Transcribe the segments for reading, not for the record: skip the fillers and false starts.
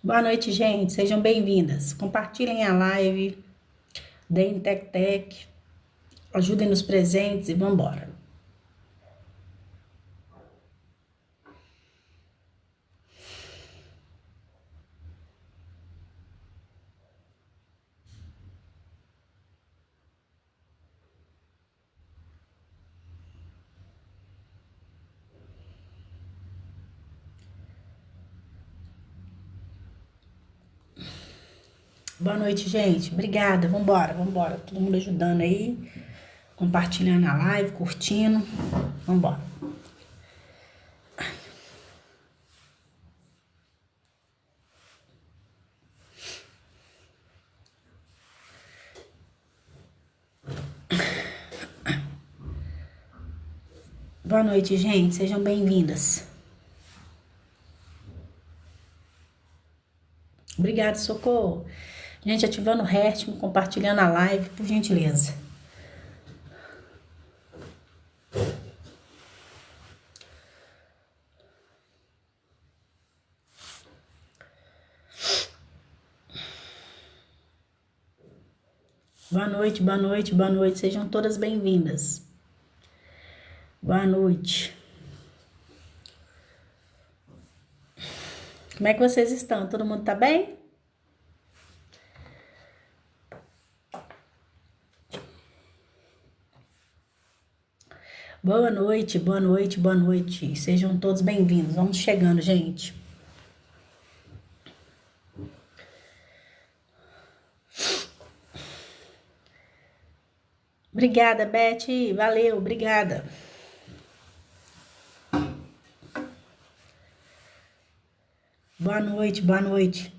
Boa noite, gente. Sejam bem-vindas. Compartilhem a live, deem tec-tec, ajudem nos presentes e vambora. Boa noite, gente. Obrigada. Vambora, vambora. Todo mundo ajudando aí, compartilhando a live, curtindo. Vambora. Boa noite, gente. Sejam bem-vindas. Obrigada, Socorro. Gente, ativando o ritmo, compartilhando a live, por gentileza. Boa noite, boa noite, boa noite. Sejam todas bem-vindas. Boa noite. Como é que vocês estão? Todo mundo tá bem? Boa noite, boa noite, boa noite. Sejam todos bem-vindos. Vamos chegando, gente. Obrigada, Beth. Valeu, obrigada. Boa noite, boa noite.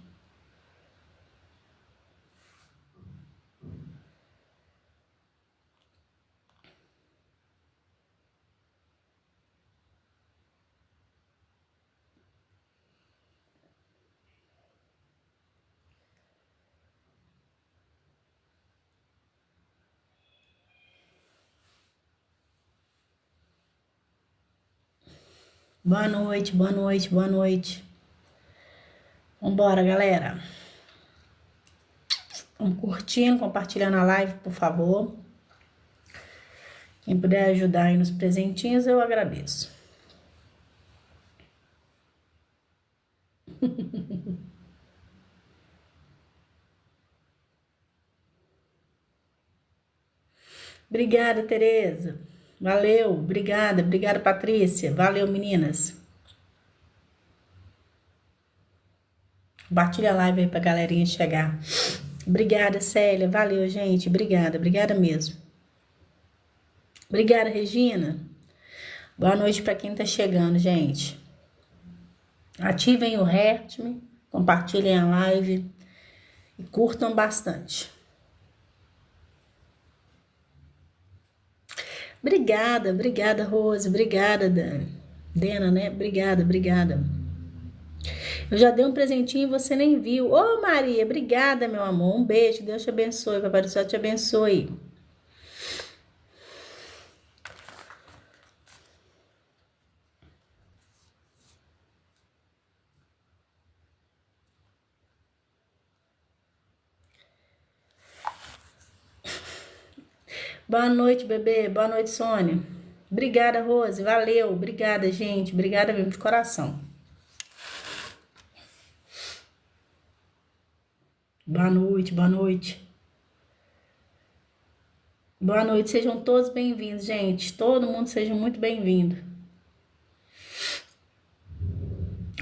Boa noite, boa noite, boa noite. Vambora, galera. Vamos curtindo, compartilhando a live, por favor. Quem puder ajudar aí nos presentinhos, eu agradeço. Obrigada, Tereza. Valeu, obrigada, obrigada, Patrícia. Valeu, meninas. Compartilha a live aí pra galerinha chegar. Obrigada, Célia. Valeu, gente. Obrigada, obrigada mesmo. Obrigada, Regina. Boa noite para quem tá chegando, gente. Ativem o ritmo, compartilhem a live e curtam bastante. Obrigada, obrigada, Rose. Obrigada, Dani. Dena, né? Obrigada, obrigada. Eu já dei um presentinho e você nem viu. Ô, Maria, obrigada, meu amor. Um beijo, Deus te abençoe. Papai do céu te abençoe. Boa noite, bebê. Boa noite, Sônia. Obrigada, Rose. Valeu. Obrigada, gente. Obrigada mesmo de coração. Boa noite, boa noite. Boa noite, sejam todos bem-vindos, gente. Todo mundo seja muito bem-vindo.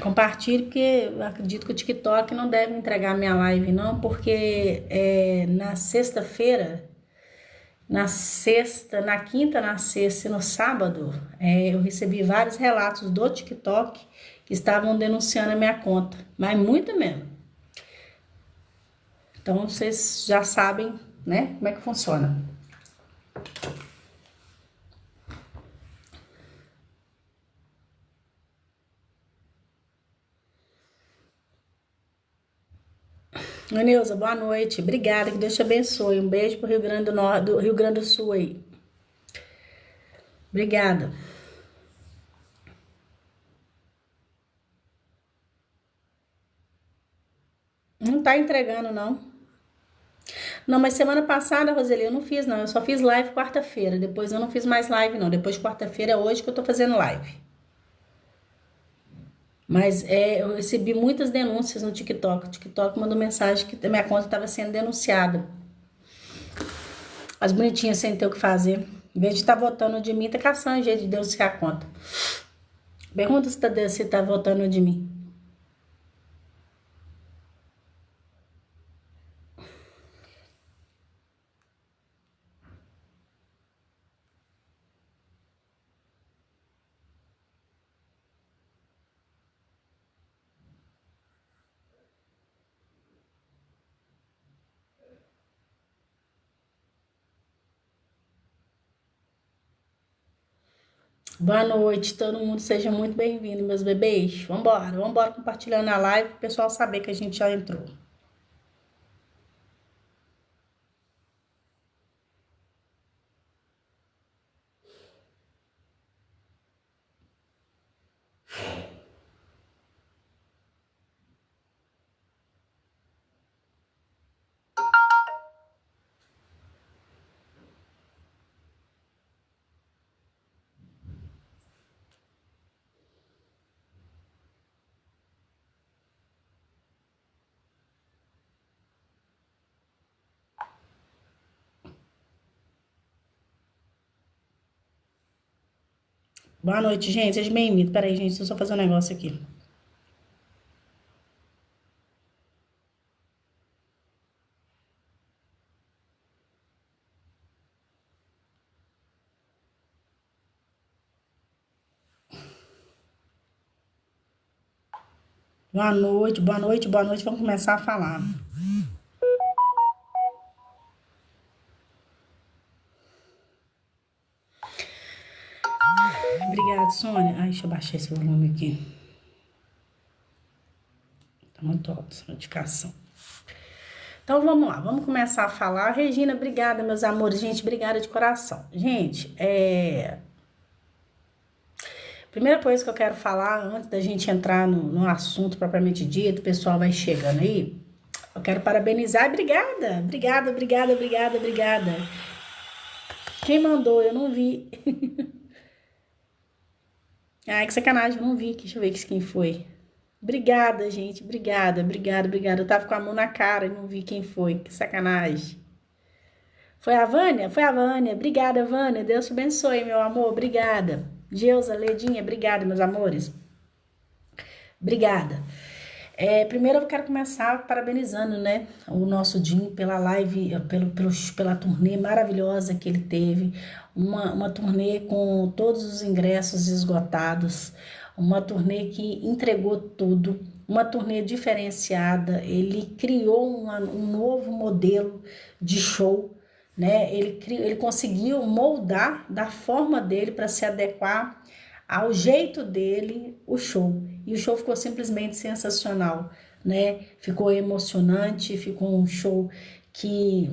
Compartilhe, porque eu acredito que o TikTok não deve entregar minha live, não, porque na sexta-feira, na quinta, na sexta e no sábado, eu recebi vários relatos do TikTok que estavam denunciando a minha conta, mas muita mesmo. Então vocês já sabem, né, como é que funciona. Neuza, boa noite. Obrigada, que Deus te abençoe. Um beijo pro Rio Grande do Norte, do Rio Grande do Sul aí. Obrigada. Não tá entregando, não. Não, mas semana passada, Roseli, eu não fiz, não. Eu só fiz live quarta-feira. Depois eu não fiz mais live, não. Depois de quarta-feira é hoje que eu tô fazendo live. Mas eu recebi muitas denúncias no TikTok. O TikTok mandou mensagem que a minha conta estava sendo denunciada. As bonitinhas sem ter o que fazer. Em vez de estar votando de mim, tá caçando jeito de denunciar a conta. Pergunta se tá votando de mim. Boa noite, todo mundo. Seja muito bem-vindo, meus bebês. Vambora compartilhando a live para o pessoal saber que a gente já entrou. Boa noite, gente. Seja bem-vindo. Peraí, gente, deixa eu só fazer um negócio aqui. Boa noite, boa noite, boa noite. Vamos começar a falar. Obrigada, Sônia. Ai, deixa eu baixar esse volume aqui. Tá muito alto essa notificação. Então vamos lá, vamos começar a falar. Regina, obrigada, meus amores. Gente, obrigada de coração. Gente, primeira coisa que eu quero falar, antes da gente entrar no assunto propriamente dito, o pessoal vai chegando aí. Eu quero parabenizar. Obrigada. Quem mandou? Eu não vi. Ai, que sacanagem, eu não vi. Deixa eu ver quem foi. Obrigada, gente. Obrigada. Eu tava com a mão na cara e não vi quem foi. Que sacanagem. Foi a Vânia? Foi a Vânia. Obrigada, Vânia. Deus te abençoe, meu amor. Obrigada. Geusa, Ledinha, obrigada, meus amores. Obrigada. Primeiro eu quero começar parabenizando, né, o nosso Jim pela live, pela turnê maravilhosa que ele teve, uma turnê com todos os ingressos esgotados, uma turnê que entregou tudo, uma turnê diferenciada. Ele criou um novo modelo de show, né? Ele conseguiu moldar da forma dele para se adequar ao jeito dele o show. E o show ficou simplesmente sensacional, né? Ficou emocionante, ficou um show que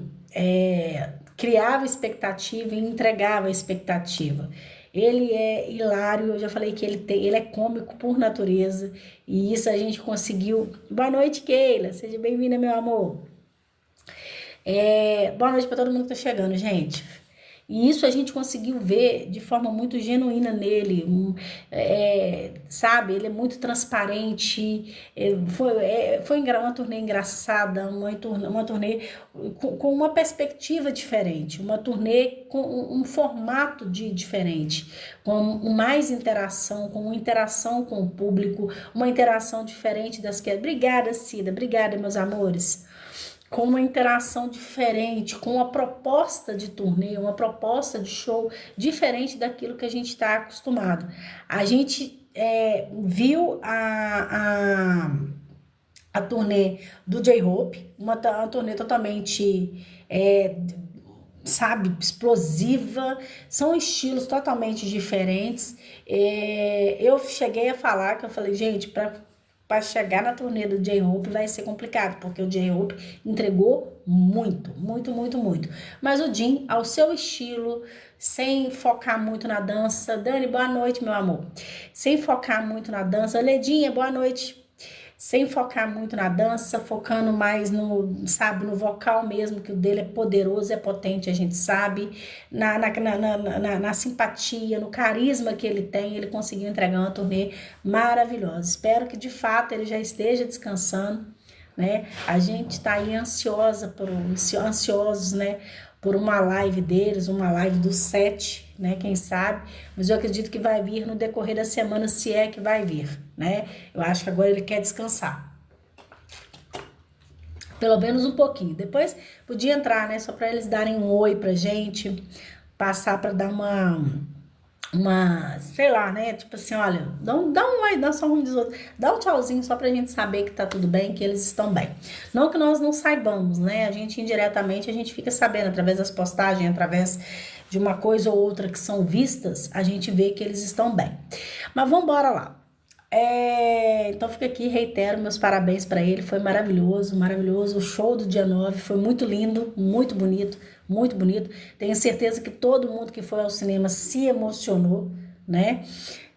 criava expectativa e entregava expectativa. Ele é hilário, eu já falei que ele é cômico por natureza, e isso a gente conseguiu. Boa noite, Keila, seja bem-vinda, meu amor. Boa noite para todo mundo que tá chegando, gente. E isso a gente conseguiu ver de forma muito genuína nele, sabe? Ele é muito transparente. Foi uma turnê engraçada, uma turnê com uma perspectiva diferente, uma turnê com um formato diferente, com mais interação, com uma interação com o público, uma interação diferente das que... Obrigada, Cida, obrigada, meus amores. Com uma interação diferente, com uma proposta de turnê, uma proposta de show diferente daquilo que a gente está acostumado. A gente viu a turnê do J-Hope, uma turnê totalmente, sabe, explosiva, são estilos totalmente diferentes. Eu cheguei a falar, que eu falei, gente, para chegar na turnê do J-Hope vai ser complicado, porque o J-Hope entregou muito. Mas o Jim, ao seu estilo, sem focar muito na dança... Dani, boa noite, meu amor. Sem focar muito na dança. Ledinha, boa noite. sem focar muito na dança, focando mais no, sabe, no vocal mesmo, que o dele é poderoso, é potente, a gente sabe, na simpatia, no carisma que ele tem, ele conseguiu entregar uma turnê maravilhosa. Espero que de fato ele já esteja descansando, né? A gente tá aí ansiosos, né? Por uma live deles, uma live do 7, né? Quem sabe? Mas eu acredito que vai vir no decorrer da semana, se é que vai vir, né? Eu acho que agora ele quer descansar. Pelo menos um pouquinho. Depois podia entrar, né? Só para eles darem um oi pra gente, passar para dar sei lá, né? Tipo assim, olha, dá um oi, dá só um dos outros, dá um tchauzinho só pra gente saber que tá tudo bem, que eles estão bem. Não que nós não saibamos, né? A gente indiretamente, a gente fica sabendo através das postagens, através de uma coisa ou outra que são vistas, a gente vê que eles estão bem. Mas vamos embora lá. Então fica aqui, reitero meus parabéns para ele, foi maravilhoso, maravilhoso. O show do dia 9 foi muito lindo, muito bonito, muito bonito. Tenho certeza que todo mundo que foi ao cinema se emocionou, né?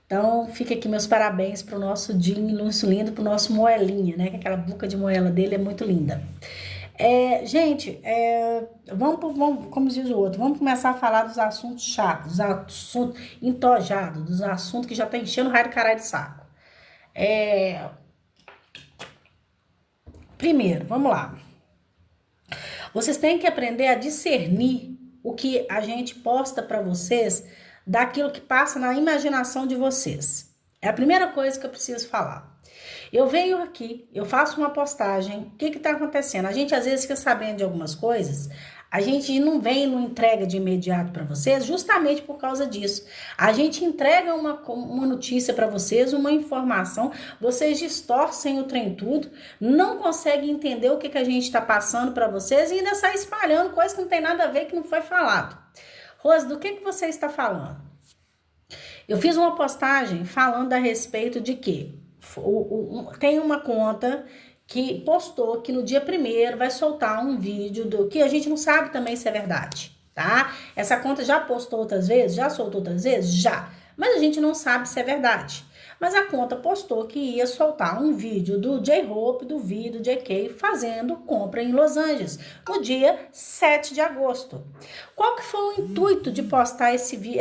Então fica aqui meus parabéns pro nosso Jim, muito lindo, pro nosso Moelinha, né? Que aquela boca de moela dele é muito linda. Gente, vamos, como diz o outro, vamos começar a falar dos assuntos chatos, dos assuntos entojados, dos assuntos que já tá enchendo o raio do caralho de saco. Primeiro, vamos lá. Vocês têm que aprender a discernir o que a gente posta para vocês daquilo que passa na imaginação de vocês. É a primeira coisa que eu preciso falar. Eu venho aqui, eu faço uma postagem, o que está acontecendo? A gente às vezes fica sabendo de algumas coisas, a gente não vem, não entrega de imediato para vocês, justamente por causa disso. A gente entrega uma notícia para vocês, uma informação, vocês distorcem o trem tudo, não conseguem entender o que a gente está passando para vocês e ainda sai espalhando coisa que não tem nada a ver, que não foi falado. Rose, do que você está falando? Eu fiz uma postagem falando a respeito de que tem uma conta que postou que no dia 1º vai soltar um vídeo do que a gente não sabe também se é verdade, tá? Essa conta já postou outras vezes, já soltou outras vezes? Já. Mas a gente não sabe se é verdade. Mas a conta postou que ia soltar um vídeo do J-Hope, do Vi, do JK, fazendo compra em Los Angeles, no dia 7 de agosto. Qual que foi o intuito de postar esse vídeo,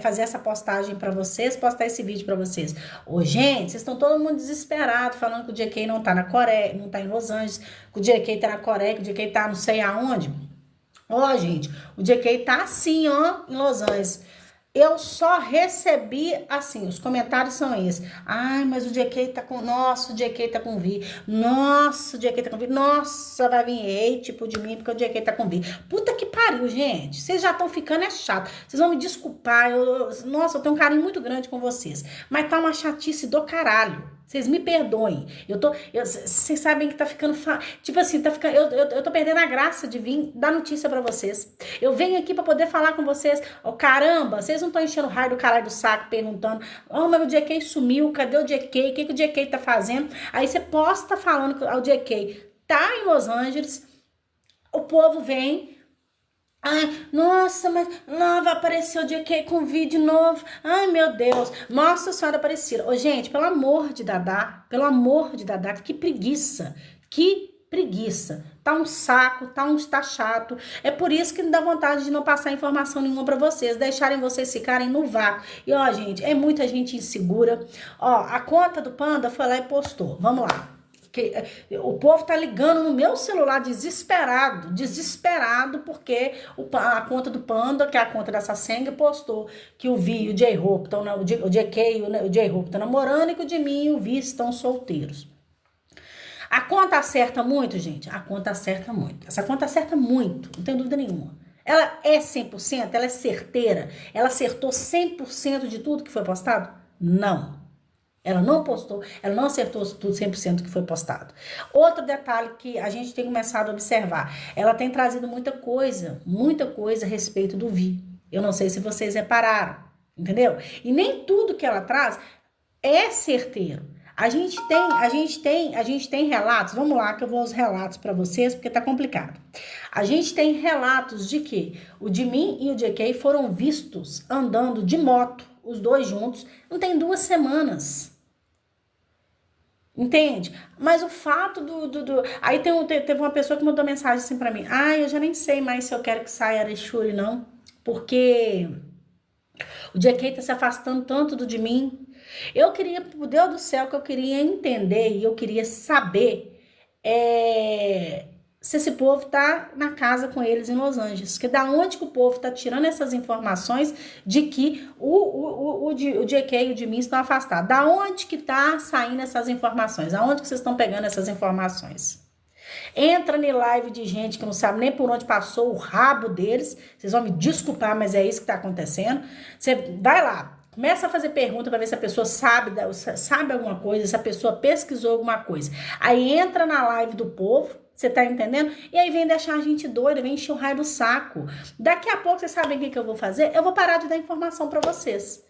fazer essa postagem para vocês, postar esse vídeo para vocês? Ô, gente, vocês estão todo mundo desesperado, falando que o JK não tá na Coreia, não tá em Los Angeles, que o JK tá na Coreia, que o JK tá não sei aonde. Ó, gente, o JK tá assim, ó, em Los Angeles. Eu só recebi, assim, os comentários são esses. Ai, mas o JK tá com... Nossa, o JK tá com Vi. Nossa, o JK tá com Vi. Nossa, vai vir hate tipo de mim porque o JK tá com Vi. Puta que pariu, gente. Vocês já estão ficando chato. Vocês vão me desculpar. Nossa, eu tenho um carinho muito grande com vocês. Mas tá uma chatice do caralho. Vocês me perdoem. Vocês sabem que tá ficando... Tipo assim, eu tô perdendo a graça de vir dar notícia pra vocês. Eu venho aqui pra poder falar com vocês. Oh, caramba, vocês não estão enchendo o raio do caralho do saco perguntando: oh, mas o JK sumiu, cadê o JK? O que o JK tá fazendo? Aí você posta falando que o JK tá em Los Angeles. O povo vem... Ai, nossa, mas não, vai aparecer o JK com vídeo novo. Ai, meu Deus. Nossa Senhora Aparecida. Ô, gente, pelo amor de Dadá, que preguiça. Que preguiça. Tá um saco, tá chato. É por isso que não dá vontade de não passar informação nenhuma pra vocês, deixarem vocês ficarem no vácuo. E, ó, gente, é muita gente insegura. Ó, a conta do Panda foi lá e postou. Vamos lá. O povo tá ligando no meu celular desesperado, porque a conta do Panda, que é a conta dessa Senga, postou que o Vi e o J-Hope, o JK e o J-Hope estão namorando e que o Jimin e o Vi estão solteiros. A conta acerta muito, gente? A conta acerta muito. Essa conta acerta muito, não tem dúvida nenhuma. Ela é 100%, ela é certeira, ela acertou 100% de tudo que foi postado? Não. Ela não postou, ela não acertou tudo 100% que foi postado. Outro detalhe que a gente tem começado a observar, ela tem trazido muita coisa a respeito do Vi. Eu não sei se vocês repararam, entendeu? E nem tudo que ela traz é certeiro. A gente tem relatos, vamos lá que eu vou aos relatos para vocês, porque tá complicado. A gente tem relatos de que o Jimin e o JK foram vistos andando de moto, os dois juntos, não tem 2 semanas. Entende? Mas o fato Aí teve uma pessoa que mandou mensagem assim pra mim. Ah, eu já nem sei mais se eu quero que saia Arexure, não. Porque o JK tá se afastando tanto de mim. Eu queria, por Deus do céu, que eu queria entender e eu queria saber se esse povo tá na casa com eles em Los Angeles. Que da onde que o povo tá tirando essas informações de que o JK e o Jimin estão afastados? Da onde que tá saindo essas informações? Aonde que vocês estão pegando essas informações? Entra em live de gente que não sabe nem por onde passou o rabo deles. Vocês vão me desculpar, mas é isso que tá acontecendo. Você vai lá, começa a fazer pergunta para ver se a pessoa sabe alguma coisa, se a pessoa pesquisou alguma coisa. Aí entra na live do povo, você tá entendendo? E aí vem deixar a gente doida, vem encher o raio do saco. Daqui a pouco, vocês sabem o que eu vou fazer? Eu vou parar de dar informação para vocês.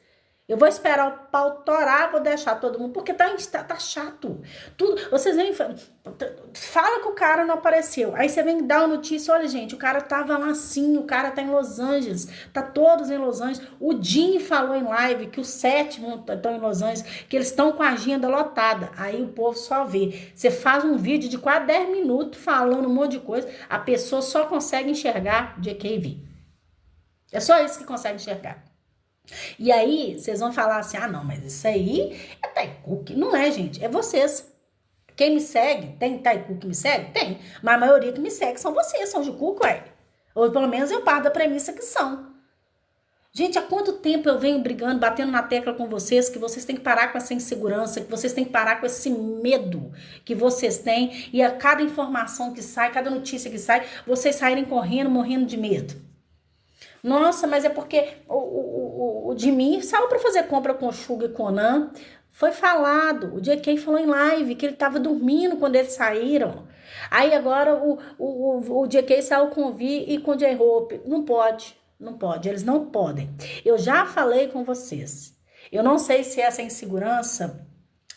Eu vou esperar o pau torar, vou deixar todo mundo, porque tá chato. Tudo, vocês vêm, fala que o cara não apareceu. Aí você vem dar uma notícia, olha gente, o cara tava lá sim, o cara tá em Los Angeles, tá todos em Los Angeles. O Jim falou em live que os 7 estão em Los Angeles, que eles estão com a agenda lotada. Aí o povo só vê. Você faz um vídeo de quase 10 minutos falando um monte de coisa, a pessoa só consegue enxergar JKV. É só isso que consegue enxergar. E aí, vocês vão falar assim, ah não, mas isso aí é Taiku. Não é, gente, é vocês. Quem me segue, tem Taiku que me segue? Tem, mas a maioria que me segue são vocês, são Jucuco, ué. Ou pelo menos eu parto da premissa que são. Gente, há quanto tempo eu venho brigando, batendo na tecla com vocês, que vocês têm que parar com essa insegurança, que vocês têm que parar com esse medo que vocês têm, e a cada informação que sai, cada notícia que sai, vocês saírem correndo, morrendo de medo. Nossa, mas é porque o Jimin saiu para fazer compra com o Suga e Conan. Foi falado, o JK falou em live que ele estava dormindo quando eles saíram. Aí agora o JK saiu com o Vi e com o J-Hope. Não pode, não pode, eles não podem. Eu já falei com vocês. Eu não sei se essa insegurança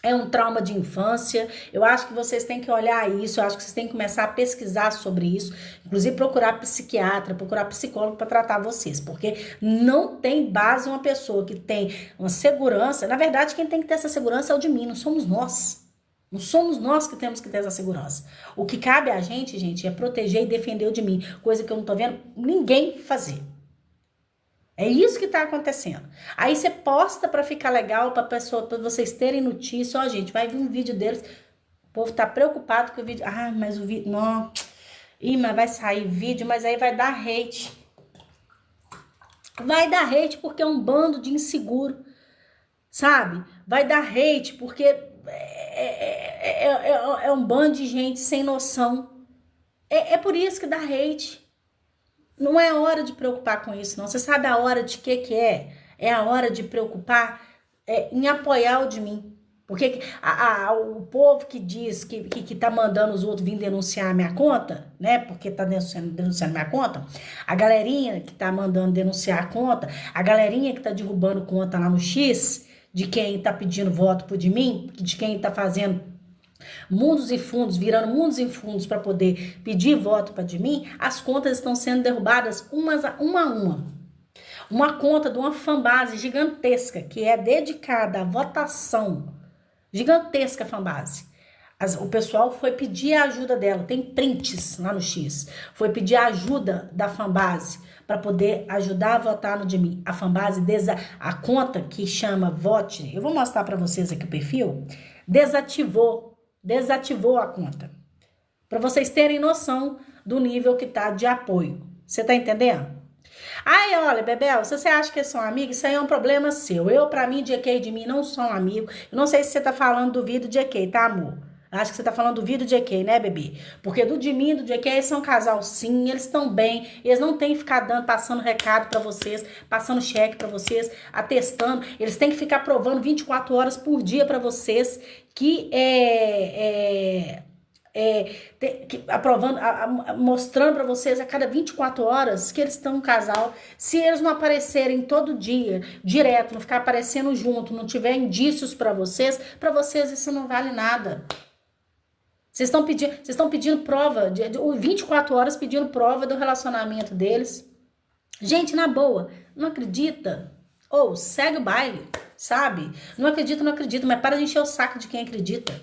é um trauma de infância. Eu acho que vocês têm que olhar isso, eu acho que vocês têm que começar a pesquisar sobre isso, inclusive procurar psiquiatra, procurar psicólogo para tratar vocês, porque não tem base uma pessoa que tem uma segurança. Na verdade, quem tem que ter essa segurança é o de mim, não somos nós. Não somos nós que temos que ter essa segurança. O que cabe a gente, é proteger e defender o de mim, coisa que eu não tô vendo ninguém fazer. É isso que tá acontecendo. Aí você posta pra ficar legal, pra vocês terem notícia. Ó, gente, vai vir um vídeo deles. O povo tá preocupado com o vídeo. Ah, mas o vídeo... Não. Ih, mas vai sair vídeo, mas aí vai dar hate. Vai dar hate porque é um bando de inseguro. Sabe? Vai dar hate porque é um bando de gente sem noção. É por isso que dá hate. Não é hora de preocupar com isso, não. Você sabe a hora de que é? É a hora de preocupar em apoiar o de mim. Porque o povo que diz que tá mandando os outros vir denunciar a minha conta, né? Porque tá denunciando minha conta. A galerinha que tá mandando denunciar a conta, a galerinha que tá derrubando conta lá no X, de quem tá pedindo voto por de mim, de quem tá fazendo mundos e fundos, virando mundos e fundos para poder pedir voto para de mim, as contas estão sendo derrubadas uma a uma. Uma conta de uma fanbase gigantesca que é dedicada à votação, gigantesca fanbase. O pessoal foi pedir a ajuda dela, tem prints lá no X, foi pedir a ajuda da fanbase para poder ajudar a votar no de mim. A fanbase, a conta que chama Vote, eu vou mostrar para vocês aqui o perfil, desativou a conta. Para vocês terem noção do nível que tá de apoio. Você tá entendendo? Ai, olha, Bebel, se você acha que eles são amigos, isso aí é um problema seu. Pra mim, JK e de mim não são amigos. Eu não sei se você tá falando do vídeo JK, tá, amor? Acho que você tá falando do vídeo JK, né, bebê? Porque do de mim e do JK, eles são um casal sim, eles estão bem, eles não têm que ficar passando recado pra vocês, passando cheque pra vocês, atestando, eles têm que ficar provando 24 horas por dia pra vocês que aprovando, mostrando pra vocês a cada 24 horas que eles estão um casal. Se eles não aparecerem todo dia, direto, não ficar aparecendo junto, não tiver indícios pra vocês isso não vale nada. Vocês estão pedindo prova, 24 horas pedindo prova do relacionamento deles. Gente, na boa, não acredita? Ou segue o baile, sabe? Não acredita, mas para de encher o saco de quem acredita.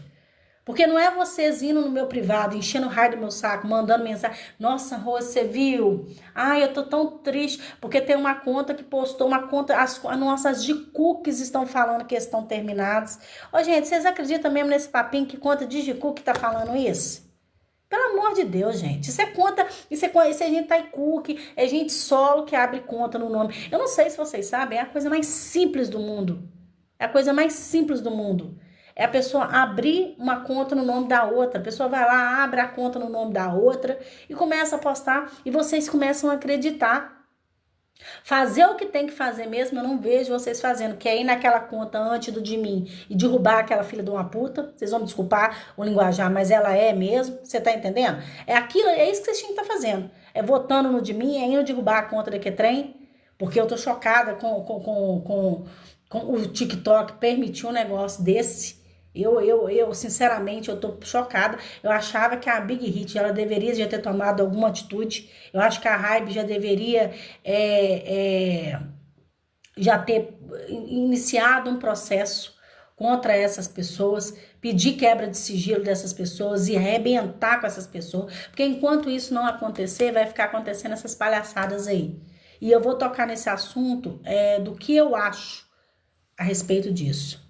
Porque não é vocês indo no meu privado, enchendo o raio do meu saco, mandando mensagem. Nossa, Rose, você viu? Ai, eu tô tão triste. Porque tem uma conta que postou, uma conta, as nossas de cookies estão falando que estão terminadas. Ô, gente, vocês acreditam mesmo nesse papinho que conta de cookie tá falando isso? Pelo amor de Deus, gente. Isso é conta, isso é gente tá em cookie, é gente solo que abre conta no nome. Eu não sei se vocês sabem, é a coisa mais simples do mundo. É a coisa mais simples do mundo. É a pessoa abrir uma conta no nome da outra. A pessoa vai lá, abre a conta no nome da outra e começa a postar. E vocês começam a acreditar. Fazer o que tem que fazer mesmo, eu não vejo vocês fazendo. Que é ir naquela conta antes do de mim e derrubar aquela filha de uma puta. Vocês vão me desculpar o linguajar, mas ela é mesmo. Você tá entendendo? É aquilo, é isso que vocês tinham que estar fazendo. É votando no de mim, é indo derrubar a conta da Quetrem. Porque eu tô chocada com o TikTok permitir um negócio desse. Sinceramente, eu tô chocada. Eu achava que a Big Hit, ela deveria já ter tomado alguma atitude. Eu acho que a Hybe já deveria já ter iniciado um processo contra essas pessoas, pedir quebra de sigilo dessas pessoas e arrebentar com essas pessoas. Porque enquanto isso não acontecer, vai ficar acontecendo essas palhaçadas aí. E eu vou tocar nesse assunto do que eu acho a respeito disso.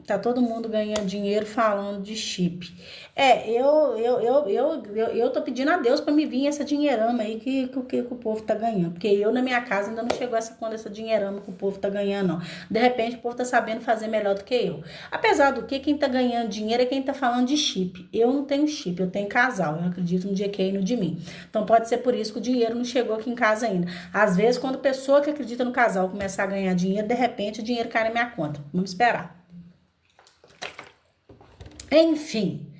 Tá todo mundo ganhando dinheiro falando de chip. Eu tô pedindo a Deus pra me vir essa dinheirama aí que o povo tá ganhando. Porque eu, na minha casa, ainda não chegou essa dinheirama que o povo tá ganhando, não. De repente, o povo tá sabendo fazer melhor do que eu. Apesar do que, quem tá ganhando dinheiro é quem tá falando de chip. Eu não tenho chip, eu tenho casal. Eu acredito no GK e no de mim. Então, pode ser por isso que o dinheiro não chegou aqui em casa ainda. Às vezes, quando a pessoa que acredita no casal começar a ganhar dinheiro, de repente, o dinheiro cai na minha conta. Vamos esperar. Enfim,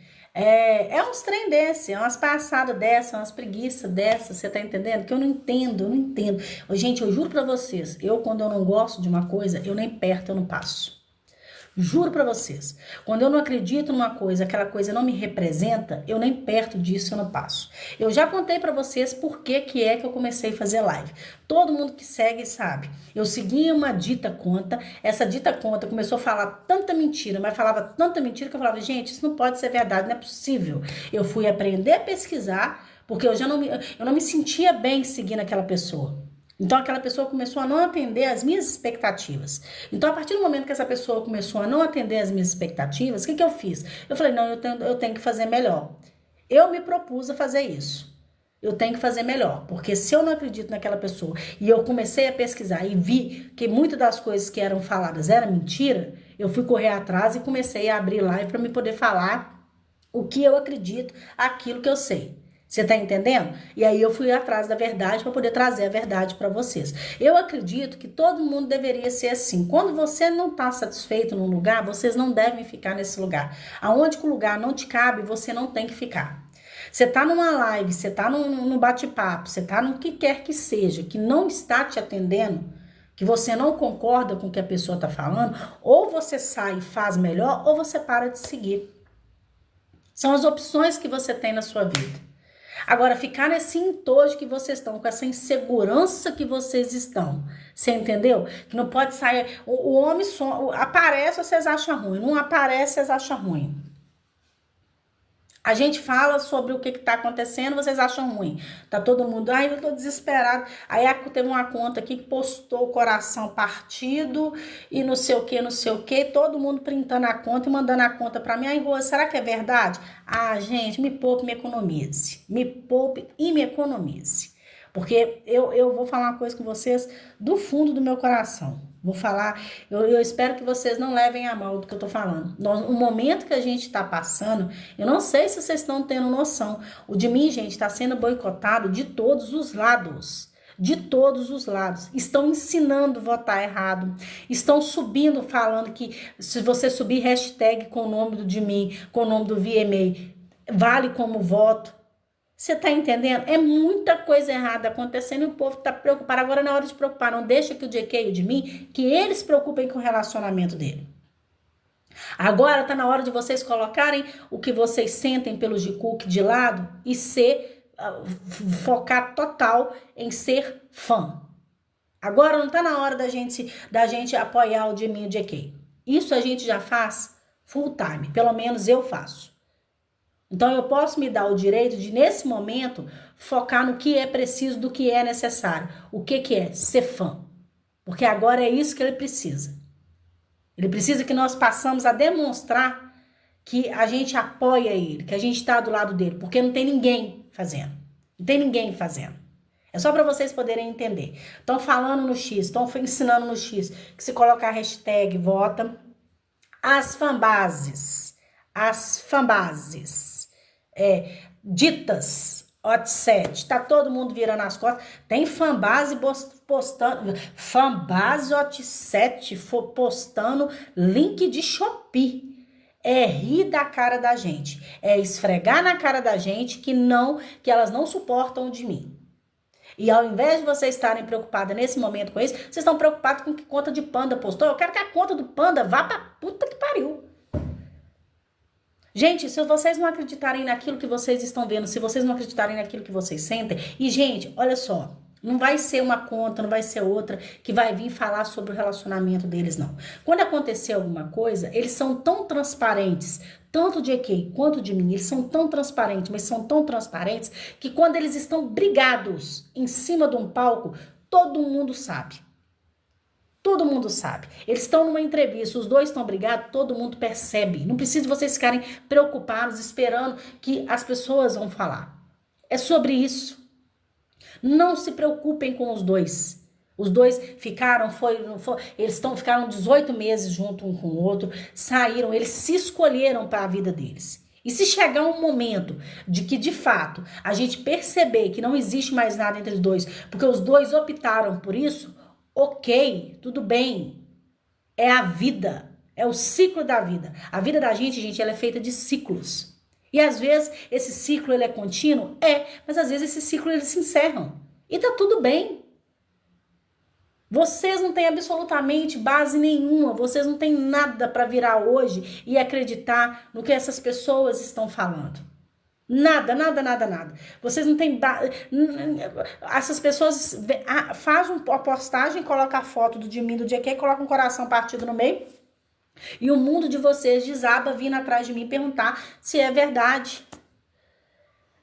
uns trem desse, é umas passadas dessa, umas preguiças dessa, você tá entendendo? Que eu não entendo. Gente, eu juro pra vocês, quando eu não gosto de uma coisa, eu nem perto, eu não passo. Juro pra vocês, quando eu não acredito numa coisa, aquela coisa não me representa, eu nem perto disso eu não passo. Eu já contei pra vocês por que é que eu comecei a fazer live. Todo mundo que segue sabe. Eu segui uma dita conta, essa dita conta começou a falar tanta mentira, mas falava tanta mentira que eu falava, gente, isso não pode ser verdade, não é possível. Eu fui aprender a pesquisar, porque eu não me sentia bem seguindo aquela pessoa. Então, aquela pessoa começou a não atender às minhas expectativas. Então, a partir do momento que essa pessoa começou a não atender às minhas expectativas, o que eu fiz? Eu falei, não, eu tenho que fazer melhor. Eu me propus a fazer isso. Eu tenho que fazer melhor, porque se eu não acredito naquela pessoa e eu comecei a pesquisar e vi que muitas das coisas que eram faladas eram mentira, eu fui correr atrás e comecei a abrir live para me poder falar o que eu acredito, aquilo que eu sei. Você tá entendendo? E aí eu fui atrás da verdade para poder trazer a verdade para vocês. Eu acredito que todo mundo deveria ser assim. Quando você não tá satisfeito num lugar, vocês não devem ficar nesse lugar. Aonde que o lugar não te cabe, você não tem que ficar. Você tá numa live, você tá num bate-papo, você tá no que quer que seja, que não está te atendendo, que você não concorda com o que a pessoa tá falando, ou você sai e faz melhor, ou você para de seguir. São as opções que você tem na sua vida. Agora, ficar nesse entojo que vocês estão, com essa insegurança que vocês estão, você entendeu? Que não pode sair, o homem aparece, vocês acham ruim, não aparece, vocês acham ruim. A gente fala sobre o que tá acontecendo, vocês acham ruim. Tá todo mundo, ai, eu tô desesperado. Aí teve uma conta aqui que postou o coração partido e não sei o que, todo mundo printando a conta e mandando a conta pra mim. Ai, Rose, será que é verdade? Ah, gente, me poupe, me economize. Me poupe e me economize. Porque eu vou falar uma coisa com vocês do fundo do meu coração. Vou falar, eu espero que vocês não levem a mal do que eu tô falando. O momento que a gente tá passando, eu não sei se vocês estão tendo noção. O de mim, gente, tá sendo boicotado de todos os lados. De todos os lados. Estão ensinando a votar errado. Estão subindo, falando que se você subir hashtag com o nome do de mim, com o nome do VMA, vale como voto. Você tá entendendo? É muita coisa errada acontecendo e o povo tá preocupado. Agora não é hora de preocupar. Não deixa que o GK e o de mim, que eles se preocupem com o relacionamento dele. Agora tá na hora de vocês colocarem o que vocês sentem pelos de Cook de lado e focar total em ser fã. Agora não tá na hora da gente apoiar o de mim e o GK. Isso a gente já faz full time, pelo menos eu faço. Então eu posso me dar o direito de, nesse momento, focar no que é preciso, do que é necessário. O que é? Ser fã. Porque agora é isso que ele precisa. Ele precisa que nós passamos a demonstrar que a gente apoia ele, que a gente está do lado dele, porque não tem ninguém fazendo. Não tem ninguém fazendo. É só para vocês poderem entender. Estão falando no X, estão ensinando no X, que se colocar a hashtag vota, as fanbases, ditas, Hot7, tá todo mundo virando as costas, tem fanbase postando, fanbase Hot7 postando link de Shopee. É rir da cara da gente, é esfregar na cara da gente que elas não suportam de mim. E ao invés de vocês estarem preocupadas nesse momento com isso, vocês estão preocupados com que conta de Panda postou. Eu quero que a conta do Panda vá pra puta que pariu. Gente, se vocês não acreditarem naquilo que vocês estão vendo, se vocês não acreditarem naquilo que vocês sentem, e gente, olha só, não vai ser uma conta, não vai ser outra que vai vir falar sobre o relacionamento deles, não. Quando acontecer alguma coisa, eles são tão transparentes, tanto de EK quanto de mim, eles são tão transparentes, mas são tão transparentes que quando eles estão brigados em cima de um palco, todo mundo sabe. Todo mundo sabe. Eles estão numa entrevista, os dois estão brigados, todo mundo percebe. Não precisa vocês ficarem preocupados, esperando que as pessoas vão falar. É sobre isso. Não se preocupem com os dois. Os dois ficaram 18 meses junto um com o outro, saíram, eles se escolheram para a vida deles. E se chegar um momento de que, de fato, a gente perceber que não existe mais nada entre os dois, porque os dois optaram por isso, ok, tudo bem. É a vida, é o ciclo da vida. A vida da gente, ela é feita de ciclos. E às vezes esse ciclo ele é contínuo? É, mas às vezes esse ciclo eles se encerram. E tá tudo bem. Vocês não têm absolutamente base nenhuma, vocês não têm nada para virar hoje e acreditar no que essas pessoas estão falando. Nada, nada, nada, nada. Vocês não têm base. Essas pessoas fazem uma postagem, colocam a foto de mim, do GK, colocam um coração partido no meio. E o mundo de vocês desaba vindo atrás de mim perguntar se é verdade.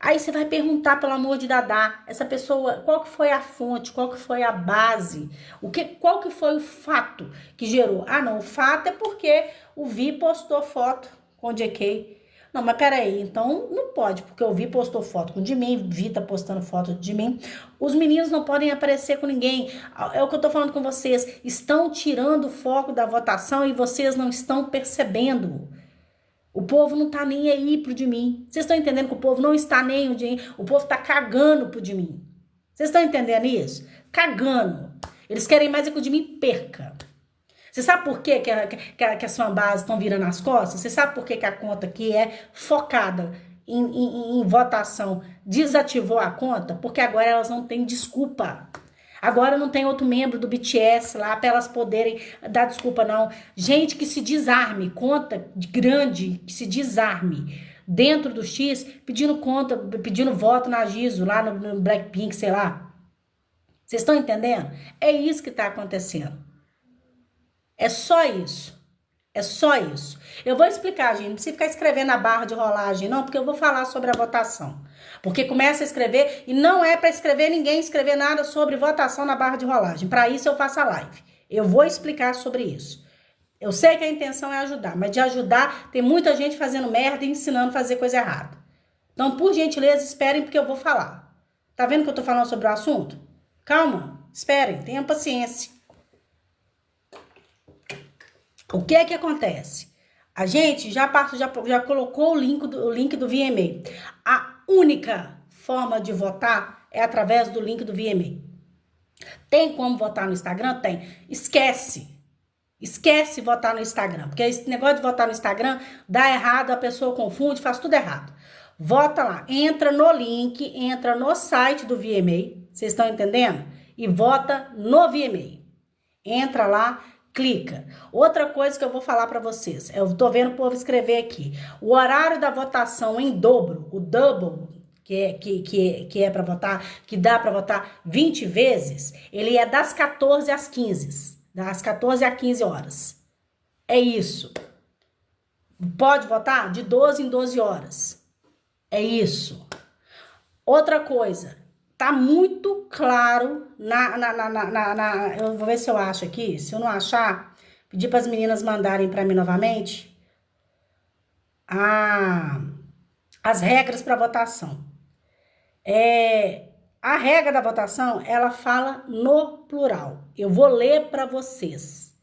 Aí você vai perguntar, pelo amor de Dadá, essa pessoa, qual que foi a fonte, qual que foi a base, qual que foi o fato que gerou? Ah, não, o fato é porque o Vi postou foto com o JK. Não, mas peraí, então não pode, porque o Vi postou foto com o de mim, Vi tá postando foto de mim. Os meninos não podem aparecer com ninguém. É o que eu tô falando com vocês. Estão tirando o foco da votação e vocês não estão percebendo. O povo não tá nem aí pro de mim. Vocês estão entendendo que o povo não está nem o de mim? O povo tá cagando pro de mim. Vocês estão entendendo isso? Cagando. Eles querem mais é que o de mim perca. Você sabe por quê que as fanbases estão virando as costas? Você sabe por quê que a conta que é focada em votação desativou a conta? Porque agora elas não têm desculpa. Agora não tem outro membro do BTS lá para elas poderem dar desculpa, não. Gente que se desarme, conta grande que se desarme dentro do X, pedindo conta, pedindo voto na Jisoo, lá no Blackpink, sei lá. Vocês estão entendendo? É isso que está acontecendo. É só isso. É só isso. Eu vou explicar, gente. Não precisa ficar escrevendo a barra de rolagem, não, porque eu vou falar sobre a votação. Porque começa a escrever e não é para ninguém escrever nada sobre votação na barra de rolagem. Para isso eu faço a live. Eu vou explicar sobre isso. Eu sei que a intenção é ajudar, mas de ajudar tem muita gente fazendo merda e ensinando a fazer coisa errada. Então, por gentileza, esperem porque eu vou falar. Tá vendo que eu tô falando sobre o assunto? Calma, esperem, tenham paciência. O que é que acontece? A gente já colocou o link do VMA. A única forma de votar é através do link do VMA. Tem como votar no Instagram? Tem. Esquece votar no Instagram. Porque esse negócio de votar no Instagram dá errado, a pessoa confunde, faz tudo errado. Vota lá. Entra no link, entra no site do VMA. Vocês estão entendendo? E vota no VMA. Entra lá. Clica. Outra coisa que eu vou falar para vocês, eu tô vendo o povo escrever aqui, o horário da votação em dobro, o double, que é para votar, que dá para votar 20 vezes, ele é das 14 às 15, das 14 às 15 horas. É isso. Pode votar de 12 em 12 horas. É isso. Outra coisa, tá muito claro eu vou ver se eu acho aqui. Se eu não achar, pedir para as meninas mandarem para mim novamente as regras para votação. A regra da votação, ela fala no plural. Eu vou ler para vocês.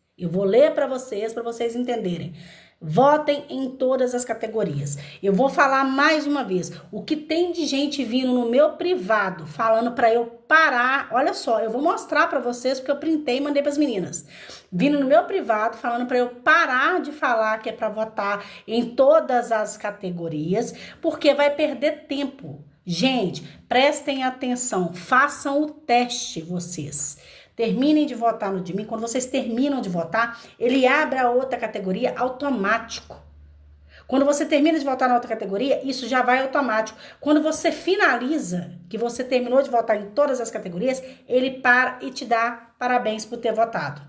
para vocês entenderem. Votem em todas as categorias. Eu vou falar mais uma vez. O que tem de gente vindo no meu privado falando para eu parar. Olha só, eu vou mostrar para vocês porque eu printei e mandei para as meninas. Vindo no meu privado falando para eu parar de falar que é para votar em todas as categorias, porque vai perder tempo. Gente, prestem atenção, façam o teste vocês. Terminem de votar no de mim. Quando vocês terminam de votar, ele abre a outra categoria automático. Quando você termina de votar na outra categoria, isso já vai automático. Quando você finaliza, que você terminou de votar em todas as categorias, ele para e te dá parabéns por ter votado.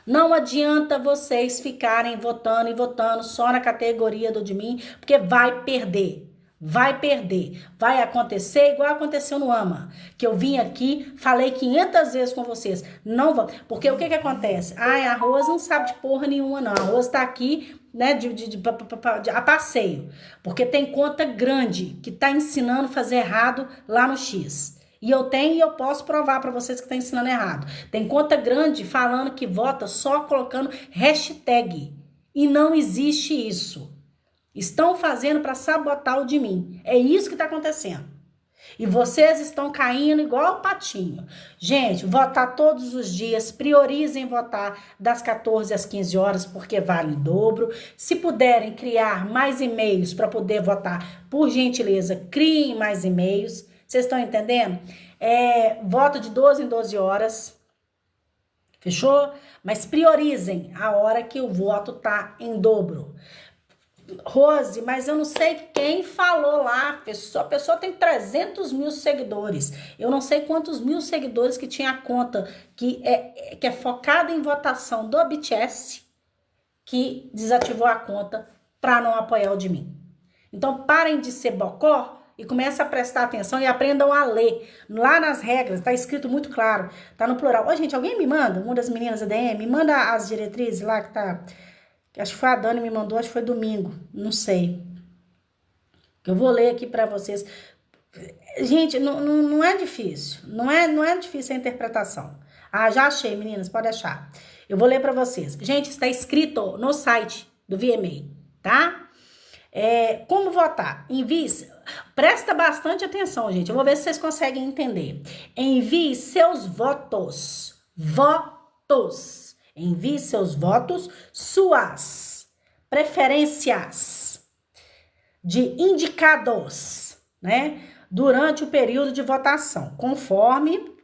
Não adianta vocês ficarem votando e votando só na categoria do de mim, porque vai perder. Vai perder, vai acontecer igual aconteceu no AMA, que eu vim aqui, falei 500 vezes com vocês, não vão, porque o que acontece? A Rose não sabe de porra nenhuma não, a Rose tá aqui, né, a passeio, porque tem conta grande que tá ensinando a fazer errado lá no X, e eu tenho e eu posso provar pra vocês que tá ensinando errado, tem conta grande falando que vota só colocando hashtag, e não existe isso. Estão fazendo para sabotar o de mim. É isso que está acontecendo. E vocês estão caindo igual o patinho. Gente, votar todos os dias. Priorizem votar das 14 às 15 horas, porque vale o dobro. Se puderem criar mais e-mails para poder votar, por gentileza, criem mais e-mails. Vocês estão entendendo? Voto de 12 em 12 horas. Fechou? Mas priorizem a hora que o voto tá em dobro. Rose, mas eu não sei quem falou lá, a pessoa tem 300 mil seguidores, eu não sei quantos mil seguidores que tinha a conta que é focada em votação do BTS, que desativou a conta para não apoiar o de mim. Então parem de ser bocó e comecem a prestar atenção e aprendam a ler. Lá nas regras, tá escrito muito claro, tá no plural. Ô gente, alguém me manda, uma das meninas da DM, me manda as diretrizes lá que tá... Acho que foi a Dani me mandou, acho que foi domingo, não sei. Eu vou ler aqui para vocês. Gente, não é difícil, não é difícil a interpretação. Ah, já achei, meninas, pode achar. Eu vou ler para vocês. Gente, está escrito no site do VMA, tá? Como votar? Envie, presta bastante atenção, gente. Eu vou ver se vocês conseguem entender. Envie seus votos. Envie seus votos, suas preferências de indicados, né? Durante o período de votação, conforme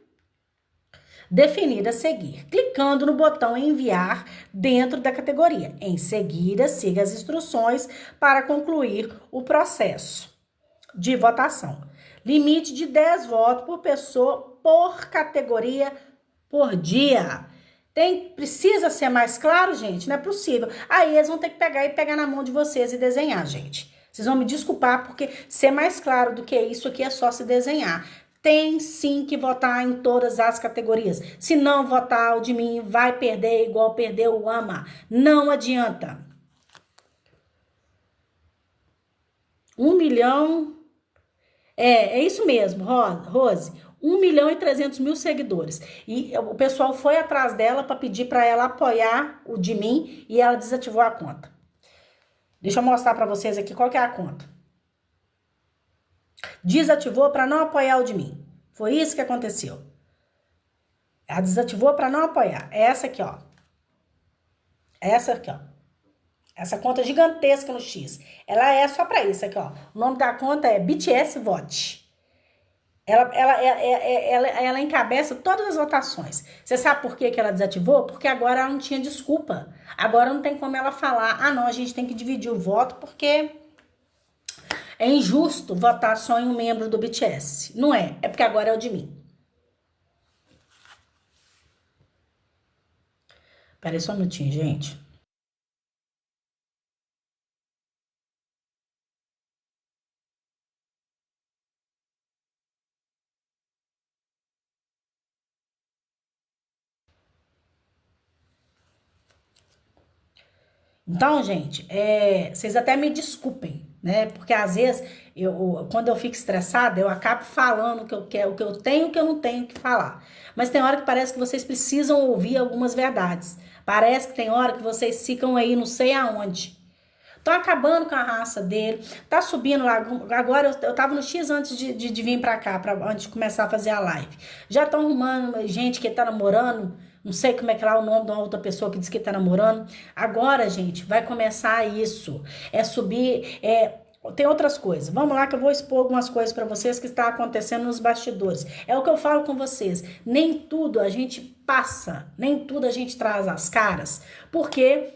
definido a seguir, clicando no botão enviar dentro da categoria. Em seguida, siga as instruções para concluir o processo de votação. Limite de 10 votos por pessoa por categoria por dia. Precisa ser mais claro, gente? Não é possível. Aí eles vão ter que pegar na mão de vocês e desenhar, gente. Vocês vão me desculpar, porque ser mais claro do que isso aqui é só se desenhar. Tem sim que votar em todas as categorias. Se não votar o de mim, vai perder igual perdeu o AMA. Não adianta. 1 milhão... É isso mesmo, Rose. 1.300.000 seguidores. E o pessoal foi atrás dela para pedir para ela apoiar o de mim e ela desativou a conta. Deixa eu mostrar para vocês aqui qual que é a conta. Desativou para não apoiar o de mim. Foi isso que aconteceu. Ela desativou para não apoiar. É essa aqui, ó. Essa aqui, ó. Essa conta gigantesca no X. Ela é só para isso aqui, ó. O nome da conta é BTS Vote. Ela encabeça todas as votações. Você sabe por que ela desativou? Porque agora ela não tinha desculpa. Agora não tem como ela falar, não, a gente tem que dividir o voto porque é injusto votar só em um membro do BTS. Não é, é porque agora é o de mim. Pera aí só um minutinho, gente. Então, gente, vocês até me desculpem, né? Porque às vezes, quando eu fico estressada, eu acabo falando o que eu quero, o que eu tenho, o que eu não tenho que falar. Mas tem hora que parece que vocês precisam ouvir algumas verdades. Parece que tem hora que vocês ficam aí não sei aonde. Tô acabando com a raça dele, tá subindo lá. Agora eu tava no X antes de vir pra cá, antes de começar a fazer a live. Já estão arrumando gente que tá namorando, não sei como é que é lá o nome de uma outra pessoa que diz que tá namorando. Agora, gente, vai começar isso. É subir, tem outras coisas. Vamos lá que eu vou expor algumas coisas para vocês que está acontecendo nos bastidores. É o que eu falo com vocês. Nem tudo a gente passa, nem tudo a gente traz às caras, porque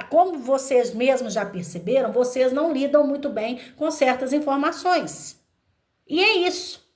como vocês mesmos já perceberam, vocês não lidam muito bem com certas informações. E é isso.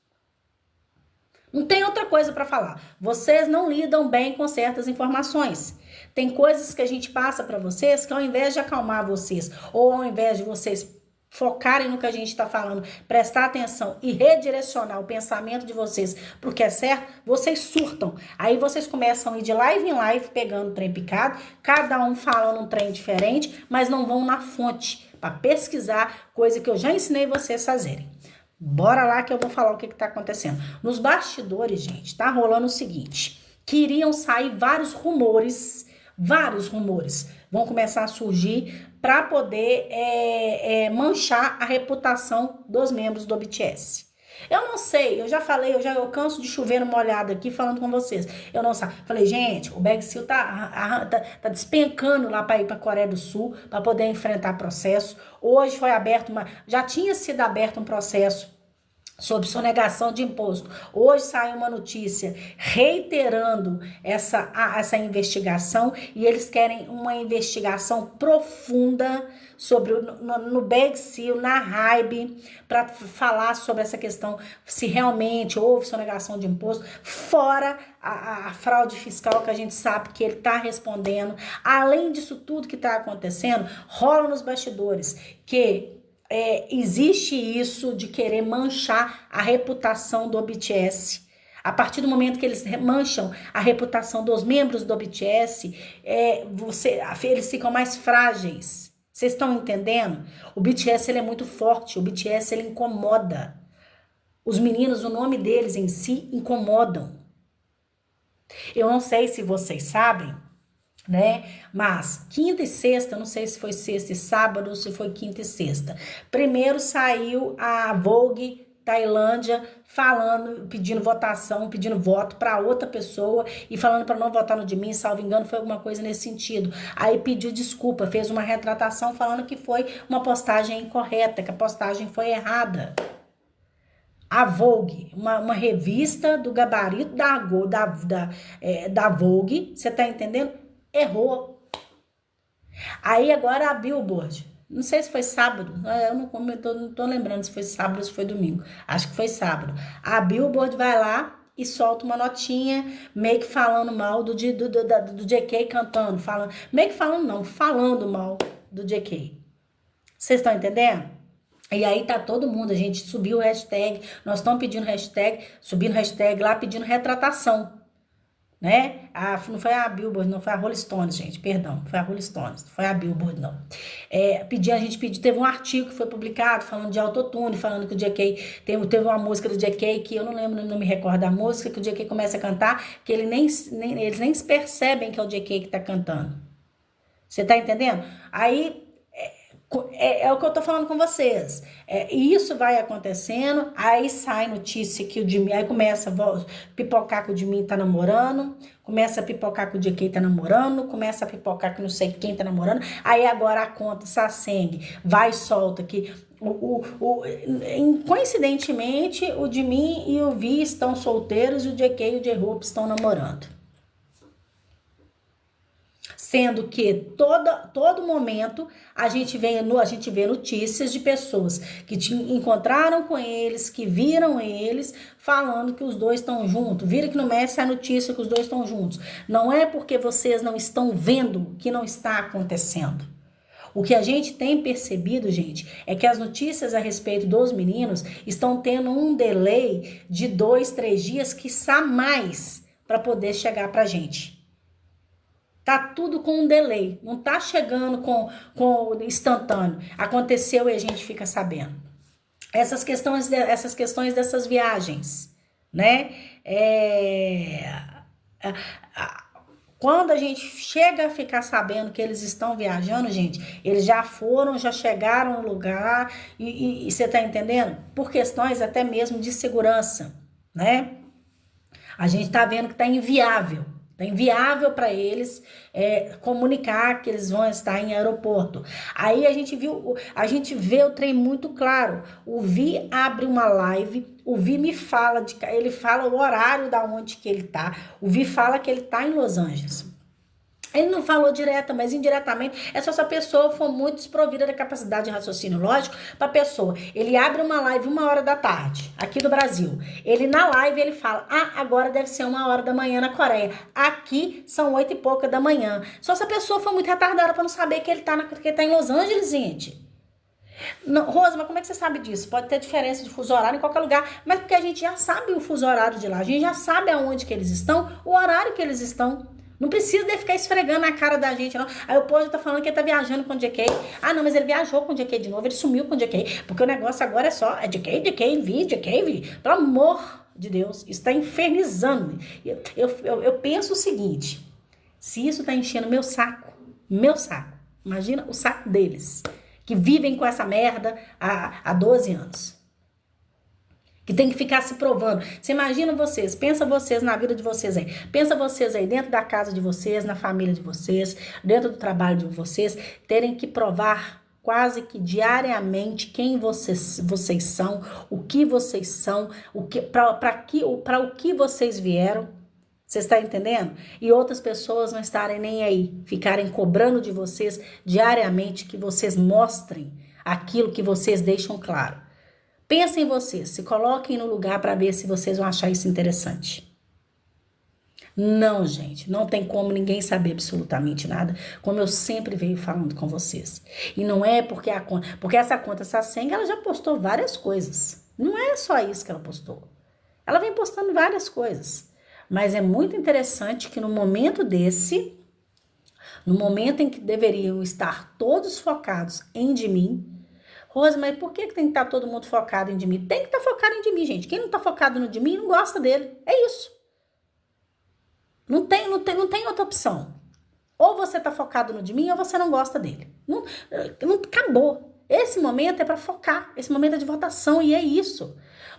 Não tem outra coisa para falar. Vocês não lidam bem com certas informações. Tem coisas que a gente passa para vocês que ao invés de acalmar vocês, ou ao invés de vocês focarem no que a gente está falando, prestar atenção e redirecionar o pensamento de vocês para o que é certo, vocês surtam. Aí vocês começam a ir de live em live pegando trem picado, cada um falando um trem diferente, mas não vão na fonte para pesquisar, coisa que eu já ensinei vocês a fazerem. Bora lá que eu vou falar o que tá acontecendo. Nos bastidores, gente, tá rolando o seguinte, que iriam sair vários rumores vão começar a surgir para poder manchar a reputação dos membros do BTS. Eu não sei, eu já falei, eu canso de chover no molhado aqui falando com vocês. Eu não sei. Falei, gente, o Bag Seal tá despencando lá para ir para Coreia do Sul para poder enfrentar processo. Hoje foi aberto já tinha sido aberto um processo sobre sonegação de imposto. Hoje saiu uma notícia reiterando essa investigação e eles querem uma investigação profunda sobre no Bag Seal, na Hybe, para falar sobre essa questão, se realmente houve sonegação de imposto, fora a fraude fiscal que a gente sabe que ele está respondendo. Além disso tudo que está acontecendo, rola nos bastidores que existe isso de querer manchar a reputação do BTS. A partir do momento que eles mancham a reputação dos membros do BTS, eles ficam mais frágeis. Vocês estão entendendo? O BTS ele é muito forte, o BTS ele incomoda. Os meninos, o nome deles em si incomodam. Eu não sei se vocês sabem, né? Mas quinta e sexta, não sei se foi sexta e sábado ou se foi quinta e sexta. Primeiro saiu a Vogue Tailândia falando, pedindo votação, pedindo voto para outra pessoa e falando para não votar no de mim, salvo engano, foi alguma coisa nesse sentido. Aí pediu desculpa, fez uma retratação falando que foi uma postagem incorreta, que a postagem foi errada. A Vogue, uma revista do gabarito da Vogue, você tá entendendo? Errou. Aí agora a Billboard, não sei se foi sábado, eu não tô lembrando se foi sábado ou se foi domingo, acho que foi sábado. A Billboard vai lá e solta uma notinha, meio que falando mal do JK cantando, meio que falando não, falando mal do JK. Vocês estão entendendo? E aí tá todo mundo, a gente subiu o hashtag, nós estamos pedindo hashtag, subindo hashtag lá, pedindo retratação, né? Não foi a Billboard, não, foi a Rolling Stones, gente, perdão, foi a Rolling Stones, não foi a Billboard, não. A gente pediu, teve um artigo que foi publicado falando de autotune, falando que o JK, teve uma música do JK que eu não lembro, não me recordo da música, que o JK começa a cantar, que eles nem se percebem que é o JK que tá cantando. Você tá entendendo? Aí é o que eu tô falando com vocês. Isso vai acontecendo, aí sai notícia que o Jimin, aí começa a pipocar que o Jimin tá namorando, começa a pipocar que o JK tá namorando, começa a pipocar que não sei quem tá namorando, aí agora a conta Saseng vai e solta que coincidentemente o Jimin e o V estão solteiros e o JK e o J-Hope estão namorando. Sendo que todo momento a gente vê notícias de pessoas que encontraram com eles, que viram eles, falando que os dois estão juntos. Vira que no Messi a notícia que os dois estão juntos. Não é porque vocês não estão vendo que não está acontecendo. O que a gente tem percebido, gente, é que as notícias a respeito dos meninos estão tendo um delay de 2, 3 dias, quiçá mais, para poder chegar pra gente. Tá tudo com um delay, não tá chegando com instantâneo. Aconteceu e a gente fica sabendo. Essas questões dessas viagens, né? Quando a gente chega a ficar sabendo que eles estão viajando, gente, eles já foram, já chegaram no lugar, e você tá entendendo? Por questões até mesmo de segurança, né? A gente tá vendo que tá inviável. Tá inviável para eles comunicar que eles vão estar em aeroporto. Aí a gente vê o trem muito claro. O Vi abre uma live, o Vi me fala, ele fala o horário da onde que ele tá. O Vi fala que ele tá em Los Angeles. Ele não falou direta, mas indiretamente, é só se a pessoa for muito desprovida da capacidade de raciocínio lógico para a pessoa. Ele abre uma live 1h da tarde, aqui do Brasil. Ele na live, ele fala, agora deve ser 1h da manhã na Coreia. Aqui são 8 e pouca da manhã. Só se a pessoa for muito retardada para não saber que ele tá em Los Angeles, gente. Não, Rosa, mas como é que você sabe disso? Pode ter diferença de fuso horário em qualquer lugar, mas porque a gente já sabe o fuso horário de lá, a gente já sabe aonde que eles estão, o horário que eles estão. Não precisa de ficar esfregando na cara da gente, não. Aí o povo tá falando que ele tá viajando com o JK. Não, mas ele viajou com o JK de novo, ele sumiu com o JK. Porque o negócio agora é só JK, Vi. Pelo amor de Deus, isso tá infernizando. Eu penso o seguinte, se isso tá enchendo meu saco, imagina o saco deles, que vivem com essa merda há 12 anos. Que tem que ficar se provando. Você imagina vocês, pensa vocês na vida de vocês aí. Pensa vocês aí dentro da casa de vocês, na família de vocês, dentro do trabalho de vocês, terem que provar quase que diariamente quem vocês são, o que vocês são, para o que vocês vieram. Você está entendendo? E outras pessoas não estarem nem aí, ficarem cobrando de vocês diariamente que vocês mostrem aquilo que vocês deixam claro. Pensem em vocês, se coloquem no lugar para ver se vocês vão achar isso interessante. Não, gente, não tem como ninguém saber absolutamente nada, como eu sempre venho falando com vocês. E não é porque essa conta Sacenga, ela já postou várias coisas. Não é só isso que ela postou. Ela vem postando várias coisas. Mas é muito interessante que no momento desse, no momento em que deveriam estar todos focados em de mim, Rosa, mas por que tem que estar todo mundo focado em de mim? Tem que estar focado em de mim, gente. Quem não está focado no de mim não gosta dele. É isso. Não tem outra opção. Ou você está focado no de mim ou você não gosta dele. Não, acabou. Esse momento é para focar. Esse momento é de votação e é isso.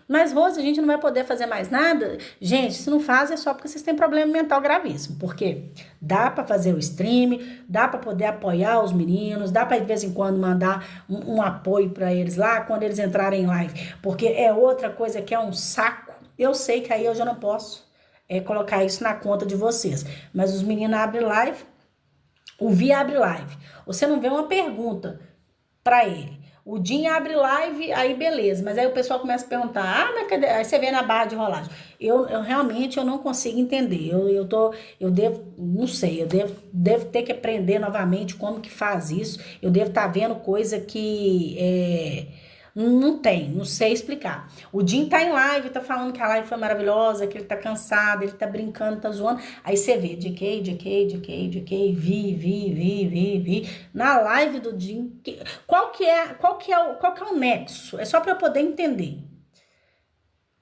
Mas, Rosa, a gente não vai poder fazer mais nada? Gente, se não faz é só porque vocês têm problema mental gravíssimo. Porque dá para fazer o stream, dá para poder apoiar os meninos, dá para de vez em quando mandar um apoio para eles lá quando eles entrarem em live. Porque é outra coisa que é um saco. Eu sei que aí eu já não posso colocar isso na conta de vocês. Mas os meninos abrem live, o Vi abre live. Você não vê uma pergunta para ele. O Jim abre live, aí beleza. Mas aí o pessoal começa a perguntar, mas cadê? Aí você vê na barra de rolagem. Eu realmente não consigo entender. Eu devo ter que aprender novamente como que faz isso. Eu devo estar vendo coisa que não sei explicar. O Jim tá em live, tá falando que a live foi maravilhosa, que ele tá cansado, ele tá brincando, tá zoando. Aí você vê, JK, vi. Na live do Jim, qual que é o nexo? É só para eu poder entender.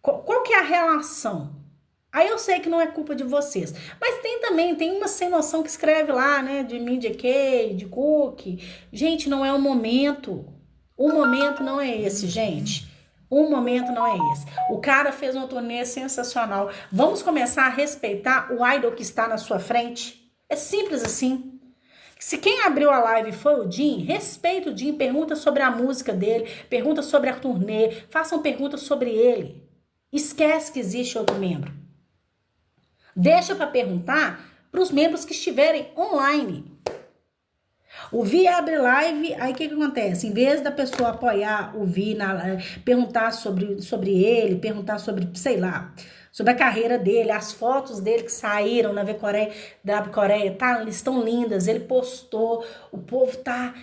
Qual que é a relação? Aí eu sei que não é culpa de vocês. Mas tem uma sem noção que escreve lá, né, de mim, JK, de Cook. Gente, não é o momento. O momento não é esse, gente. O momento não é esse. O cara fez uma turnê sensacional. Vamos começar a respeitar o idol que está na sua frente? É simples assim. Se quem abriu a live foi o Jim, respeita o Jim, pergunta sobre a música dele, pergunta sobre a turnê, façam perguntas sobre ele. Esquece que existe outro membro. Deixa para perguntar para os membros que estiverem online. O Vi abre live, aí o que acontece? Em vez da pessoa apoiar o Vi, perguntar sobre ele, perguntar sobre, sei lá, sobre a carreira dele, as fotos dele que saíram na Coreia, tá, eles estão lindas, ele postou, o povo tá,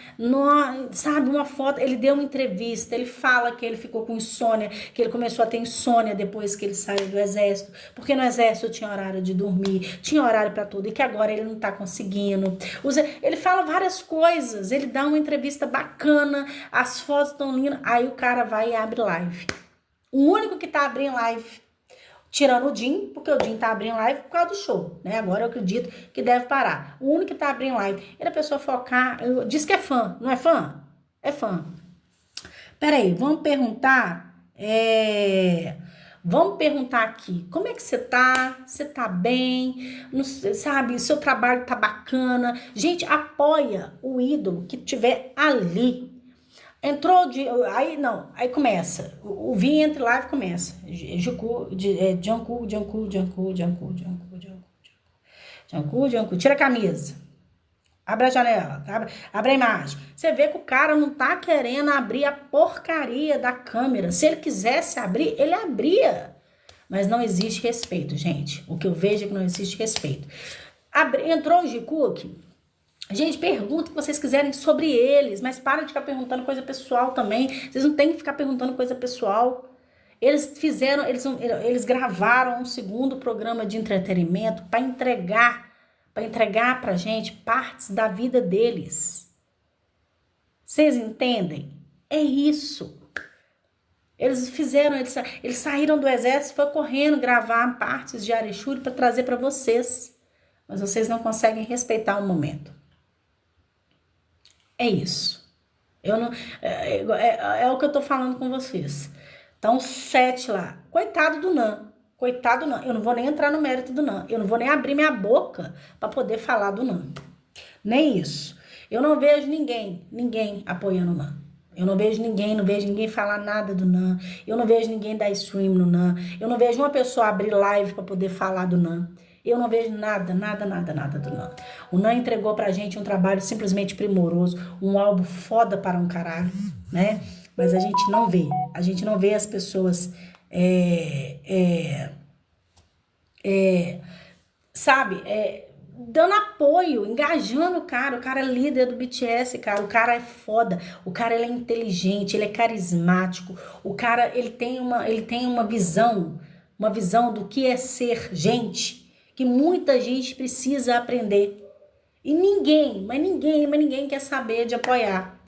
sabe, uma foto, ele deu uma entrevista, ele fala que ele ficou com insônia, que ele começou a ter insônia depois que ele saiu do exército, porque no exército tinha horário de dormir, tinha horário para tudo, e que agora ele não tá conseguindo. Ele fala várias coisas, ele dá uma entrevista bacana, as fotos estão lindas, aí o cara vai e abre live. O único que tá abrindo live, tirando o Jim, porque o Jim tá abrindo live por causa do show, né? Agora eu acredito que deve parar. O único que tá abrindo live é a pessoa focar, diz que é fã, não é fã? É fã. Peraí, vamos perguntar, vamos perguntar aqui, como é que você tá? Você tá bem? Não, sabe, seu trabalho tá bacana? Gente, apoia o ídolo que tiver ali. Entrou aí começa. O Vi entre live começa. Jungkook, tira a camisa. Abre a janela, abre a imagem. Você vê que o cara não tá querendo abrir a porcaria da câmera. Se ele quisesse abrir, ele abria. Mas não existe respeito, gente. O que eu vejo é que não existe respeito. Entrou o Jungkook. Gente, pergunta o que vocês quiserem sobre eles, mas para de ficar perguntando coisa pessoal também. Vocês não têm que ficar perguntando coisa pessoal. Eles gravaram um segundo programa de entretenimento para entregar pra gente partes da vida deles. Vocês entendem? É isso. Eles saíram do exército, foi correndo gravar partes de Arexure para trazer para vocês. Mas vocês não conseguem respeitar o momento. É isso. É o que eu tô falando com vocês. Então, 7 lá. Coitado do Nan. Coitado do Nan. Eu não vou nem entrar no mérito do Nan. Eu não vou nem abrir minha boca para poder falar do Nan. Nem isso. Eu não vejo ninguém apoiando o Nan. Eu não vejo ninguém falar nada do Nan. Eu não vejo ninguém dar stream no Nan. Eu não vejo uma pessoa abrir live para poder falar do Nan. Eu não vejo nada do Nan. O Nan entregou pra gente um trabalho simplesmente primoroso, um álbum foda para um caralho, né? Mas a gente não vê as pessoas, sabe, dando apoio, engajando o cara é líder do BTS, cara, o cara é foda, o cara ele é inteligente, ele é carismático, o cara ele tem uma visão do que é ser gente, que muita gente precisa aprender. E ninguém quer saber de apoiar.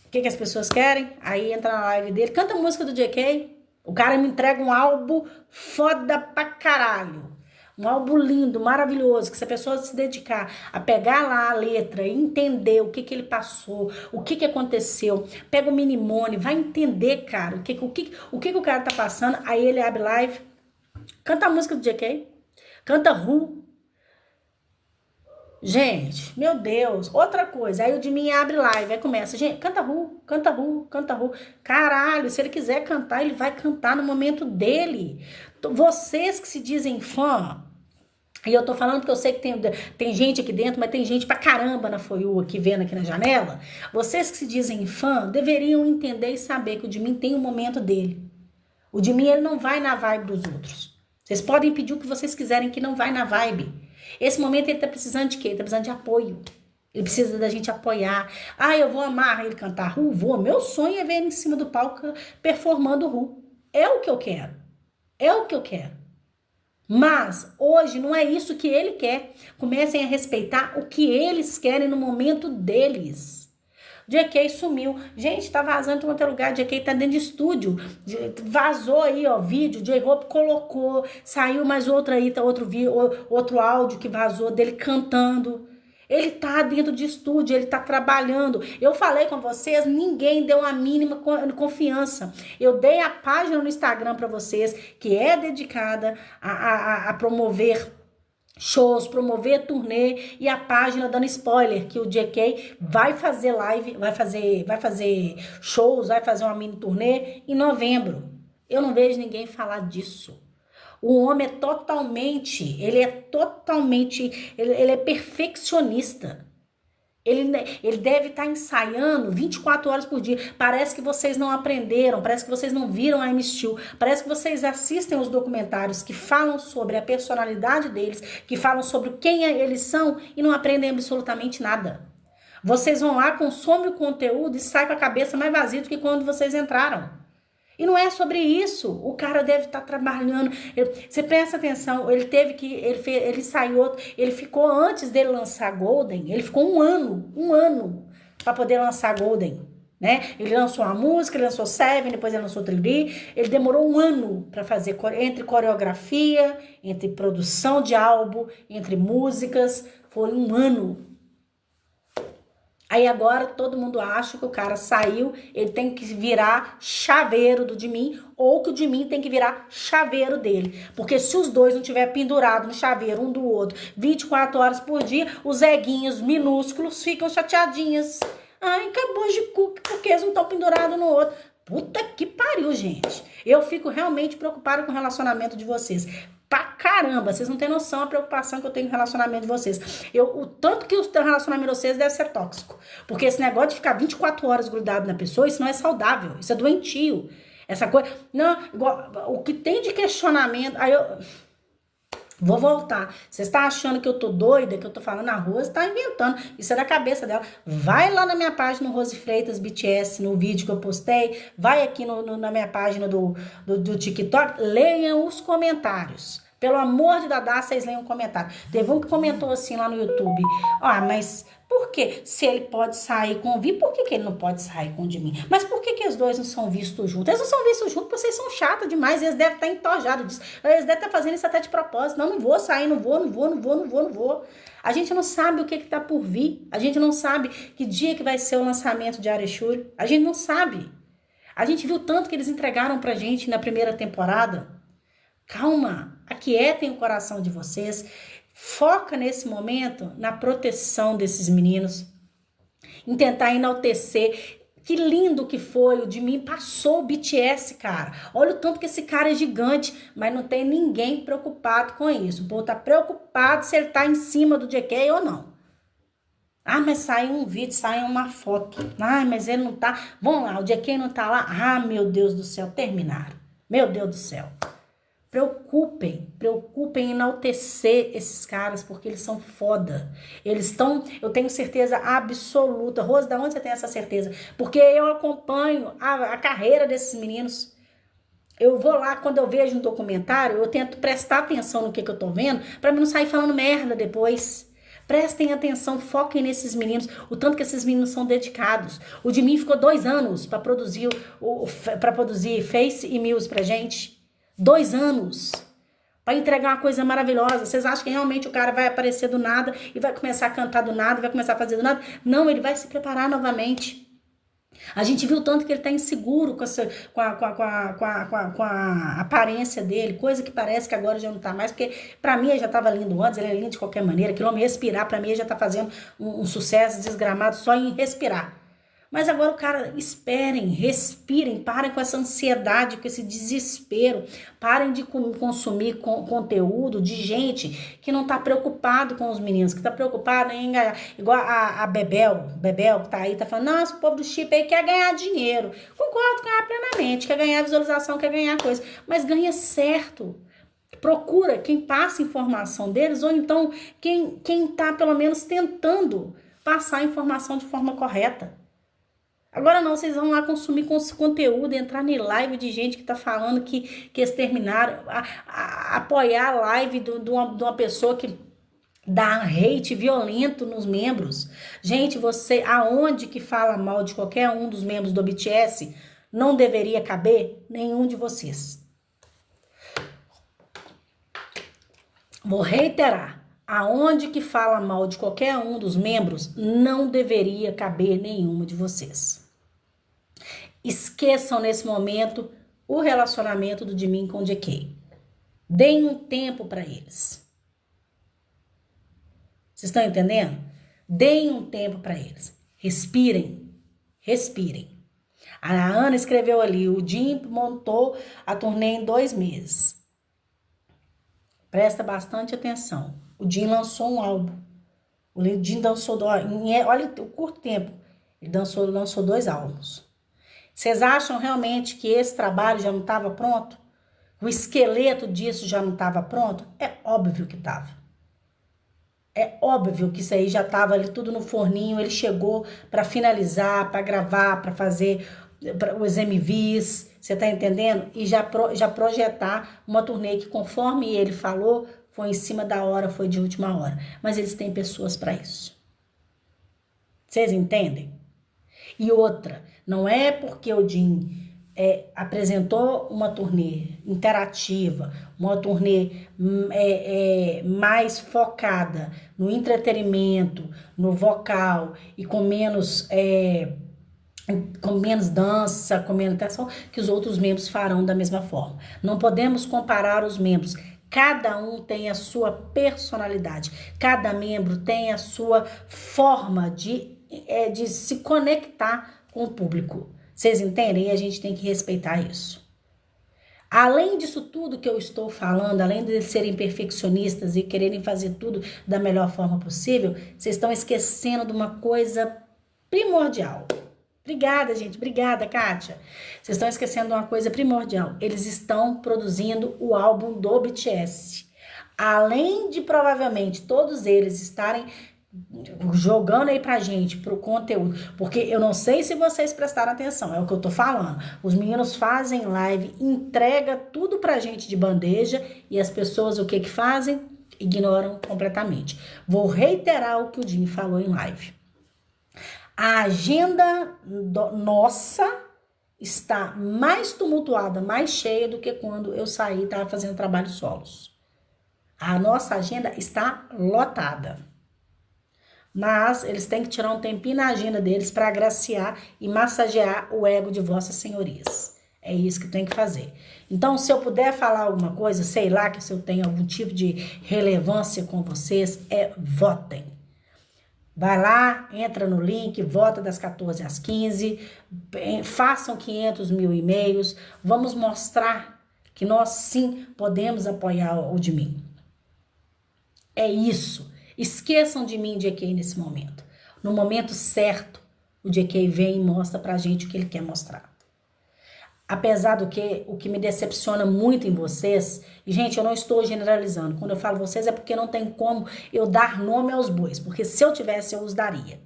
O que as pessoas querem? Aí entra na live dele, canta a música do JK. O cara me entrega um álbum foda pra caralho. Um álbum lindo, maravilhoso, que se a pessoa se dedicar a pegar lá a letra e entender o que ele passou, o que aconteceu, pega o Minimone, vai entender, cara, o que o cara tá passando, aí ele abre live, canta a música do JK. Canta Ru. Gente, meu Deus. Outra coisa, aí o de mim abre live, aí começa, gente, canta Ru. Caralho, se ele quiser cantar, ele vai cantar no momento dele. Vocês que se dizem fã, e eu tô falando porque eu sei que tem gente aqui dentro, mas tem gente pra caramba na Foiu aqui vendo aqui na janela. Vocês que se dizem fã, deveriam entender e saber que o de mim tem um momento dele. O de mim, ele não vai na vibe dos outros. Vocês podem pedir o que vocês quiserem que não vai na vibe. Esse momento ele tá precisando de quê? Ele tá precisando de apoio. Ele precisa da gente apoiar. Ah, eu vou amar ele cantar Ru? Vou. Meu sonho é ver ele em cima do palco performando Ru. É o que eu quero. Mas hoje não é isso que ele quer. Comecem a respeitar o que eles querem no momento deles. JK sumiu. Gente, tá vazando em outro lugar. JK tá dentro de estúdio. Vazou aí, ó, vídeo. J-Hope colocou. Saiu mais outro aí, tá outro áudio que vazou dele cantando. Ele tá dentro de estúdio, ele tá trabalhando. Eu falei com vocês, ninguém deu a mínima confiança. Eu dei a página no Instagram pra vocês, que é dedicada a promover shows, promover turnê, e a página dando spoiler que o JK vai fazer live, vai fazer shows, vai fazer uma mini turnê em novembro. Eu não vejo ninguém falar disso. O homem ele é perfeccionista. Ele deve estar ensaiando 24 horas por dia. Parece que vocês não aprenderam, parece que vocês não viram a I'm Still, parece que vocês assistem os documentários que falam sobre a personalidade deles, que falam sobre quem eles são e não aprendem absolutamente nada. Vocês vão lá, consomem o conteúdo e saem com a cabeça mais vazia do que quando vocês entraram. E não é sobre isso. O cara deve estar trabalhando. Você presta atenção, ele saiu, ele ficou antes dele lançar Golden, ele ficou um ano para poder lançar Golden, né? Ele lançou uma música, ele lançou Seven, depois ele lançou Three. Ele demorou um ano para fazer entre coreografia, entre produção de álbum, entre músicas, foi um ano. Aí agora todo mundo acha que o cara saiu, ele tem que virar chaveiro do Jimin, ou que o Jimin tem que virar chaveiro dele. Porque se os dois não tiver pendurado no chaveiro um do outro 24 horas por dia, os eguinhos minúsculos ficam chateadinhos. Ai, acabou de cu, porque eles não estão pendurados no outro. Puta que pariu, gente. Eu fico realmente preocupada com o relacionamento de vocês. Pra caramba, vocês não têm noção da preocupação que eu tenho com o relacionamento de vocês. O tanto que o relacionamento de vocês deve ser tóxico. Porque esse negócio de ficar 24 horas grudado na pessoa, isso não é saudável, isso é doentio. Essa coisa. Não, igual, o que tem de questionamento. Aí eu. Vou voltar. Você está achando que eu tô doida, que eu tô falando a Rose, tá inventando. Isso é da cabeça dela. Vai lá na minha página Rose Freitas BTS, no vídeo que eu postei. Vai aqui na minha página do TikTok. Leiam os comentários. Pelo amor de Dadá, vocês leiam um comentário. Teve um que comentou assim lá no YouTube. Mas por que? Se ele pode sair com o Vi, por que ele não pode sair com o de mim? Mas por que os dois não são vistos juntos? Eles não são vistos juntos porque vocês são chatos demais. Eles devem estar entojados disso. Eles devem estar fazendo isso até de propósito. Não vou sair, não vou. A gente não sabe o que está por vir. A gente não sabe que dia que vai ser o lançamento de Areshuri. A gente não sabe. A gente viu tanto que eles entregaram pra gente na primeira temporada. Calma, aquietem o coração de vocês. Foca nesse momento na proteção desses meninos, em tentar enaltecer. Que lindo que foi, o de mim passou o BTS, cara. Olha o tanto que esse cara é gigante, mas não tem ninguém preocupado com isso. O povo tá preocupado se ele tá em cima do JK ou não. Mas saiu um vídeo, saiu uma foto. Mas ele não tá. Vamos lá, o JK não tá lá. Meu Deus do céu, terminaram. Meu Deus do céu. Preocupem em enaltecer esses caras, porque eles são foda. Eles estão, eu tenho certeza absoluta. Rose, da onde você tem essa certeza? Porque eu acompanho a carreira desses meninos. Eu vou lá, quando eu vejo um documentário, eu tento prestar atenção no que eu tô vendo, pra mim não sair falando merda depois. Prestem atenção, foquem nesses meninos, o tanto que esses meninos são dedicados. O de mim ficou 2 anos pra produzir Face e Muse pra gente. 2 anos para entregar uma coisa maravilhosa. Vocês acham que realmente o cara vai aparecer do nada e vai começar a cantar do nada, vai começar a fazer do nada? Não, ele vai se preparar novamente. A gente viu tanto que ele tá inseguro com a aparência dele, coisa que parece que agora já não tá mais, porque pra mim ele já tava lindo antes, ele é lindo de qualquer maneira, aquele homem respirar pra mim ele já tá fazendo um sucesso desgramado só em respirar. Mas agora o cara, esperem, respirem, parem com essa ansiedade, com esse desespero, parem de consumir conteúdo de gente que não tá preocupado com os meninos, que tá preocupado em ganhar, igual a Bebel que tá aí, tá falando, nossa, o povo do chip aí quer ganhar dinheiro. Concordo com ela plenamente, quer ganhar visualização, quer ganhar coisa, mas ganha certo. Procura quem passa informação deles, ou então quem tá pelo menos tentando passar a informação de forma correta. Agora não, vocês vão lá consumir conteúdo, entrar em live de gente que tá falando que eles terminaram, apoiar a live de uma pessoa que dá hate violento nos membros. Gente, você, aonde que fala mal de qualquer um dos membros do BTS, não deveria caber nenhum de vocês. Vou reiterar. Aonde que fala mal de qualquer um dos membros, não deveria caber nenhuma de vocês. Esqueçam nesse momento o relacionamento do Jimin com o JK. Deem um tempo para eles. Vocês estão entendendo? Deem um tempo para eles. Respirem. A Ana escreveu ali, o Jim montou a turnê em 2 meses. Presta bastante atenção. O Jim lançou um álbum. O Lindinho dançou, olha o curto tempo, ele lançou 2 álbuns. Vocês acham realmente que esse trabalho já não estava pronto? O esqueleto disso já não estava pronto? É óbvio que estava. É óbvio que isso aí já estava ali tudo no forninho. Ele chegou para finalizar, para gravar, para fazer os MVs, você tá entendendo? E já projetar uma turnê que, conforme ele falou, foi em cima da hora, foi de última hora. Mas eles têm pessoas para isso. Vocês entendem? E outra, não é porque o Jim apresentou uma turnê interativa, uma turnê mais focada no entretenimento, no vocal e com menos dança, com menos atenção, que os outros membros farão da mesma forma. Não podemos comparar os membros. Cada um tem a sua personalidade. Cada membro tem a sua forma de se conectar com o público. Vocês entendem? E a gente tem que respeitar isso. Além disso tudo que eu estou falando, além de serem perfeccionistas e quererem fazer tudo da melhor forma possível, vocês estão esquecendo de uma coisa primordial. Obrigada, gente. Obrigada, Kátia. Vocês estão esquecendo de uma coisa primordial. Eles estão produzindo o álbum do BTS. Além de, provavelmente, todos eles estarem jogando aí pra gente, pro conteúdo, porque eu não sei se vocês prestaram atenção, é o que eu tô falando. Os meninos fazem live, entrega tudo pra gente de bandeja e as pessoas o que que fazem? Ignoram completamente. Vou reiterar o que o Jim falou em live. A agenda nossa está mais tumultuada, mais cheia do que quando eu saí e estava fazendo trabalho solos. A nossa agenda está lotada. Mas eles têm que tirar um tempinho na agenda deles para agraciar e massagear o ego de vossas senhorias. É isso que tem que fazer. Então, se eu puder falar alguma coisa, sei lá, que se eu tenho algum tipo de relevância com vocês, votem. Vai lá, entra no link, vota das 14 às 15, façam 500 mil e-mails, vamos mostrar que nós sim podemos apoiar o de mim. É isso. Esqueçam de mim, JK, nesse momento. No momento certo, o JK vem e mostra pra gente o que ele quer mostrar. Apesar do que, o que me decepciona muito em vocês, e gente, eu não estou generalizando, quando eu falo vocês é porque não tem como eu dar nome aos bois, porque se eu tivesse eu os daria,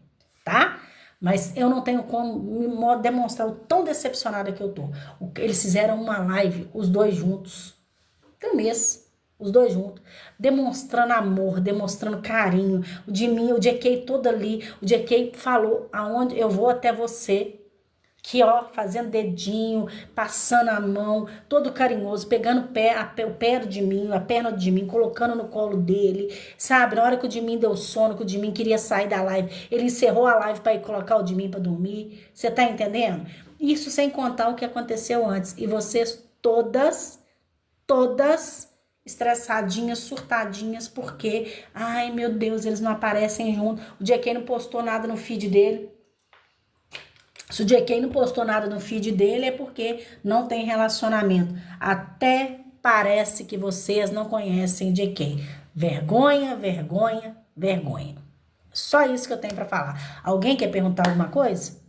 tá? Mas eu não tenho como me demonstrar o tão decepcionada que eu tô. Eles fizeram uma live, os dois juntos, tem um mês, os dois juntos, demonstrando amor, demonstrando carinho, o de mim, o JK todo ali, o JK falou, aonde eu vou até você, que ó, fazendo dedinho, passando a mão, todo carinhoso, pegando o pé de mim, a perna de mim, colocando no colo dele, sabe? Na hora que o de mim deu sono, que o de mim queria sair da live, ele encerrou a live para ir colocar o de mim para dormir. Você tá entendendo? Isso sem contar o que aconteceu antes. E vocês todas estressadinhas, surtadinhas, porque, ai meu Deus, eles não aparecem junto. O JK não postou nada no feed dele. Se o JK não postou nada no feed dele é porque não tem relacionamento. Até parece que vocês não conhecem JK. Vergonha, vergonha, vergonha. Só isso que eu tenho pra falar. Alguém quer perguntar alguma coisa?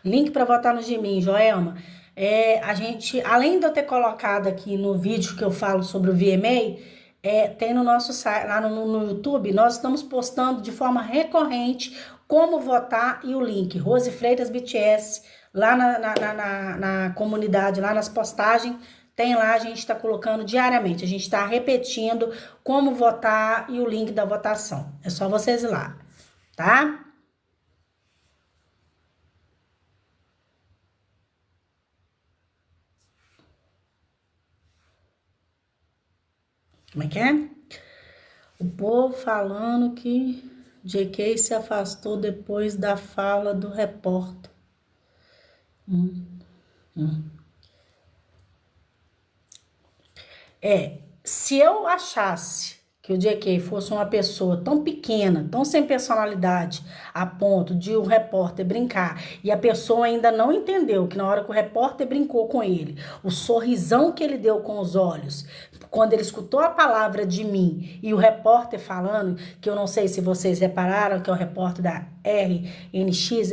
Link para votar no de mim, Joelma. A gente, além de eu ter colocado aqui no vídeo que eu falo sobre o VMA, tem no nosso site, lá no YouTube, nós estamos postando de forma recorrente como votar e o link. Rose Freitas BTS, lá na comunidade, lá nas postagens, tem lá, a gente está colocando diariamente, a gente está repetindo como votar e o link da votação. É só vocês ir lá, tá? Como é que é? O povo falando que JK se afastou depois da fala do repórter. Se eu achasse que o JK fosse uma pessoa tão pequena, tão sem personalidade, a ponto de o repórter brincar, e a pessoa ainda não entendeu que na hora que o repórter brincou com ele, o sorrisão que ele deu com os olhos, quando ele escutou a palavra de mim, e o repórter falando, que eu não sei se vocês repararam, que é o repórter da RNX,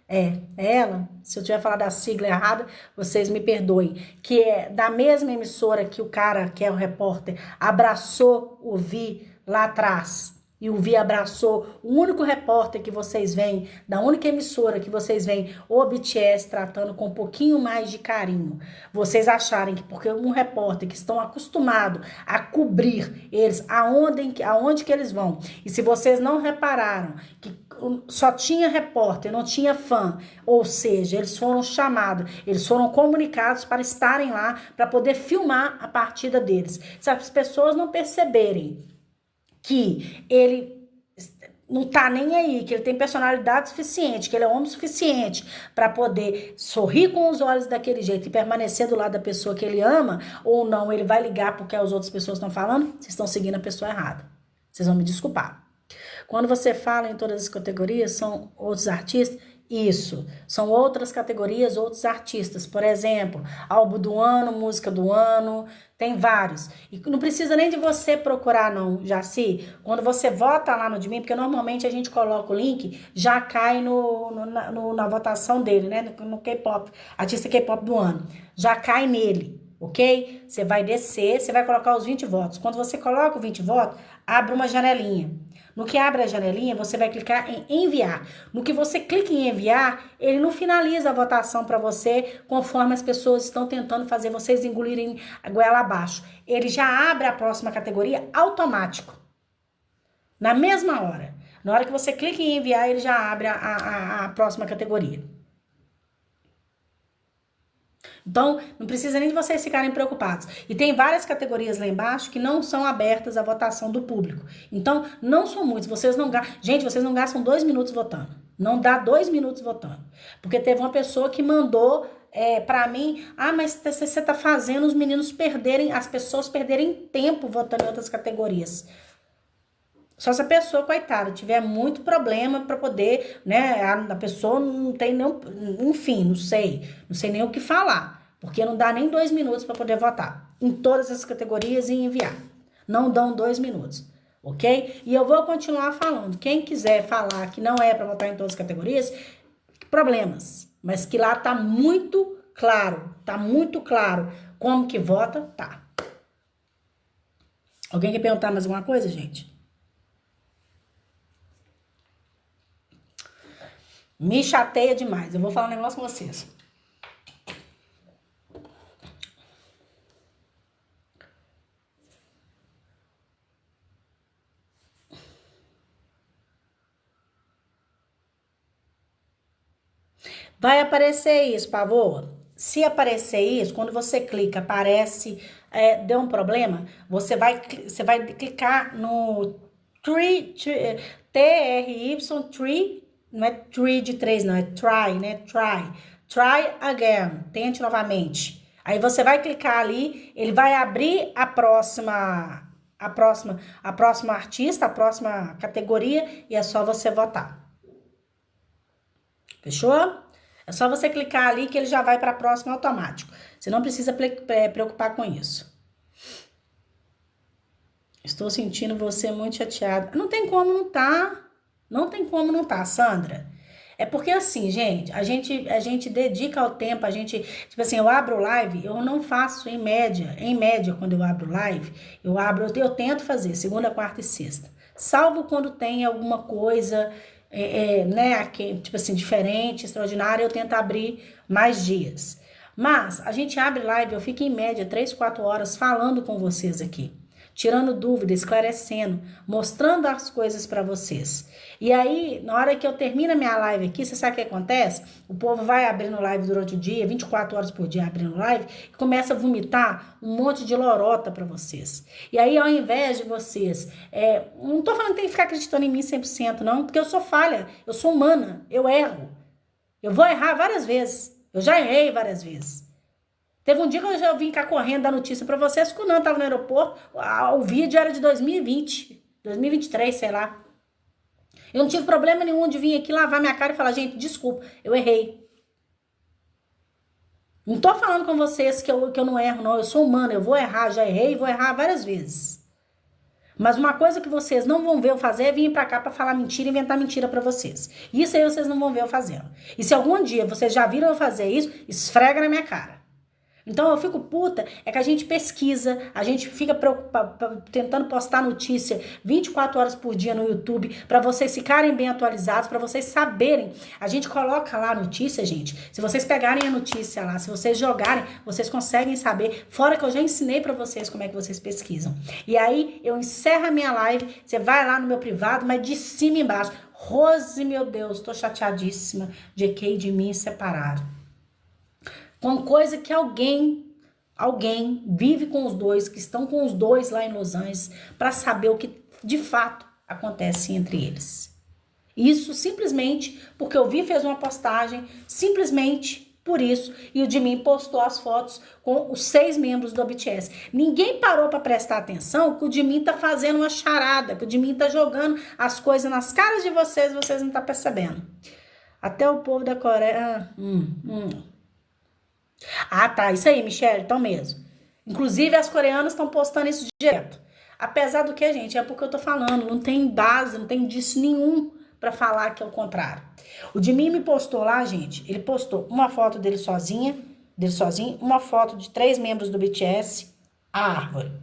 é ela, se eu tiver falado a sigla errada, vocês me perdoem, que é da mesma emissora que o cara, que é o repórter, abraçou o Vi lá atrás, e o Vi abraçou o único repórter que vocês veem, da única emissora que vocês veem o BTS tratando com um pouquinho mais de carinho. Vocês acharem que porque um repórter que estão acostumados a cobrir eles aonde que eles vão, e se vocês não repararam que só tinha repórter, não tinha fã, ou seja, eles foram chamados, eles foram comunicados para estarem lá, para poder filmar a partida deles. Se as pessoas não perceberem que ele não tá nem aí, que ele tem personalidade suficiente, que ele é homem suficiente para poder sorrir com os olhos daquele jeito e permanecer do lado da pessoa que ele ama, ou não, ele vai ligar porque as outras pessoas estão falando, vocês estão seguindo a pessoa errada. Vocês vão me desculpar. Quando você fala em todas as categorias, são outros artistas, isso, são outras categorias, outros artistas. Por exemplo, álbum do ano, música do ano, tem vários. E não precisa nem de você procurar não, Jaci. Quando você vota lá no de mim, porque normalmente a gente coloca o link, já cai na votação dele, né? No K-pop, artista K-pop do ano. Já cai nele, ok? Você vai descer, você vai colocar os 20 votos. Quando você coloca o 20 votos, abre uma janelinha. No que abre a janelinha, você vai clicar em enviar. No que você clica em enviar, ele não finaliza a votação para você, conforme as pessoas estão tentando fazer vocês engolirem a goela abaixo. Ele já abre a próxima categoria automático. Na mesma hora. Na hora que você clica em enviar, ele já abre a próxima categoria. Então, não precisa nem de vocês ficarem preocupados. E tem várias categorias lá embaixo que não são abertas à votação do público. Então, não são muitos. Vocês não gastam... Gente, vocês não gastam 2 minutos votando. Não dá 2 minutos votando. Porque teve uma pessoa que mandou pra mim... Ah, mas você tá fazendo os meninos perderem... As pessoas perderem tempo votando em outras categorias. Só se a pessoa, coitada, tiver muito problema para poder, né? A pessoa não tem nem, enfim, não sei nem o que falar, porque não dá nem 2 minutos para poder votar em todas as categorias e enviar. Não dão 2 minutos, ok? E eu vou continuar falando. Quem quiser falar que não é para votar em todas as categorias, problemas, mas que lá tá muito claro como que vota, tá. Alguém quer perguntar mais alguma coisa, gente? Me chateia demais. Eu vou falar um negócio com vocês. Vai aparecer isso, pavor? Se aparecer isso, quando você clica, aparece, deu um problema, você vai clicar no TRY3, não é tree de 3, não, é try, né? Try again. Tente novamente. Aí você vai clicar ali, ele vai abrir a próxima artista, a próxima categoria, e é só você votar. Fechou? É só você clicar ali que ele já vai para a próxima automático. Você não precisa preocupar com isso. Estou sentindo você muito chateada. Não tem como não tá. Não tem como não tá, Sandra. É porque assim, gente, a gente dedica o tempo, tipo assim, eu abro live, eu não faço em média, quando eu abro live, eu tento fazer segunda, quarta e sexta. Salvo quando tem alguma coisa, né, tipo assim, diferente, extraordinária, eu tento abrir mais dias. Mas a gente abre live, eu fico em média 3, 4 horas falando com vocês aqui. Tirando dúvida, esclarecendo, mostrando as coisas para vocês. E aí, na hora que eu termino a minha live aqui, você sabe o que acontece? O povo vai abrindo live durante o dia, 24 horas por dia abrindo live, e começa a vomitar um monte de lorota para vocês. E aí, ao invés de vocês... não tô falando que tem que ficar acreditando em mim 100%, não, porque eu sou falha, eu sou humana, eu erro. Eu vou errar várias vezes, eu já errei várias vezes. Teve um dia que eu já vim cá correndo dar notícia pra vocês, que o Nando tava no aeroporto, o vídeo era de 2020, 2023, sei lá. Eu não tive problema nenhum de vir aqui lavar minha cara e falar, gente, desculpa, eu errei. Não tô falando com vocês que eu não erro, não. Eu sou humana, eu vou errar, já errei e vou errar várias vezes. Mas uma coisa que vocês não vão ver eu fazer é vir pra cá pra falar mentira e inventar mentira pra vocês. Isso aí vocês não vão ver eu fazendo. E se algum dia vocês já viram eu fazer isso, esfrega na minha cara. Então eu fico puta, é que a gente pesquisa, a gente fica tentando postar notícia 24 horas por dia no YouTube, pra vocês ficarem bem atualizados, pra vocês saberem. A gente coloca lá a notícia, gente, se vocês pegarem a notícia lá, se vocês jogarem, vocês conseguem saber, fora que eu já ensinei pra vocês como é que vocês pesquisam. E aí eu encerro a minha live, você vai lá no meu privado, mas de cima e embaixo. Rose, meu Deus, tô chateadíssima de que de mim separaram. Com coisa que alguém vive com os dois, que estão com os dois lá em Los Angeles, para saber o que de fato acontece entre eles. Isso simplesmente porque o Vi fez uma postagem, simplesmente por isso, e o Jimin postou as fotos com os 6 membros do BTS. Ninguém parou para prestar atenção que o Jimin tá fazendo uma charada, que o Jimin tá jogando as coisas nas caras de vocês e vocês não tá percebendo. Até o povo da Coreia... Ah, tá, isso aí, Michelle, então mesmo. Inclusive, as coreanas estão postando isso direto. Apesar do que, gente, é porque eu tô falando, não tem base, não tem indício nenhum pra falar que é o contrário. O Jimin me postou lá, gente, ele postou uma foto dele sozinho, uma foto de 3 membros do BTS, a árvore.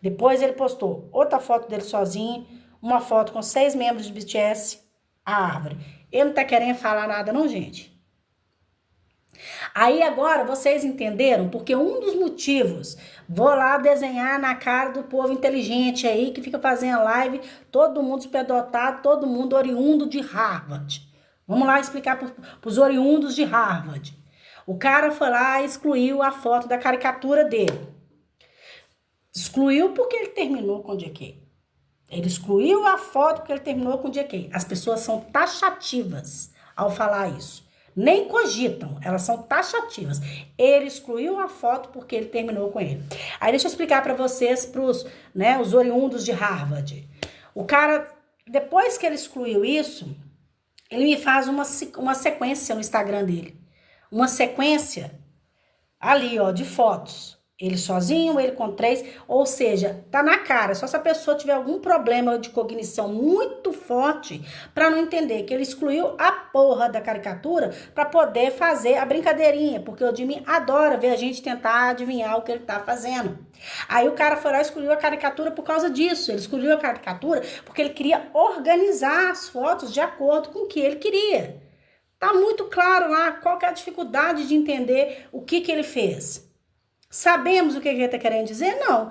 Depois ele postou outra foto dele sozinho, uma foto com 6 membros do BTS, a árvore. Ele não tá querendo falar nada não, gente. Aí agora vocês entenderam? Porque um dos motivos, vou lá desenhar na cara do povo inteligente aí que fica fazendo live, todo mundo superdotado, todo mundo oriundo de Harvard. Vamos lá explicar para os oriundos de Harvard. O cara foi lá e excluiu a foto da caricatura dele. Excluiu porque ele terminou com o JK. Ele excluiu a foto porque ele terminou com o JK. As pessoas são taxativas ao falar isso. Nem cogitam, elas são taxativas. Ele excluiu a foto porque ele terminou com ele. Aí deixa eu explicar para vocês, os oriundos de Harvard. O cara, depois que ele excluiu isso, ele me faz uma sequência no Instagram dele. Uma sequência ali, ó, de fotos. Ele sozinho, ele com 3, ou seja, tá na cara. Só se a pessoa tiver algum problema de cognição muito forte para não entender que ele excluiu a porra da caricatura para poder fazer a brincadeirinha, porque o Jimin adora ver a gente tentar adivinhar o que ele tá fazendo. Aí o cara foi lá e excluiu a caricatura por causa disso. Ele excluiu a caricatura porque ele queria organizar as fotos de acordo com o que ele queria. Tá muito claro lá qual que é a dificuldade de entender o que ele fez. Sabemos o que ele está querendo dizer? Não.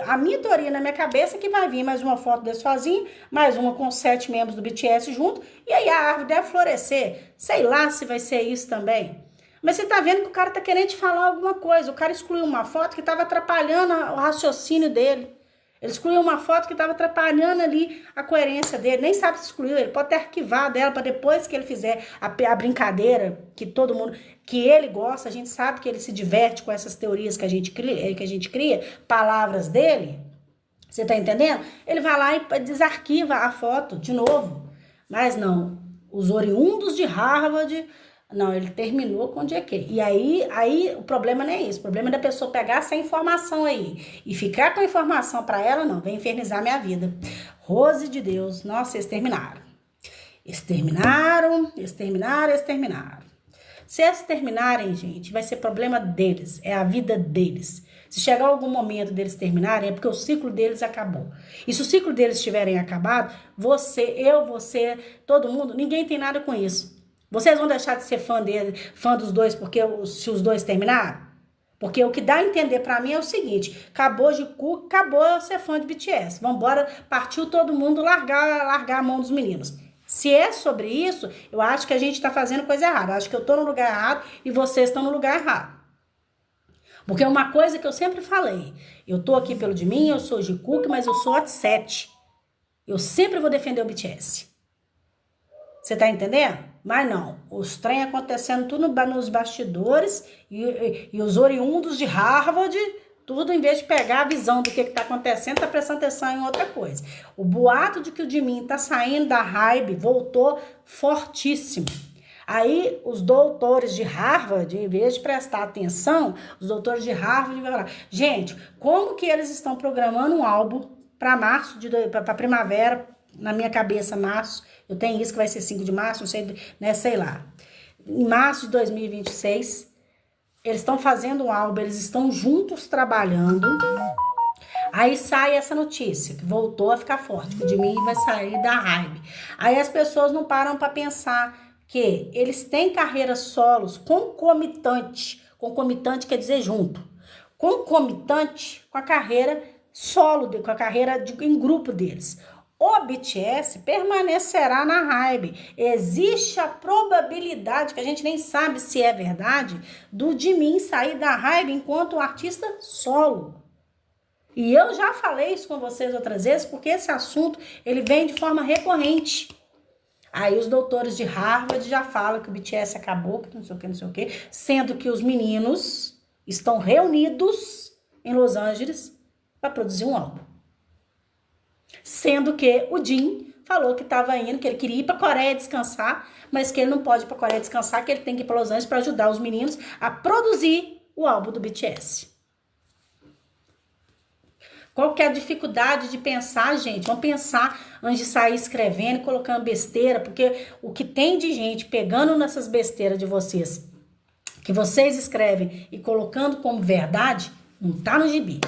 A minha teoria na minha cabeça é que vai vir mais uma foto dele sozinho, mais uma com 7 membros do BTS junto, e aí a árvore deve florescer. Sei lá se vai ser isso também. Mas você tá vendo que o cara tá querendo te falar alguma coisa. O cara excluiu uma foto que estava atrapalhando o raciocínio dele. Ele excluiu uma foto que estava atrapalhando ali a coerência dele. Nem sabe se excluiu. Ele pode ter arquivado ela para depois que ele fizer a brincadeira que todo mundo... que ele gosta. A gente sabe que ele se diverte com essas teorias que a gente cria, palavras dele. Você tá entendendo? Ele vai lá e desarquiva a foto de novo. Mas não. Os oriundos de Harvard... Não, ele terminou com o JK. E aí o problema não é isso. O problema é da pessoa pegar essa informação aí e ficar com a informação pra ela, não. Vem infernizar minha vida. Rose de Deus. Nossa, eles terminaram. Eles terminaram. Se eles terminarem, gente, vai ser problema deles. É a vida deles. Se chegar algum momento deles terminarem, é porque o ciclo deles acabou. E se o ciclo deles tiverem acabado, você, todo mundo, ninguém tem nada com isso. Vocês vão deixar de ser fã dos dois se os dois terminaram? Porque o que dá a entender pra mim é o seguinte, acabou de cu, acabou ser fã de BTS. Vambora, partiu todo mundo largar a mão dos meninos. Se é sobre isso, eu acho que a gente tá fazendo coisa errada. Eu acho que eu tô no lugar errado e vocês estão no lugar errado. Porque é uma coisa que eu sempre falei. Eu tô aqui pelo Jimin, eu sou Jikook, mas eu sou Hot 7. Eu sempre vou defender o BTS. Você tá entendendo? Mas não, os trem acontecendo tudo nos bastidores e os oriundos de Harvard, tudo em vez de pegar a visão do que tá acontecendo, tá prestando atenção em outra coisa. O boato de que o Jimin tá saindo da hype voltou fortíssimo. Aí os doutores de Harvard, em vez de prestar atenção, os doutores de Harvard vão falar, gente, como que eles estão programando um álbum para março, para primavera, na minha cabeça, março, eu tenho isso que vai ser 5 de março, não sei, né, sei lá. Em março de 2026, eles estão fazendo um álbum, eles estão juntos trabalhando. Aí sai essa notícia, que voltou a ficar forte, que o Jimin vai sair da hype. Aí as pessoas não param para pensar que eles têm carreiras solos concomitante. Concomitante quer dizer junto. Concomitante com a carreira solo, com a carreira em grupo deles. O BTS permanecerá na hype. Existe a probabilidade, que a gente nem sabe se é verdade, do Jimin sair da hype enquanto artista solo. E eu já falei isso com vocês outras vezes, porque esse assunto ele vem de forma recorrente. Aí os doutores de Harvard já falam que o BTS acabou, que não sei o que, não sei o que, sendo que os meninos estão reunidos em Los Angeles para produzir um álbum. Sendo que o Jin falou que estava indo, que ele queria ir para a Coreia descansar, mas que ele não pode ir para a Coreia descansar, que ele tem que ir para Los Angeles para ajudar os meninos a produzir o álbum do BTS. Qual que é a dificuldade de pensar, gente? Vamos pensar antes de sair escrevendo e colocando besteira, porque o que tem de gente pegando nessas besteiras de vocês, que vocês escrevem e colocando como verdade, não tá no gibi.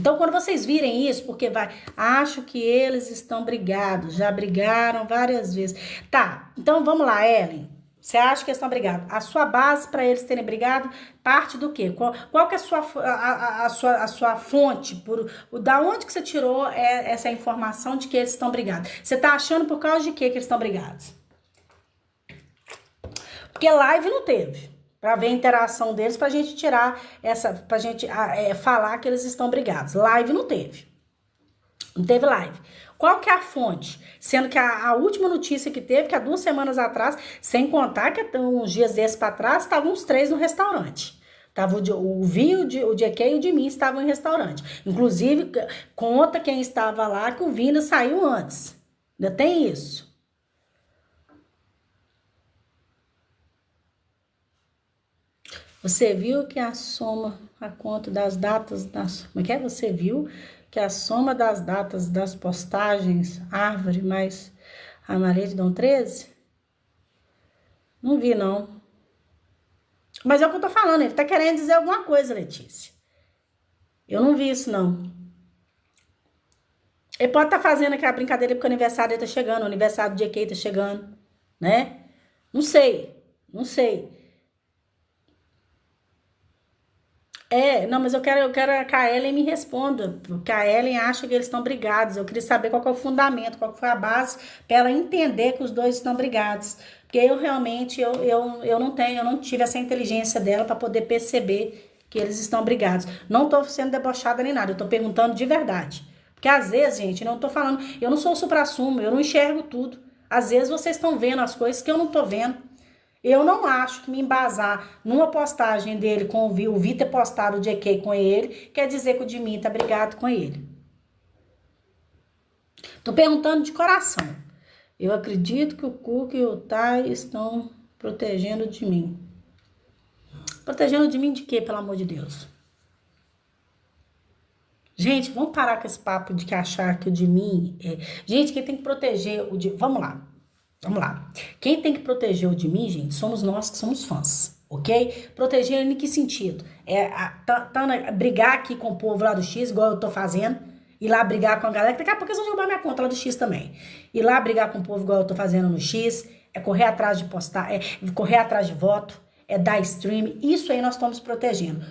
Então, quando vocês virem isso, porque acho que eles estão brigados, já brigaram várias vezes. Tá, então vamos lá, Ellen. Você acha que eles estão brigados? A sua base para eles terem brigado parte do quê? Qual que é a sua fonte? Da onde que você tirou essa informação de que eles estão brigados? Você tá achando por causa de que eles estão brigados? Porque live não teve. Para ver a interação deles, pra gente tirar pra gente falar que eles estão brigados. Live não teve. Não teve live. Qual que é a fonte? Sendo que a última notícia que teve, que há 2 semanas atrás, sem contar que uns dias desses para trás, estavam os 3 no restaurante. Tava o Vi, o JK e o Jimin estavam em restaurante. Inclusive, conta quem estava lá que o Vi ainda saiu antes. Ainda tem isso. Você viu que a conta das datas, como é que é? Você viu que a soma das datas das postagens, árvore mais a Maria de Dom 13? Não vi, não. Mas é o que eu tô falando, ele tá querendo dizer alguma coisa, Letícia. Eu não vi isso, não. Ele pode estar fazendo aquela brincadeira porque o aniversário dele tá chegando, o aniversário do JK tá chegando, né? Não sei. Não, mas eu quero que a Ellen me responda, porque a Ellen acha que eles estão brigados. Eu queria saber qual que é o fundamento, qual que foi a base para ela entender que os dois estão brigados. Porque eu realmente, eu não tive essa inteligência dela para poder perceber que eles estão brigados. Não tô sendo debochada nem nada, eu tô perguntando de verdade. Porque às vezes, gente, não tô falando, eu não sou o suprassumo, eu não enxergo tudo. Às vezes vocês estão vendo as coisas que eu não tô vendo. Eu não acho que me embasar numa postagem dele com o Vi ter postado o JK com ele, quer dizer que o Jimin tá brigado com ele. Tô perguntando de coração. Eu acredito que o Cook e o Tai estão protegendo de mim. Protegendo de mim de quê, pelo amor de Deus? Gente, vamos parar com esse papo de que achar que o Jimin... Gente, quem tem que proteger o Jimin... Vamos lá. Quem tem que proteger o Jimin, gente, somos nós que somos fãs, ok? Proteger em que sentido? Brigar aqui com o povo lá do X, igual eu tô fazendo, ir lá brigar com a galera, daqui a pouco eles vão derrubar minha conta lá do X também. Ir lá brigar com o povo igual eu tô fazendo no X, correr atrás de postar, correr atrás de voto, dar stream, isso aí nós estamos protegendo.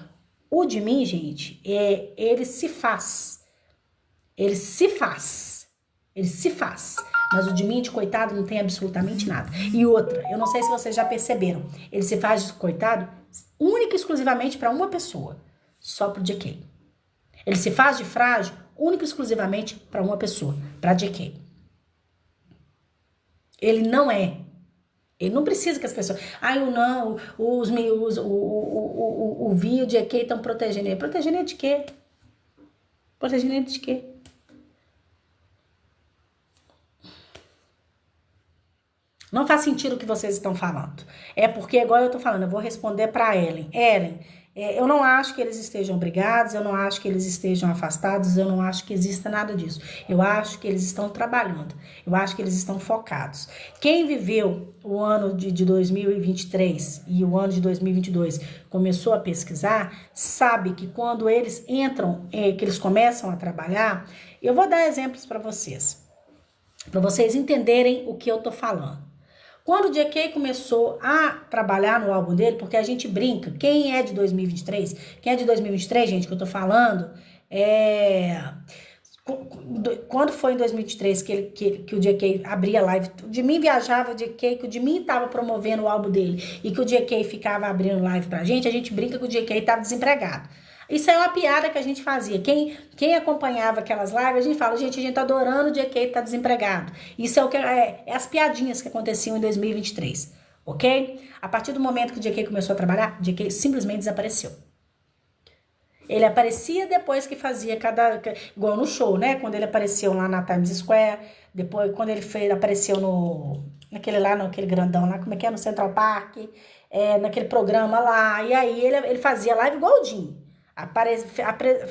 O Jimin, gente, ele se faz. Mas o Jimin de coitado não tem absolutamente nada. E outra, eu não sei se vocês já perceberam, ele se faz de coitado única e exclusivamente para uma pessoa, só pro JK. Ele se faz de frágil única e exclusivamente para uma pessoa, para JK. Ele não é. Ele não precisa que as pessoas... Ai, não, o Vi e o GK estão protegendo ele. Protegendo ele de quê? Protegendo ele de quê? Não faz sentido o que vocês estão falando. É porque, igual eu tô falando, eu vou responder pra Ellen. Ellen, eu não acho que eles estejam brigados, eu não acho que eles estejam afastados, eu não acho que exista nada disso. Eu acho que eles estão trabalhando, eu acho que eles estão focados. Quem viveu o ano de 2023 e o ano de 2022 começou a pesquisar, sabe que quando eles entram, que eles começam a trabalhar, eu vou dar exemplos para vocês entenderem o que eu tô falando. Quando o GK começou a trabalhar no álbum dele, porque a gente brinca, quem é de 2023, gente, que eu tô falando, quando foi em 2023 que o GK abria live, o Jimin viajava, o GK, que o Jimin tava promovendo o álbum dele e que o GK ficava abrindo live pra gente, a gente brinca que o GK tava desempregado. Isso é uma piada que a gente fazia. Quem acompanhava aquelas lives, a gente fala, gente, a gente tá adorando o GK tá desempregado. Isso é o que é as piadinhas que aconteciam em 2023, ok? A partir do momento que o GK começou a trabalhar, o GK simplesmente desapareceu. Ele aparecia depois que fazia igual no show, né? Quando ele apareceu lá na Times Square, depois quando ele apareceu naquele grandão lá, como é que é? No Central Park, naquele programa lá, e aí ele fazia live igual o Jim.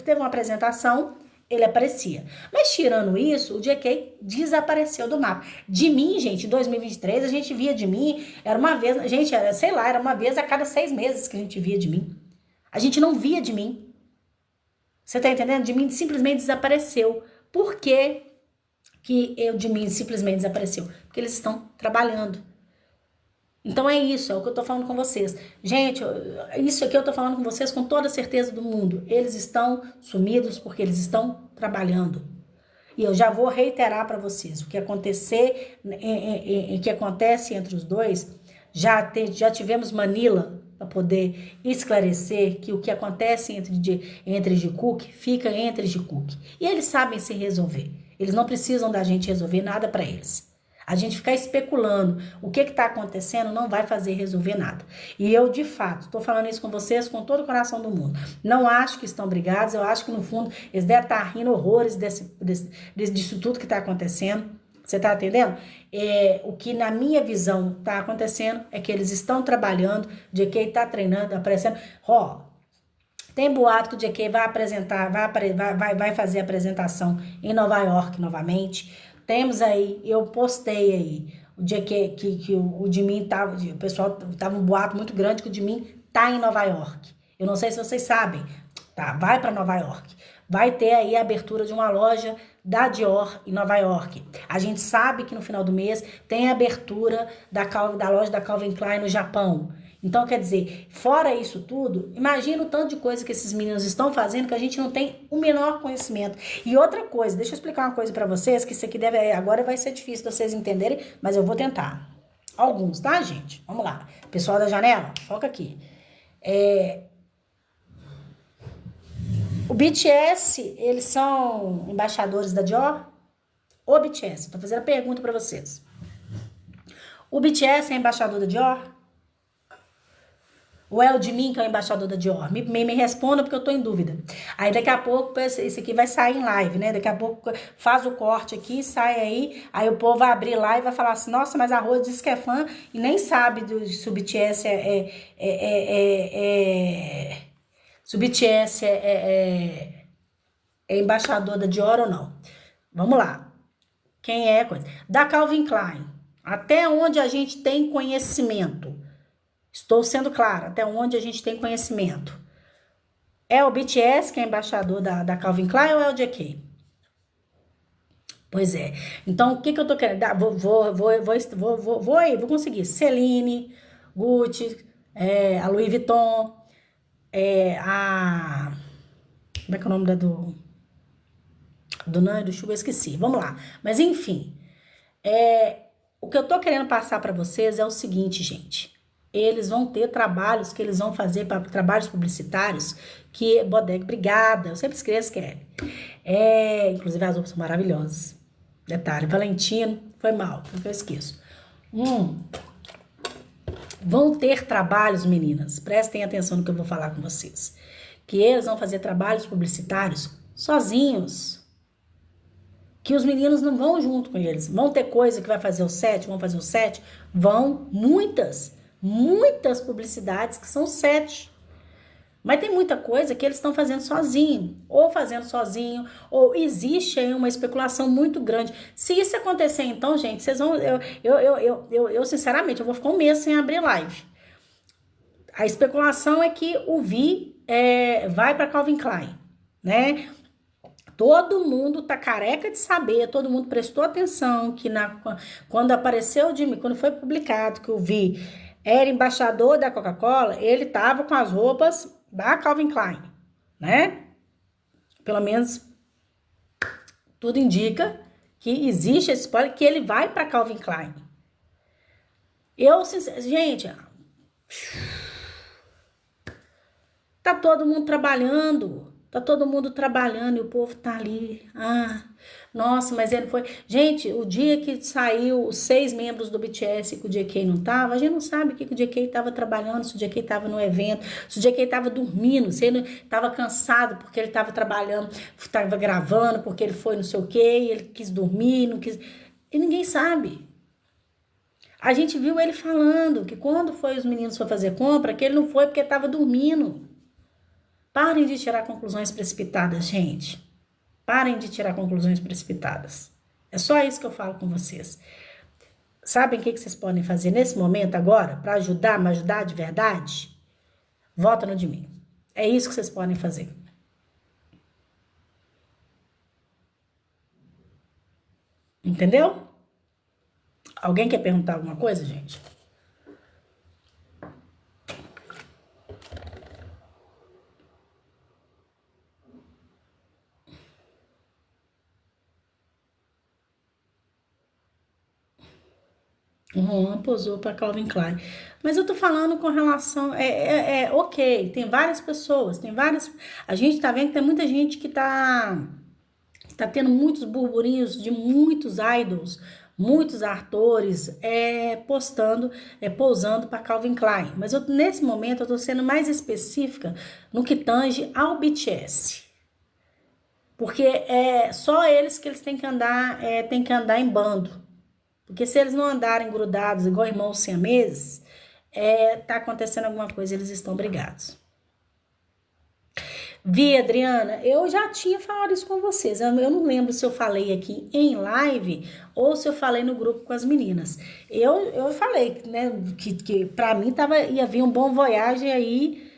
Teve uma apresentação, ele aparecia. Mas tirando isso, o GK desapareceu do mapa. De mim, gente, em 2023, a gente via de mim, era uma vez, gente, era uma vez a cada 6 meses que a gente via de mim. A gente não via de mim. Você tá entendendo? De mim simplesmente desapareceu. Por que de mim simplesmente desapareceu? Porque eles estão trabalhando. Então é isso, é o que eu tô falando com vocês. Gente, isso aqui eu tô falando com vocês com toda a certeza do mundo. Eles estão sumidos porque eles estão trabalhando. E eu já vou reiterar para vocês, o que acontece entre os dois, já tivemos Manila para poder esclarecer que o que acontece entre Jikook fica entre Jikook. E eles sabem se resolver. Eles não precisam da gente resolver nada para eles. A gente ficar especulando o que está acontecendo não vai fazer resolver nada. E eu, de fato, estou falando isso com vocês com todo o coração do mundo. Não acho que estão brigados, eu acho que no fundo eles devem estar rindo horrores disso tudo que está acontecendo. Você está entendendo? O que na minha visão está acontecendo é que eles estão trabalhando, o JK está treinando, aparecendo. Tem boato que o JK vai apresentar, vai fazer a apresentação em Nova York novamente. Temos aí, eu postei aí, o dia que o Jimin tava, o pessoal tava um boato muito grande que o Jimin tá em Nova York. Eu não sei se vocês sabem, tá? Vai para Nova York. Vai ter aí a abertura de uma loja da Dior em Nova York. A gente sabe que no final do mês tem a abertura da loja da Calvin Klein no Japão. Então, quer dizer, fora isso tudo, imagina o tanto de coisa que esses meninos estão fazendo que a gente não tem o menor conhecimento. E outra coisa, deixa eu explicar uma coisa pra vocês, que isso aqui agora vai ser difícil de vocês entenderem, mas eu vou tentar. Alguns, tá, gente? Vamos lá. Pessoal da janela, foca aqui. O BTS, eles são embaixadores da Dior? O BTS, tô fazendo a pergunta pra vocês. O BTS é embaixador da Dior? Ou é o Jimin que é o embaixador da Dior? Me responda porque eu tô em dúvida. Aí daqui a pouco, esse aqui vai sair em live, né? Daqui a pouco faz o corte aqui, sai aí o povo vai abrir lá e vai falar assim, nossa, mas a Rose disse que é fã e nem sabe se o BTS se o BTS é embaixador da Dior ou não. Vamos lá. Quem é? Da Calvin Klein. Até onde a gente tem conhecimento. Estou sendo clara, até onde a gente tem conhecimento. É o BTS que é embaixador da Calvin Klein ou é o JK? Pois é. Então, o que eu tô querendo? Vou conseguir. Celine, Gucci, a Louis Vuitton, como é que é o nome do Nan e do Chuva? Eu esqueci. Vamos lá. Mas, enfim. O que eu tô querendo passar para vocês é o seguinte, gente. Eles vão ter trabalhos que eles vão fazer, trabalhos publicitários, que é Bodega, obrigada, eu sempre esqueço que inclusive as roupas são maravilhosas. Detalhe, Valentino, foi mal, eu esqueço. Vão ter trabalhos, meninas, prestem atenção no que eu vou falar com vocês, que eles vão fazer trabalhos publicitários sozinhos, que os meninos não vão junto com eles, vão ter coisa que vai fazer o set, vão muitas publicidades que são set. Mas tem muita coisa que eles estão fazendo sozinho, ou existe aí uma especulação muito grande. Se isso acontecer, então, gente, vocês vão. Eu sinceramente, eu vou ficar um mês sem abrir live. A especulação é que o Vi vai para Calvin Klein, né? Todo mundo tá careca de saber, todo mundo prestou atenção que quando apareceu quando foi publicado que o Vi era embaixador da Coca-Cola, ele tava com as roupas da Calvin Klein, né? Pelo menos tudo indica que existe esse spoiler que ele vai para Calvin Klein. Gente, tá todo mundo trabalhando. Tá todo mundo trabalhando e o povo tá ali. Nossa, mas ele foi... Gente, o dia que saiu os 6 membros do BTS que o JK não tava, a gente não sabe o que o JK tava trabalhando, se o JK tava no evento, se o JK tava dormindo, se ele tava cansado porque ele tava trabalhando, tava gravando, porque ele foi não sei o quê, e ele quis dormir, não quis... E ninguém sabe. A gente viu ele falando que quando os meninos foram fazer compra, que ele não foi porque tava dormindo. Parem de tirar conclusões precipitadas, gente. Parem de tirar conclusões precipitadas. É só isso que eu falo com vocês. Sabem o que vocês podem fazer nesse momento agora? Para me ajudar de verdade? Vota no de mim. É isso que vocês podem fazer. Entendeu? Alguém quer perguntar alguma coisa, gente? O Juan posou para Calvin Klein. Mas eu tô falando com relação... ok, tem várias pessoas, A gente tá vendo que tem muita gente que tá tendo muitos burburinhos de muitos idols, muitos atores pousando para Calvin Klein. Mas nesse momento eu tô sendo mais específica no que tange ao BTS. Porque é só eles que eles têm que andar em bando. Porque se eles não andarem grudados igual irmãos siameses, tá acontecendo alguma coisa, eles estão brigados. Adriana, eu já tinha falado isso com vocês. Eu não lembro se eu falei aqui em live ou se eu falei no grupo com as meninas. Eu falei, né, que pra mim ia vir um bom voyage aí.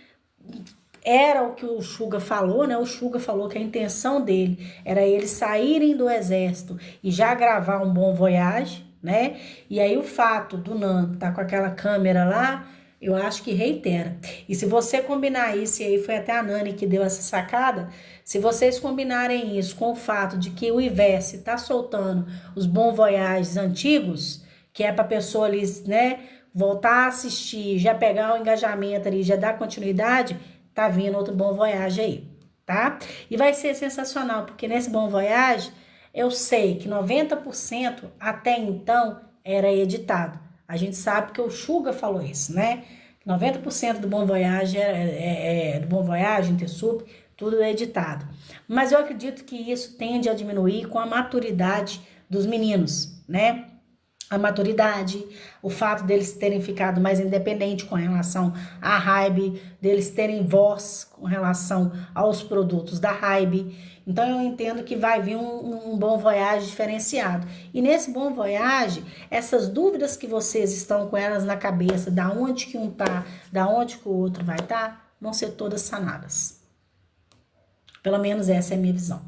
Era o que o Suga falou, né? O Suga falou que a intenção dele era eles saírem do exército e já gravar um bom voyage, né? E aí o fato do Nando tá com aquela câmera lá, eu acho que reitera. E se você combinar isso, e aí foi até a Nani que deu essa sacada, se vocês combinarem isso com o fato de que o Ivesse tá soltando os bons voyages antigos, que é pra pessoa ali, né, voltar a assistir, já pegar o engajamento ali, já dar continuidade, tá vindo outro bom voyage aí, tá? E vai ser sensacional, porque nesse bom voyage, eu sei que 90% até então era editado. A gente sabe que o Suga falou isso, né? 90% do Bom Voyage do Bom Voyage, Intersup, tudo é editado. Mas eu acredito que isso tende a diminuir com a maturidade dos meninos, né? A maturidade, o fato deles terem ficado mais independentes com relação à Hybe, deles terem voz com relação aos produtos da Hybe. Então eu entendo que vai vir um bom voyage diferenciado. E nesse bom voyage, essas dúvidas que vocês estão com elas na cabeça, da onde que um tá, da onde que o outro vai estar, vão ser todas sanadas. Pelo menos essa é a minha visão.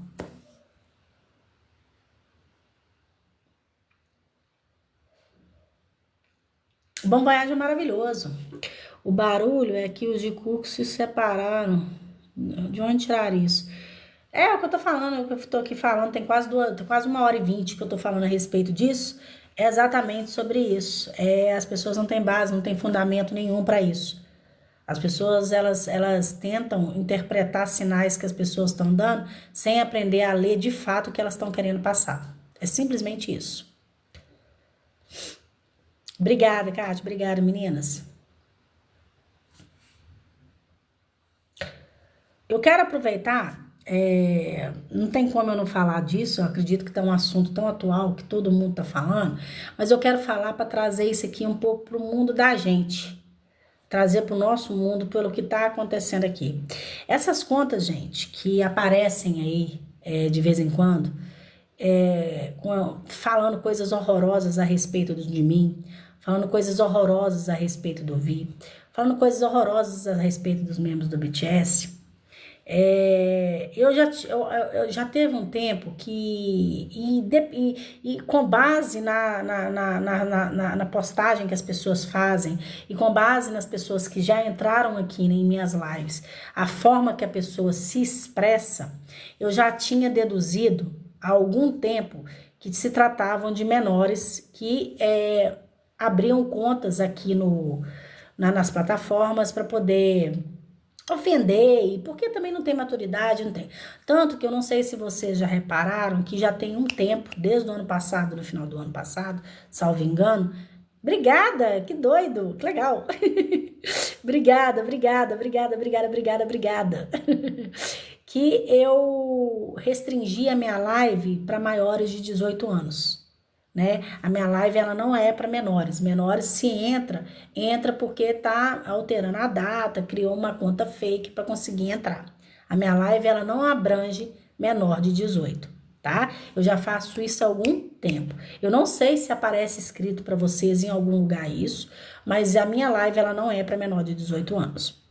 O Bom Voyage é maravilhoso. O barulho é que os de Cook se separaram. De onde tirar isso? É o que eu tô falando, o que eu tô aqui falando, tem quase 1h20 que eu tô falando a respeito disso. É exatamente sobre isso. As pessoas não têm base, não têm fundamento nenhum para isso. As pessoas, elas tentam interpretar sinais que as pessoas estão dando sem aprender a ler de fato o que elas estão querendo passar. É simplesmente isso. Obrigada, Kátia. Obrigada, meninas. Eu quero aproveitar, não tem como eu não falar disso, eu acredito que tá um assunto tão atual que todo mundo tá falando, mas eu quero falar para trazer isso aqui um pouco pro mundo da gente, trazer pro nosso mundo pelo que tá acontecendo aqui. Essas contas, gente, que aparecem aí de vez em quando, falando coisas horrorosas a respeito de mim, falando coisas horrorosas a respeito do Vi, falando coisas horrorosas a respeito dos membros do BTS. Eu já teve um tempo que, e com base na postagem que as pessoas fazem, e com base nas pessoas que já entraram aqui em minhas lives, a forma que a pessoa se expressa, eu já tinha deduzido há algum tempo que se tratavam de menores que abriam contas aqui nas plataformas para poder ofender, e porque também não tem maturidade, não tem. Tanto que eu não sei se vocês já repararam que já tem um tempo, desde o ano passado, no final do ano passado, salvo engano. Obrigada, que doido, que legal. Obrigada. Que eu restringi a minha live para maiores de 18 anos. Né? A minha live ela não é para menores. Menores se entra porque tá alterando a data, criou uma conta fake para conseguir entrar. A minha live ela não abrange menor de 18, tá? Eu já faço isso há algum tempo. Eu não sei se aparece escrito para vocês em algum lugar isso, mas a minha live ela não é para menor de 18 anos.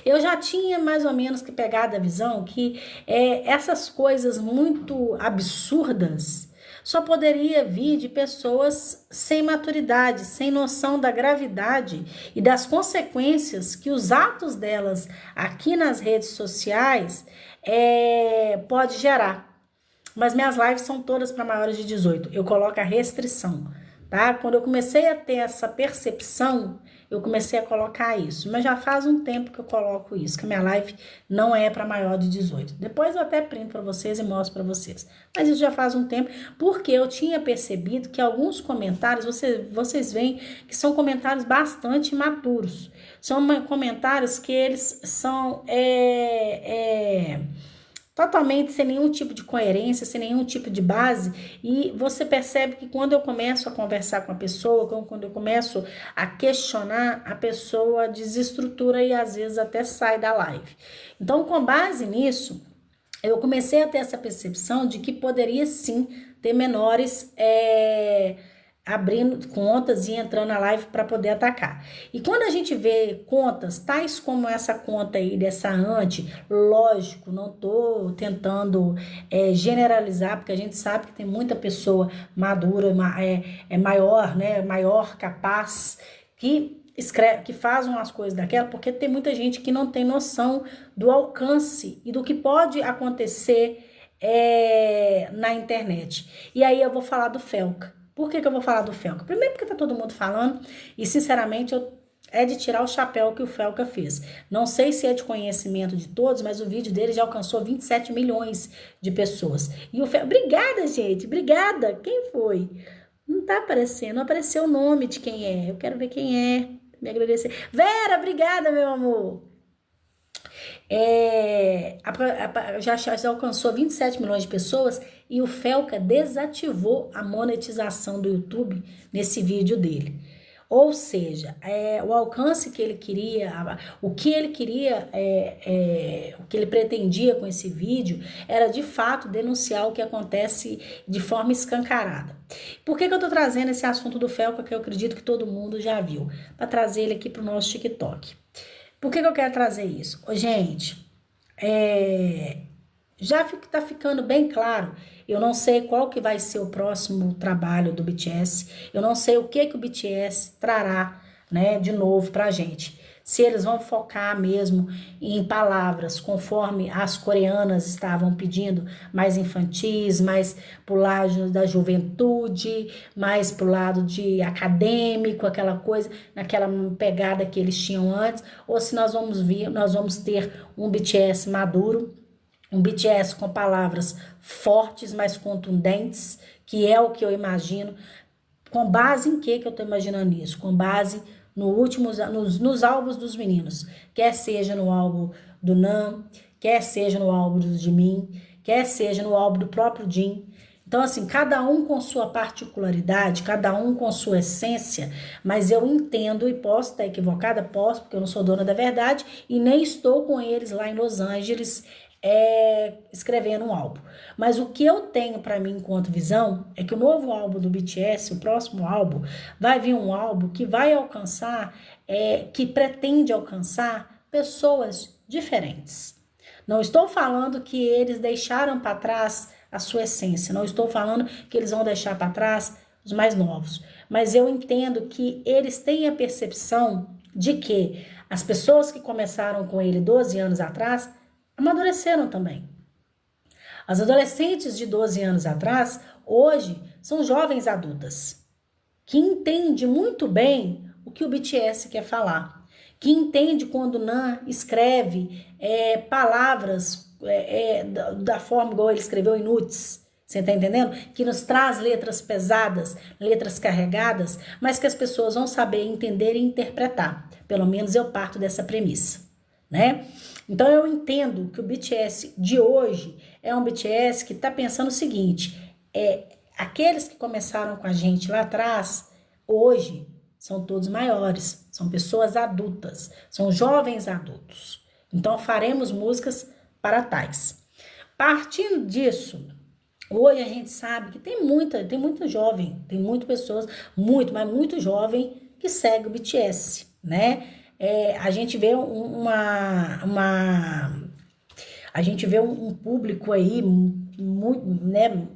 Eu já tinha mais ou menos que pegado a visão que essas coisas muito absurdas só poderia vir de pessoas sem maturidade, sem noção da gravidade e das consequências que os atos delas aqui nas redes sociais pode gerar. Mas minhas lives são todas para maiores de 18. Eu coloco a restrição, tá? Quando eu comecei a ter essa percepção, eu comecei a colocar isso. Mas já faz um tempo que eu coloco isso, que a minha live não é para maior de 18. Depois eu até printo para vocês e mostro para vocês. Mas isso já faz um tempo, porque eu tinha percebido que alguns comentários, vocês veem que são comentários bastante imaturos. São comentários que eles são totalmente sem nenhum tipo de coerência, sem nenhum tipo de base, e você percebe que quando eu começo a conversar com a pessoa, quando eu começo a questionar, a pessoa desestrutura e às vezes até sai da live. Então, com base nisso, eu comecei a ter essa percepção de que poderia sim ter menores abrindo contas e entrando na live para poder atacar. E quando a gente vê contas tais como essa conta aí dessa lógico, não tô tentando generalizar, porque a gente sabe que tem muita pessoa madura, maior, né, maior, capaz, que escreve, que faz umas coisas daquela, porque tem muita gente que não tem noção do alcance e do que pode acontecer na internet. E aí eu vou falar do Felca. Por que eu vou falar do Felca? Primeiro porque tá todo mundo falando e sinceramente é de tirar o chapéu que o Felca fez. Não sei se é de conhecimento de todos, mas o vídeo dele já alcançou 27 milhões de pessoas. E o Felca... Obrigada, gente, obrigada. Quem foi? Não tá aparecendo, não apareceu o nome de quem é. Eu quero ver quem é. Me agradecer. Vera, obrigada, meu amor. Já alcançou 27 milhões de pessoas e o Felca desativou a monetização do YouTube nesse vídeo dele. Ou seja, o alcance que ele queria, o que ele queria, o que ele pretendia com esse vídeo era de fato denunciar o que acontece de forma escancarada. Por que eu tô trazendo esse assunto do Felca, que eu acredito que todo mundo já viu? Para trazer ele aqui pro nosso TikTok. Por que eu quero trazer isso? Gente, já tá ficando bem claro. Eu não sei qual que vai ser o próximo trabalho do BTS. Eu não sei o que o BTS trará, né, de novo pra gente. Se eles vão focar mesmo em palavras, conforme as coreanas estavam pedindo, mais infantis, mais pro lado da juventude, mais pro lado de acadêmico, aquela coisa, naquela pegada que eles tinham antes, ou se nós vamos ter um BTS maduro, um BTS com palavras fortes, mais contundentes, que é o que eu imagino, Com base em que eu tô imaginando isso? Com base nos álbuns dos meninos. Quer seja no álbum do Nan, quer seja no álbum do Jimin, quer seja no álbum do próprio Jin. Então, assim, cada um com sua particularidade, cada um com sua essência, mas eu entendo e posso estar equivocada, posso, porque eu não sou dona da verdade e nem estou com eles lá em Los Angeles escrevendo um álbum. Mas o que eu tenho para mim enquanto visão é que o novo álbum do BTS, o próximo álbum, vai vir um álbum que vai alcançar, que pretende alcançar pessoas diferentes. Não estou falando que eles deixaram para trás a sua essência, não estou falando que eles vão deixar para trás os mais novos, mas eu entendo que eles têm a percepção de que as pessoas que começaram com ele 12 anos atrás amadureceram também. As adolescentes de 12 anos atrás, hoje, são jovens adultas, que entendem muito bem o que o BTS quer falar, que entende quando Nan escreve palavras da forma igual ele escreveu em Nudes, você tá entendendo? Que nos traz letras pesadas, letras carregadas, mas que as pessoas vão saber entender e interpretar. Pelo menos eu parto dessa premissa, né? Então eu entendo que o BTS de hoje é um BTS que está pensando o seguinte, aqueles que começaram com a gente lá atrás, hoje são todos maiores, são pessoas adultas, são jovens adultos. Então faremos músicas para tais. Partindo disso, hoje a gente sabe que tem muita jovem, tem muitas pessoas, mas muito jovem que segue o BTS, né? A gente vê a gente vê um público aí muito, né,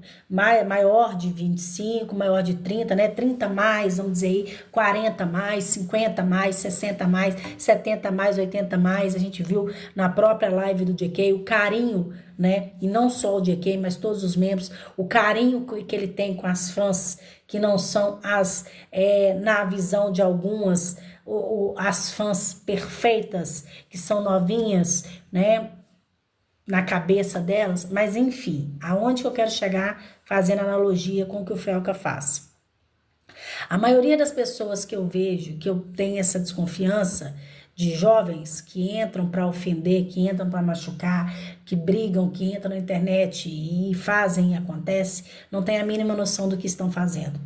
maior de 25, maior de 30, né, 30 mais, vamos dizer aí, 40 mais, 50 mais, 60 mais, 70 mais, 80 mais. A gente viu na própria live do JK o carinho, né, e não só o JK, mas todos os membros, o carinho que ele tem com as fãs, que não são na visão de algumas, as fãs perfeitas, que são novinhas, né, na cabeça delas, mas enfim, aonde que eu quero chegar fazendo analogia com o que o Felca faz? A maioria das pessoas que eu vejo, que eu tenho essa desconfiança de jovens que entram para ofender, que entram para machucar, que brigam, que entram na internet e fazem e acontece, não tem a mínima noção do que estão fazendo.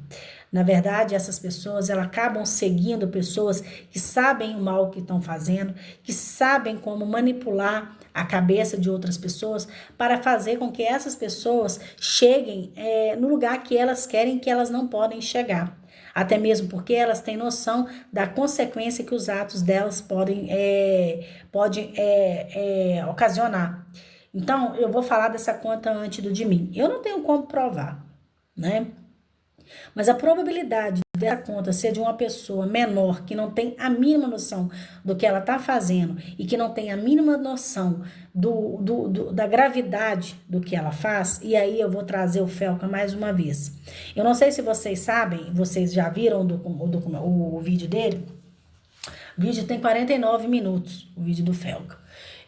Na verdade, essas pessoas, elas acabam seguindo pessoas que sabem o mal que estão fazendo, que sabem como manipular a cabeça de outras pessoas para fazer com que essas pessoas cheguem no lugar que elas querem, que elas não podem chegar. Até mesmo porque elas têm noção da consequência que os atos delas podem ocasionar. Então, eu vou falar dessa conta antes do de mim. Eu não tenho como provar, né? Mas a probabilidade dessa conta ser de uma pessoa menor que não tem a mínima noção do que ela está fazendo e que não tem a mínima noção da gravidade do que ela faz, e aí eu vou trazer o Felca mais uma vez. Eu não sei se vocês sabem, vocês já viram o vídeo dele? O vídeo tem 49 minutos, o vídeo do Felca.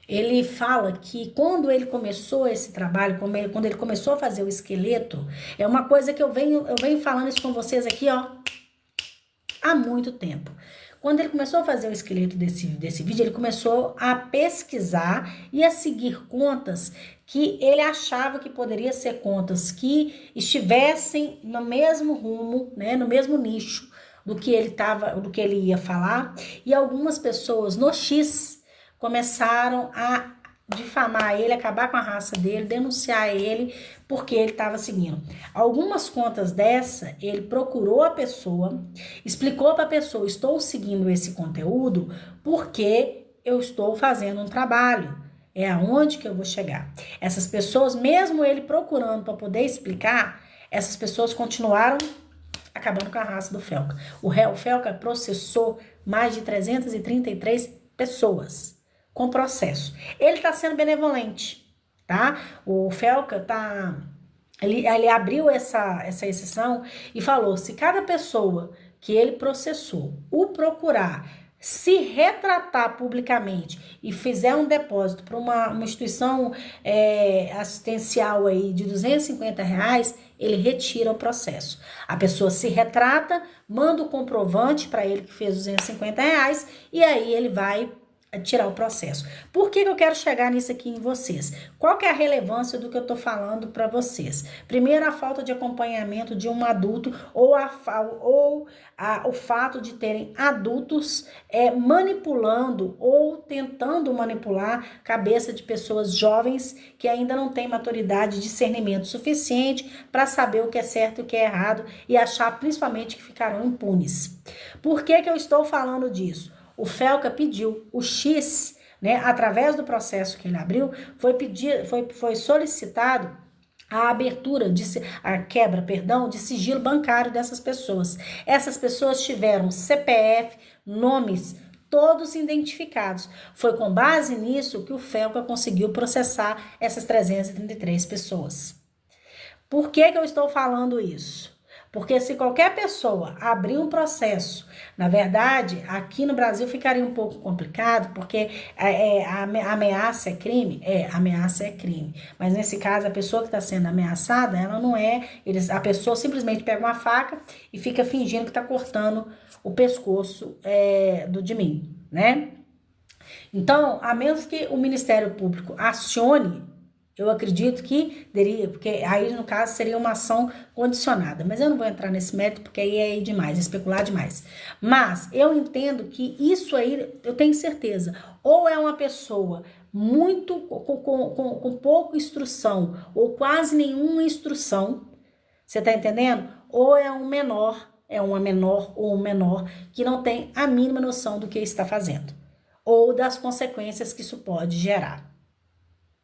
Ele fala que quando ele começou esse trabalho, quando ele começou a fazer o esqueleto, é uma coisa que eu venho falando isso com vocês aqui, ó, há muito tempo. Quando ele começou a fazer o esqueleto desse vídeo, ele começou a pesquisar e a seguir contas que ele achava que poderia ser contas que estivessem no mesmo rumo, né, no mesmo nicho do que ele ia falar, e algumas pessoas no X começaram a difamar ele, acabar com a raça dele, denunciar ele, porque ele estava seguindo. Algumas contas dessa, ele procurou a pessoa, explicou para a pessoa, estou seguindo esse conteúdo porque eu estou fazendo um trabalho, é aonde que eu vou chegar. Essas pessoas, mesmo ele procurando para poder explicar, essas pessoas continuaram acabando com a raça do Felca. O Felca processou mais de 333 pessoas com processo. Ele está sendo benevolente, tá? O Felca ele abriu essa exceção e falou, se cada pessoa que ele processou o procurar se retratar publicamente e fizer um depósito para uma instituição assistencial aí de R$250, ele retira o processo. A pessoa se retrata, manda o comprovante para ele que fez R$250 e aí ele vai tirar o processo. Por que eu quero chegar nisso aqui em vocês? Qual que é a relevância do que eu tô falando para vocês? Primeiro, a falta de acompanhamento de um adulto ou o fato de terem adultos manipulando ou tentando manipular a cabeça de pessoas jovens que ainda não têm maturidade e discernimento suficiente para saber o que é certo e o que é errado e achar principalmente que ficarão impunes. Por que eu estou falando disso? O Felca pediu o X, né, através do processo que ele abriu, foi solicitado a quebra de sigilo bancário dessas pessoas. Essas pessoas tiveram CPF, nomes, todos identificados. Foi com base nisso que o Felca conseguiu processar essas 333 pessoas. Por que eu estou falando isso? Porque se qualquer pessoa abrir um processo, na verdade, aqui no Brasil ficaria um pouco complicado, porque a ameaça é crime? Ameaça é crime. Mas nesse caso, a pessoa que está sendo ameaçada, ela não é... a pessoa simplesmente pega uma faca e fica fingindo que está cortando o pescoço de mim, né? Então, a menos que o Ministério Público acione, eu acredito que teria, porque aí no caso seria uma ação condicionada, mas eu não vou entrar nesse mérito porque aí é demais, é especular demais. Mas eu entendo que isso aí, eu tenho certeza, ou é uma pessoa muito com pouca instrução ou quase nenhuma instrução, você tá entendendo? Ou é um menor, uma menor ou um menor que não tem a mínima noção do que está fazendo ou das consequências que isso pode gerar.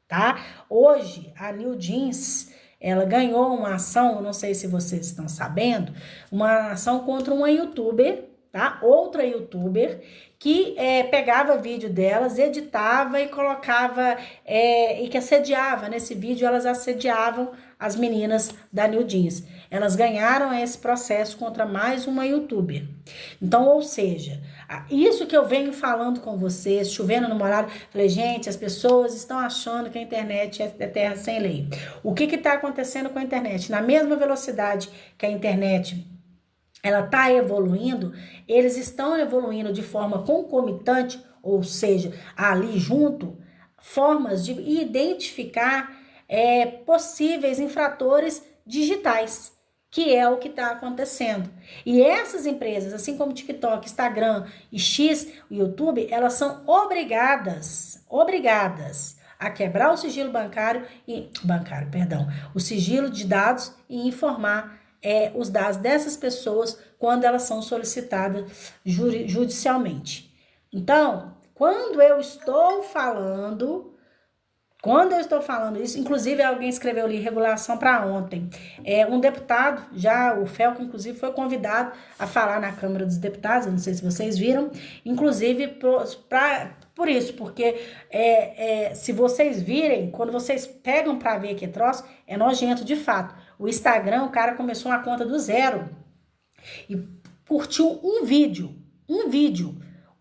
Tá? Hoje, a New Jeans, ela ganhou uma ação, não sei se vocês estão sabendo, uma ação contra uma youtuber, tá? Outra youtuber, que pegava vídeo delas, editava e colocava, e que assediava, nesse vídeo elas assediavam as meninas da New Jeans. Elas ganharam esse processo contra mais uma youtuber. Então, ou seja, isso que eu venho falando com vocês, chovendo no molhado, falei, gente, as pessoas estão achando que a internet é terra sem lei. O que está acontecendo com a internet? Na mesma velocidade que a internet ela está evoluindo, eles estão evoluindo de forma concomitante, ou seja, ali junto, formas de identificar possíveis infratores digitais, que é o que está acontecendo. E essas empresas, assim como TikTok, Instagram e X, o YouTube, elas são obrigadas a quebrar o sigilo o sigilo de dados e informar os dados dessas pessoas quando elas são solicitadas judicialmente. Então, quando eu estou falando isso, inclusive alguém escreveu ali regulação para ontem. Um deputado, o Felca, inclusive, foi convidado a falar na Câmara dos Deputados, eu não sei se vocês viram, inclusive por isso, porque se vocês virem, quando vocês pegam para ver que troço, é nojento de fato. O Instagram, o cara começou uma conta do zero e curtiu um vídeo.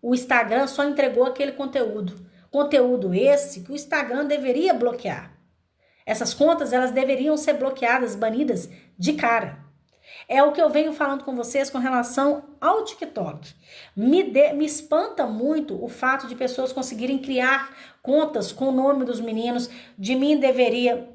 O Instagram só entregou aquele conteúdo. Conteúdo esse que o Instagram deveria bloquear. Essas contas, elas deveriam ser bloqueadas, banidas de cara. É o que eu venho falando com vocês com relação ao TikTok. Me espanta muito o fato de pessoas conseguirem criar contas com o nome dos meninos. De mim deveria,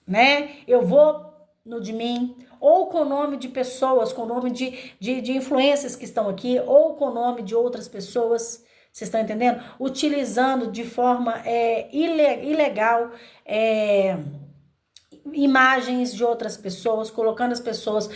né? Eu vou no de mim. Ou com o nome de pessoas, com o nome de influências que estão aqui, ou com o nome de outras pessoas. Vocês estão entendendo? Utilizando de forma ilegal imagens de outras pessoas, colocando as pessoas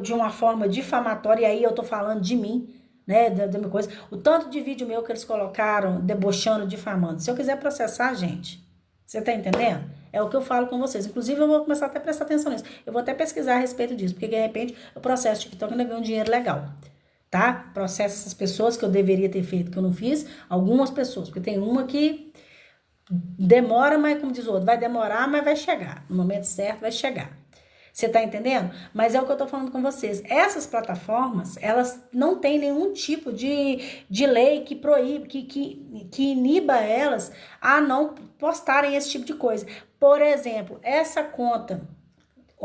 de uma forma difamatória, e aí eu tô falando de mim, né, da minha coisa. O tanto de vídeo meu que eles colocaram, debochando, difamando. Se eu quiser processar, gente, você tá entendendo? É o que eu falo com vocês. Inclusive, eu vou começar até a prestar atenção nisso. Eu vou até pesquisar a respeito disso, porque de repente eu processo TikTok e ainda ganho um dinheiro legal. Tá? Processo essas pessoas que eu deveria ter feito, que eu não fiz, algumas pessoas, porque tem uma que demora, mas como diz o outro, vai demorar, mas vai chegar, no momento certo vai chegar. Você tá entendendo? Mas é o que eu tô falando com vocês. Essas plataformas, elas não têm nenhum tipo de lei que proíbe, que iniba elas a não postarem esse tipo de coisa. Por exemplo, essa conta,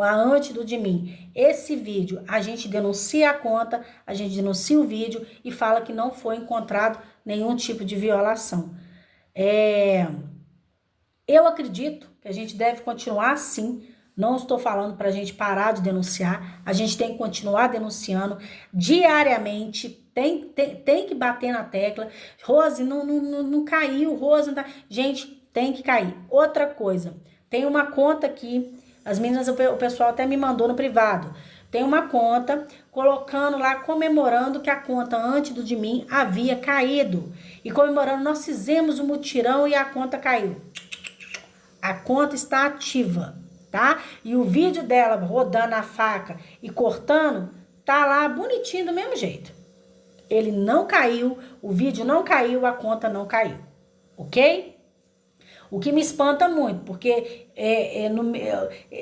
antes do de mim, esse vídeo, a gente denuncia a conta, a gente denuncia o vídeo e fala que não foi encontrado nenhum tipo de violação. Eu acredito que a gente deve continuar assim. Não estou falando para a gente parar de denunciar. A gente tem que continuar denunciando diariamente. Tem que bater na tecla. Rose, não caiu. Rose, não tá... Gente, tem que cair. Outra coisa. Tem uma conta aqui. As meninas, o pessoal até me mandou no privado. Tem uma conta colocando lá, comemorando que a conta antes do de mim havia caído. E comemorando, nós fizemos um mutirão e a conta caiu. A conta está ativa, tá? E o vídeo dela rodando a faca e cortando, tá lá bonitinho do mesmo jeito. Ele não caiu, o vídeo não caiu, a conta não caiu, ok? O que me espanta muito, porque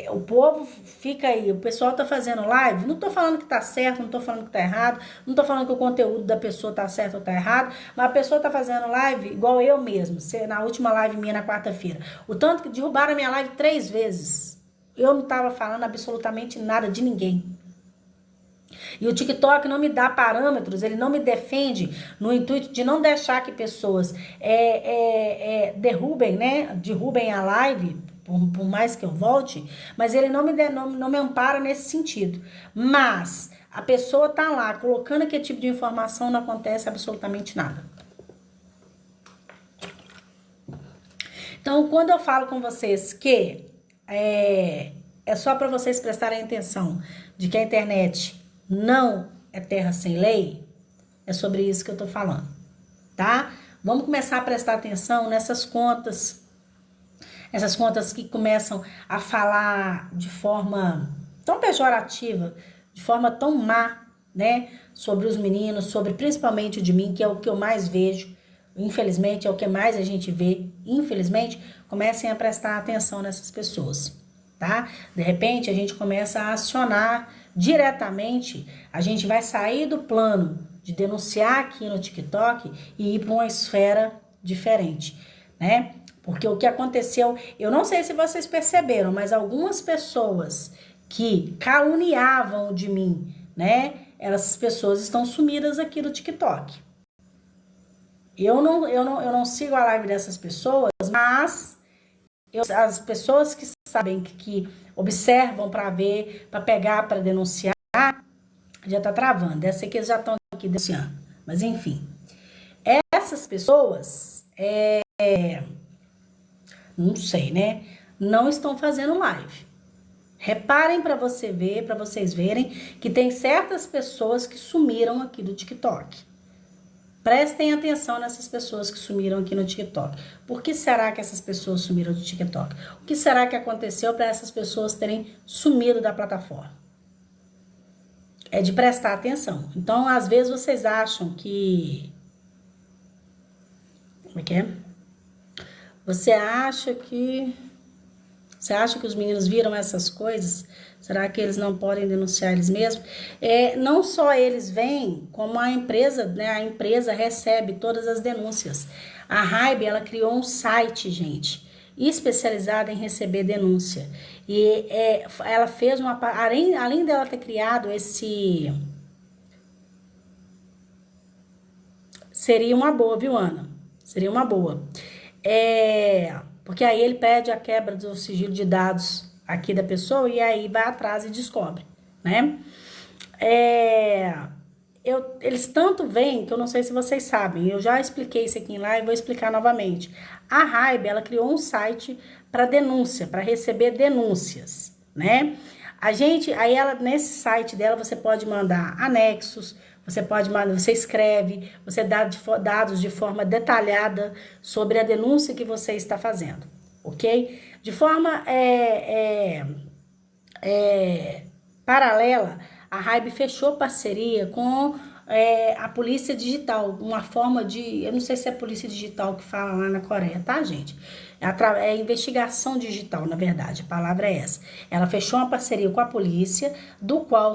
o povo fica aí, o pessoal tá fazendo live, não tô falando que tá certo, não tô falando que tá errado, não tô falando que o conteúdo da pessoa tá certo ou tá errado, mas a pessoa tá fazendo live igual eu mesmo, na última live minha na quarta-feira. O tanto que derrubaram a minha live 3 vezes. Eu não tava falando absolutamente nada de ninguém. E o TikTok não me dá parâmetros, ele não me defende no intuito de não deixar que pessoas derrubem, né? Derrubem a live, por mais que eu volte, mas ele não me ampara nesse sentido. Mas a pessoa tá lá colocando aquele tipo de informação, não acontece absolutamente nada. Então, quando eu falo com vocês que é só para vocês prestarem atenção de que a internet não é terra sem lei, é sobre isso que eu tô falando, tá? Vamos começar a prestar atenção nessas contas, essas contas que começam a falar de forma tão pejorativa, de forma tão má, né? Sobre os meninos, sobre principalmente o de mim, que é o que eu mais vejo, infelizmente é o que mais a gente vê, infelizmente, comecem a prestar atenção nessas pessoas, tá? De repente a gente começa a acionar diretamente, a gente vai sair do plano de denunciar aqui no TikTok e ir para uma esfera diferente, né? Porque o que aconteceu, eu não sei se vocês perceberam, mas algumas pessoas que caluniavam de mim, né? Essas pessoas estão sumidas aqui no TikTok. Eu não sigo a live dessas pessoas, mas as pessoas que sabem, que observam para ver, para pegar, para denunciar, já tá travando. Deve ser que eles já estão aqui denunciando. Mas enfim, essas pessoas, não sei, né? Não estão fazendo live. Reparem para vocês verem que tem certas pessoas que sumiram aqui do TikTok. Prestem atenção nessas pessoas que sumiram aqui no TikTok. Por que será que essas pessoas sumiram do TikTok? O que será que aconteceu para essas pessoas terem sumido da plataforma? É de prestar atenção. Então, às vezes, vocês acham que... Como é que é? Você acha que os meninos viram essas coisas? Será que eles não podem denunciar eles mesmos? Não só eles veem, como a empresa, né? A empresa recebe todas as denúncias. A Hybe, ela criou um site, gente, especializado em receber denúncia. E ela fez uma... Além dela ter criado esse... Seria uma boa, viu, Ana? Seria uma boa. Porque aí ele pede a quebra do sigilo de dados aqui da pessoa e aí vai atrás e descobre, né? Eles tanto veem que eu não sei se vocês sabem, eu já expliquei isso aqui em live e vou explicar novamente. A Hybe, ela criou um site para denúncia, para receber denúncias, né? Aí ela, nesse site dela, você pode mandar anexos, você escreve, você dá dados de forma detalhada sobre a denúncia que você está fazendo, ok? De forma paralela, a Hybe fechou parceria com a Polícia Digital, uma forma de... Eu não sei se é Polícia Digital que fala lá na Coreia, tá, gente? É investigação digital, na verdade, a palavra é essa. Ela fechou uma parceria com a polícia, do qual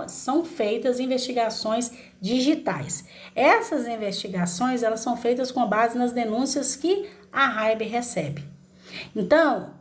são feitas investigações digitais. Essas investigações, elas são feitas com base nas denúncias que a Hybe recebe. Então,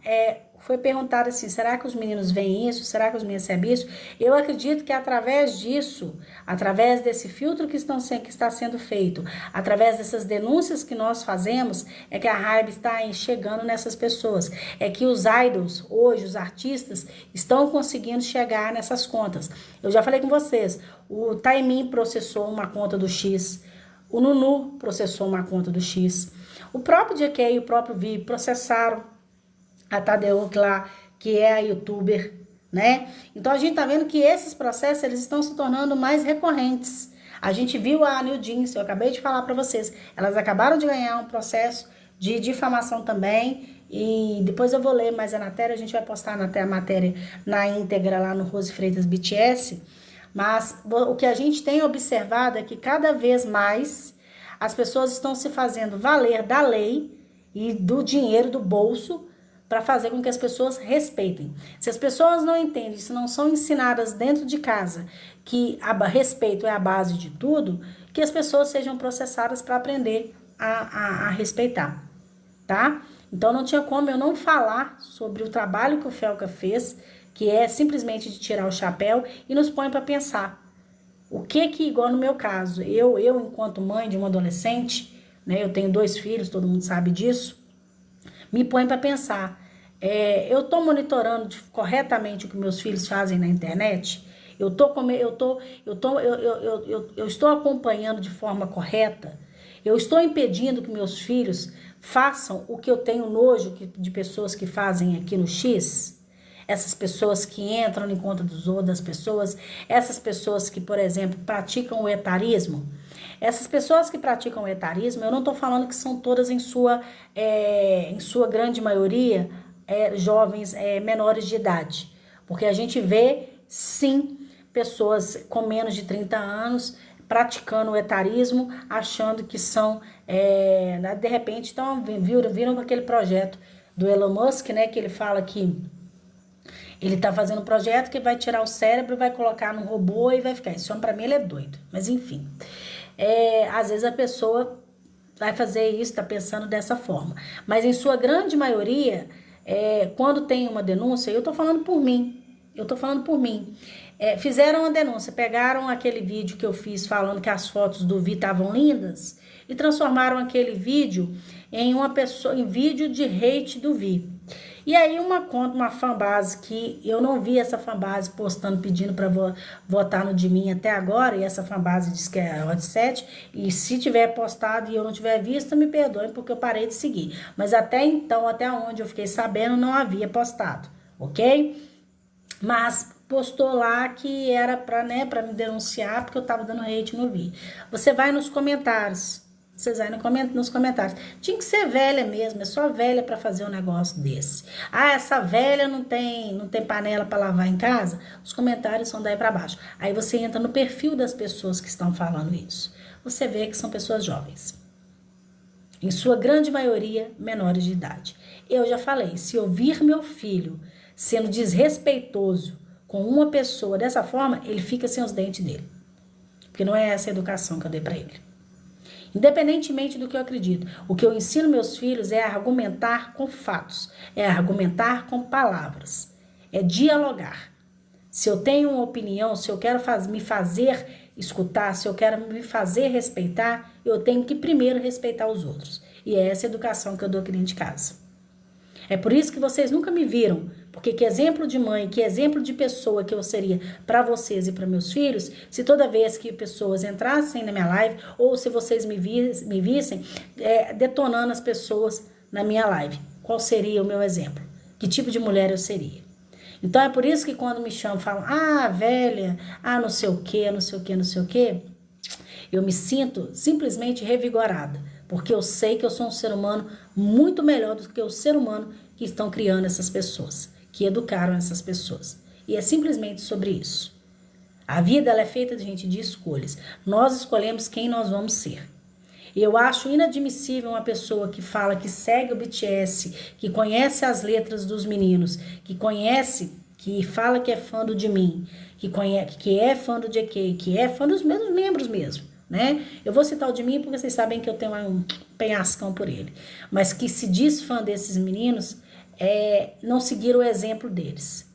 foi perguntado assim, será que os meninos veem isso? Será que os meninos recebem isso? Eu acredito que através disso, através desse filtro que está sendo feito, através dessas denúncias que nós fazemos, é que a raiva está chegando nessas pessoas. É que os idols, hoje, os artistas, estão conseguindo chegar nessas contas. Eu já falei com vocês, o Taimin processou uma conta do X, o Nunu processou uma conta do X, o próprio JK e o próprio Vi processaram a Tadeu lá, que é a youtuber, né? Então a gente tá vendo que esses processos, eles estão se tornando mais recorrentes. A gente viu a New Jeans, eu acabei de falar para vocês, elas acabaram de ganhar um processo de difamação também, e depois eu vou ler mais a matéria, a gente vai postar a matéria na íntegra lá no Rose Freitas BTS, mas o que a gente tem observado é que cada vez mais as pessoas estão se fazendo valer da lei e do dinheiro do bolso para fazer com que as pessoas respeitem. Se as pessoas não entendem, se não são ensinadas dentro de casa que respeito é a base de tudo, que as pessoas sejam processadas para aprender a respeitar, tá? Então não tinha como eu não falar sobre o trabalho que o Felca fez, que é simplesmente de tirar o chapéu e nos põe para pensar. O que, igual no meu caso, eu enquanto mãe de um adolescente, né, eu tenho 2 filhos, todo mundo sabe disso, me põe para pensar. Eu estou monitorando corretamente o que meus filhos fazem na internet? Eu estou acompanhando de forma correta? Eu estou impedindo que meus filhos façam o que eu tenho nojo de pessoas que fazem aqui no X? Essas pessoas que entram em conta das pessoas, essas pessoas que, por exemplo, praticam o etarismo. Essas pessoas que praticam o etarismo, eu não estou falando que são todas em sua grande maioria, jovens menores de idade. Porque a gente vê, sim, pessoas com menos de 30 anos praticando o etarismo, achando que são, de repente, viram com aquele projeto do Elon Musk, né, que ele fala que ele tá fazendo um projeto que vai tirar o cérebro, vai colocar num robô e vai ficar. Esse homem, pra mim, ele é doido. Mas, enfim. Às vezes a pessoa vai fazer isso, tá pensando dessa forma. Mas, em sua grande maioria, quando tem uma denúncia, eu tô falando por mim. Fizeram uma denúncia, pegaram aquele vídeo que eu fiz falando que as fotos do Vi estavam lindas e transformaram aquele vídeo em vídeo de hate do Vi. E aí uma fanbase que eu não vi essa fanbase postando, pedindo para votar no de mim até agora, e essa fanbase diz que é Hot 7, e se tiver postado e eu não tiver visto, me perdoem porque eu parei de seguir. Mas até então, até onde eu fiquei sabendo, não havia postado, ok? Mas postou lá que era para me denunciar porque eu tava dando hate no vídeo. Você vai nos comentários. Vocês aí nos comentários. Tinha que ser velha mesmo, é só velha para fazer um negócio desse. Ah, essa velha não tem panela para lavar em casa? Os comentários são daí para baixo. Aí você entra no perfil das pessoas que estão falando isso. Você vê que são pessoas jovens. Em sua grande maioria, menores de idade. Eu já falei, se eu vir meu filho sendo desrespeitoso com uma pessoa dessa forma, ele fica sem os dentes dele. Porque não é essa a educação que eu dei para ele. Independentemente do que eu acredito, o que eu ensino meus filhos é argumentar com fatos, é argumentar com palavras, é dialogar. Se eu tenho uma opinião, se eu quero me fazer escutar, se eu quero me fazer respeitar, eu tenho que primeiro respeitar os outros. E é essa educação que eu dou aqui dentro de casa. É por isso que vocês nunca me viram, porque que exemplo de mãe, que exemplo de pessoa que eu seria para vocês e para meus filhos, se toda vez que pessoas entrassem na minha live, ou se vocês me vissem detonando as pessoas na minha live, qual seria o meu exemplo? Que tipo de mulher eu seria? Então é por isso que quando me chamam, falam, velha, não sei o que, não sei o que, não sei o que, eu me sinto simplesmente revigorada, porque eu sei que eu sou um ser humano muito melhor do que o ser humano que estão criando essas pessoas, que educaram essas pessoas. E é simplesmente sobre isso. A vida ela é feita, gente, de escolhas. Nós escolhemos quem nós vamos ser. Eu acho inadmissível uma pessoa que fala que segue o BTS, que conhece as letras dos meninos, que fala que é fã do Jimin, que é fã do JK, que é fã dos mesmos membros mesmo, né? Eu vou citar o Jimin porque vocês sabem que eu tenho um penhascão por ele. Mas que se diz fã desses meninos, não seguir o exemplo deles.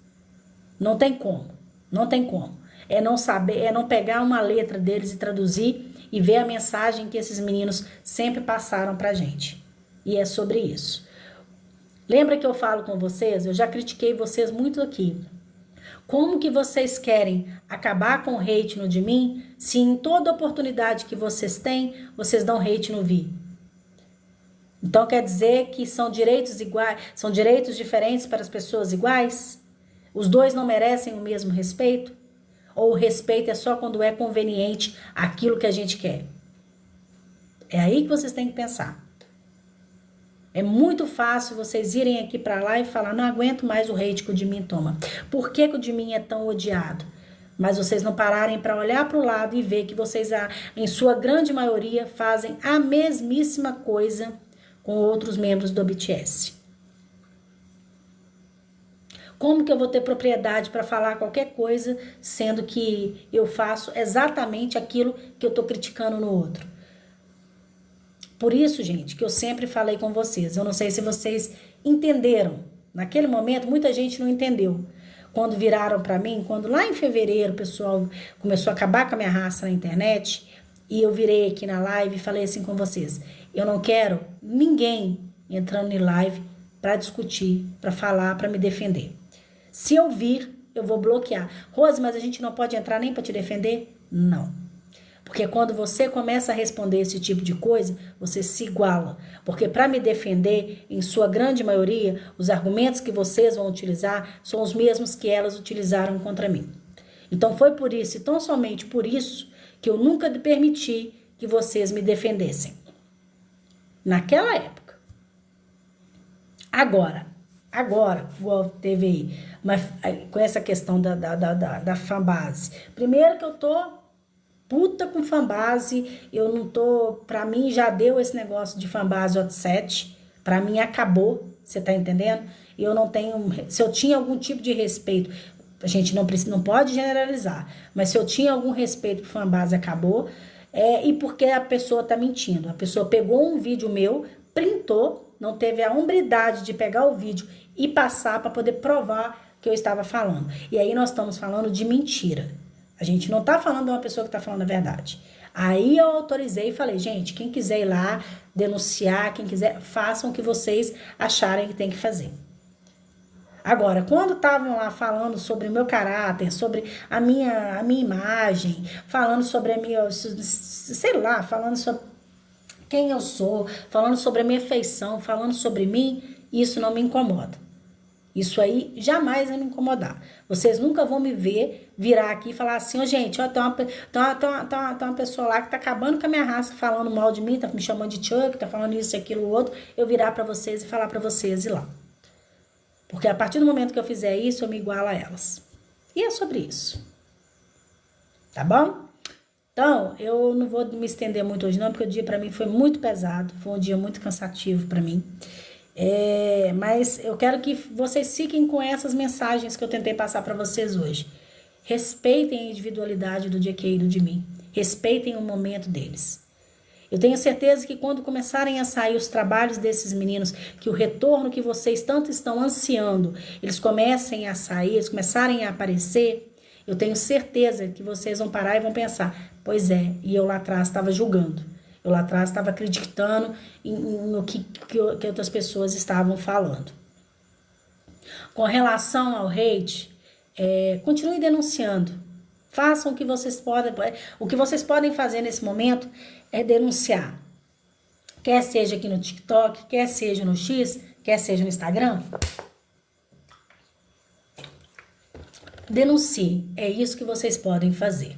Não tem como, não tem como. É não saber, é não pegar uma letra deles e traduzir e ver a mensagem que esses meninos sempre passaram pra gente. E é sobre isso. Lembra que eu falo com vocês? Eu já critiquei vocês muito aqui. Como que vocês querem acabar com o hate no de mim, se em toda oportunidade que vocês têm, vocês dão hate no Vi? Então quer dizer que são direitos iguais, são direitos diferentes para as pessoas iguais? Os dois não merecem o mesmo respeito? Ou o respeito é só quando é conveniente aquilo que a gente quer? É aí que vocês têm que pensar. É muito fácil vocês irem aqui para lá e falar, não aguento mais o hate que o de mim toma. Por que o de mim é tão odiado? Mas vocês não pararem para olhar para o lado e ver que vocês, em sua grande maioria, fazem a mesmíssima coisa com outros membros do BTS. Como que eu vou ter propriedade para falar qualquer coisa, sendo que eu faço exatamente aquilo que eu estou criticando no outro? Por isso, gente, que eu sempre falei com vocês. Eu não sei se vocês entenderam. Naquele momento, muita gente não entendeu. Quando viraram para mim, quando lá em fevereiro o pessoal começou a acabar com a minha raça na internet, e eu virei aqui na live e falei assim com vocês, eu não quero ninguém entrando em live para discutir, para falar, para me defender. Se eu vir, eu vou bloquear. Rose, mas a gente não pode entrar nem para te defender? Não. Porque quando você começa a responder esse tipo de coisa, você se iguala. Porque para me defender, em sua grande maioria, os argumentos que vocês vão utilizar são os mesmos que elas utilizaram contra mim. Então foi por isso, e tão somente por isso, que eu nunca permiti que vocês me defendessem. Naquela época. Agora, igual teve aí, mas com essa questão da fanbase. Primeiro que eu tô puta com fanbase, eu não tô, pra mim já deu esse negócio de fanbase OT7, pra mim acabou, você tá entendendo? Eu não tenho, se eu tinha algum tipo de respeito, a gente não pode generalizar, mas se eu tinha algum respeito por fanbase, acabou, e porque a pessoa tá mentindo, a pessoa pegou um vídeo meu, printou, não teve a hombridade de pegar o vídeo e passar para poder provar que eu estava falando, e aí nós estamos falando de mentira. A gente não tá falando de uma pessoa que tá falando a verdade. Aí eu autorizei e falei, gente, quem quiser ir lá denunciar, quem quiser, façam o que vocês acharem que tem que fazer. Agora, quando estavam lá falando sobre o meu caráter, sobre a minha imagem, falando sobre a minha, sei lá, falando sobre quem eu sou, falando sobre a minha feição, falando sobre mim, isso não me incomoda. Isso aí jamais vai me incomodar. Vocês nunca vão me ver virar aqui e falar assim, ó, gente, ó, tem uma pessoa lá que tá acabando com a minha raça, falando mal de mim, tá me chamando de Chuck, tá falando isso, aquilo, outro, eu virar pra vocês e falar pra vocês ir lá. Porque a partir do momento que eu fizer isso, eu me igualo a elas. E é sobre isso. Tá bom? Então, eu não vou me estender muito hoje não, porque o dia pra mim foi muito pesado, foi um dia muito cansativo pra mim. Mas eu quero que vocês fiquem com essas mensagens que eu tentei passar para vocês hoje. Respeitem a individualidade do JK e do de mim. Respeitem o momento deles. Eu tenho certeza que quando começarem a sair os trabalhos desses meninos, que o retorno que vocês tanto estão ansiando, eles comecem a sair, eles começarem a aparecer, eu tenho certeza que vocês vão parar e vão pensar, pois é, e eu lá atrás estava julgando. Eu lá atrás estava acreditando no que outras pessoas estavam falando. Com relação ao hate, continue denunciando. Façam o que vocês podem. O que vocês podem fazer nesse momento é denunciar. Quer seja aqui no TikTok, quer seja no X, quer seja no Instagram. Denuncie. É isso que vocês podem fazer.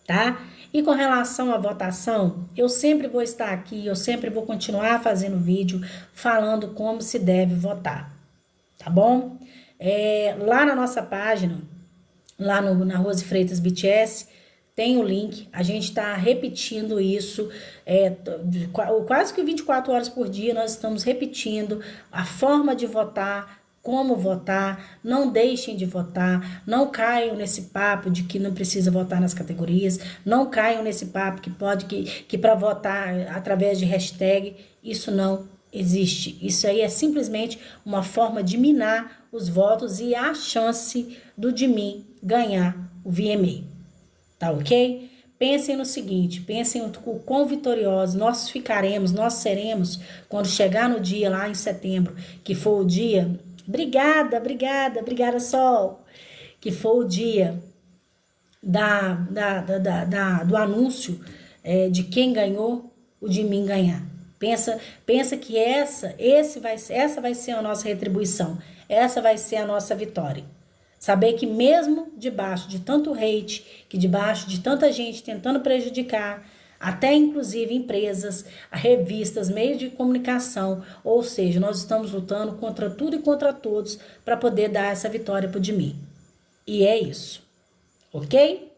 Tá? E com relação à votação, eu sempre vou estar aqui, eu sempre vou continuar fazendo vídeo falando como se deve votar, tá bom? Lá na nossa página, lá na Rose Freitas BTS, tem o link, a gente tá repetindo isso, quase que 24 horas por dia nós estamos repetindo a forma de votar, como votar, não deixem de votar, não caiam nesse papo de que não precisa votar nas categorias, não caiam nesse papo que para votar através de hashtag, isso não existe. Isso aí é simplesmente uma forma de minar os votos e a chance do Dimi ganhar o VMA. Tá ok? Pensem no seguinte, pensem o quão vitoriosos nós ficaremos, nós seremos, quando chegar no dia lá em setembro, que for o dia, obrigada, Sol, que for o dia do anúncio de quem ganhou, o de mim ganhar. Pensa que essa vai ser a nossa retribuição, essa vai ser a nossa vitória. Saber que mesmo debaixo de tanto hate, que debaixo de tanta gente tentando prejudicar, até inclusive empresas, revistas, meios de comunicação, ou seja, nós estamos lutando contra tudo e contra todos para poder dar essa vitória pro Dimi. E é isso, ok?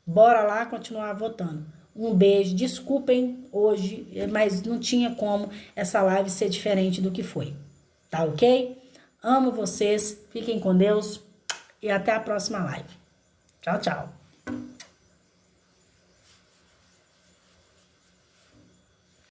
Bora lá continuar votando. Um beijo, desculpem hoje, mas não tinha como essa live ser diferente do que foi, tá ok? Amo vocês, fiquem com Deus. E até a próxima live. Tchau, tchau.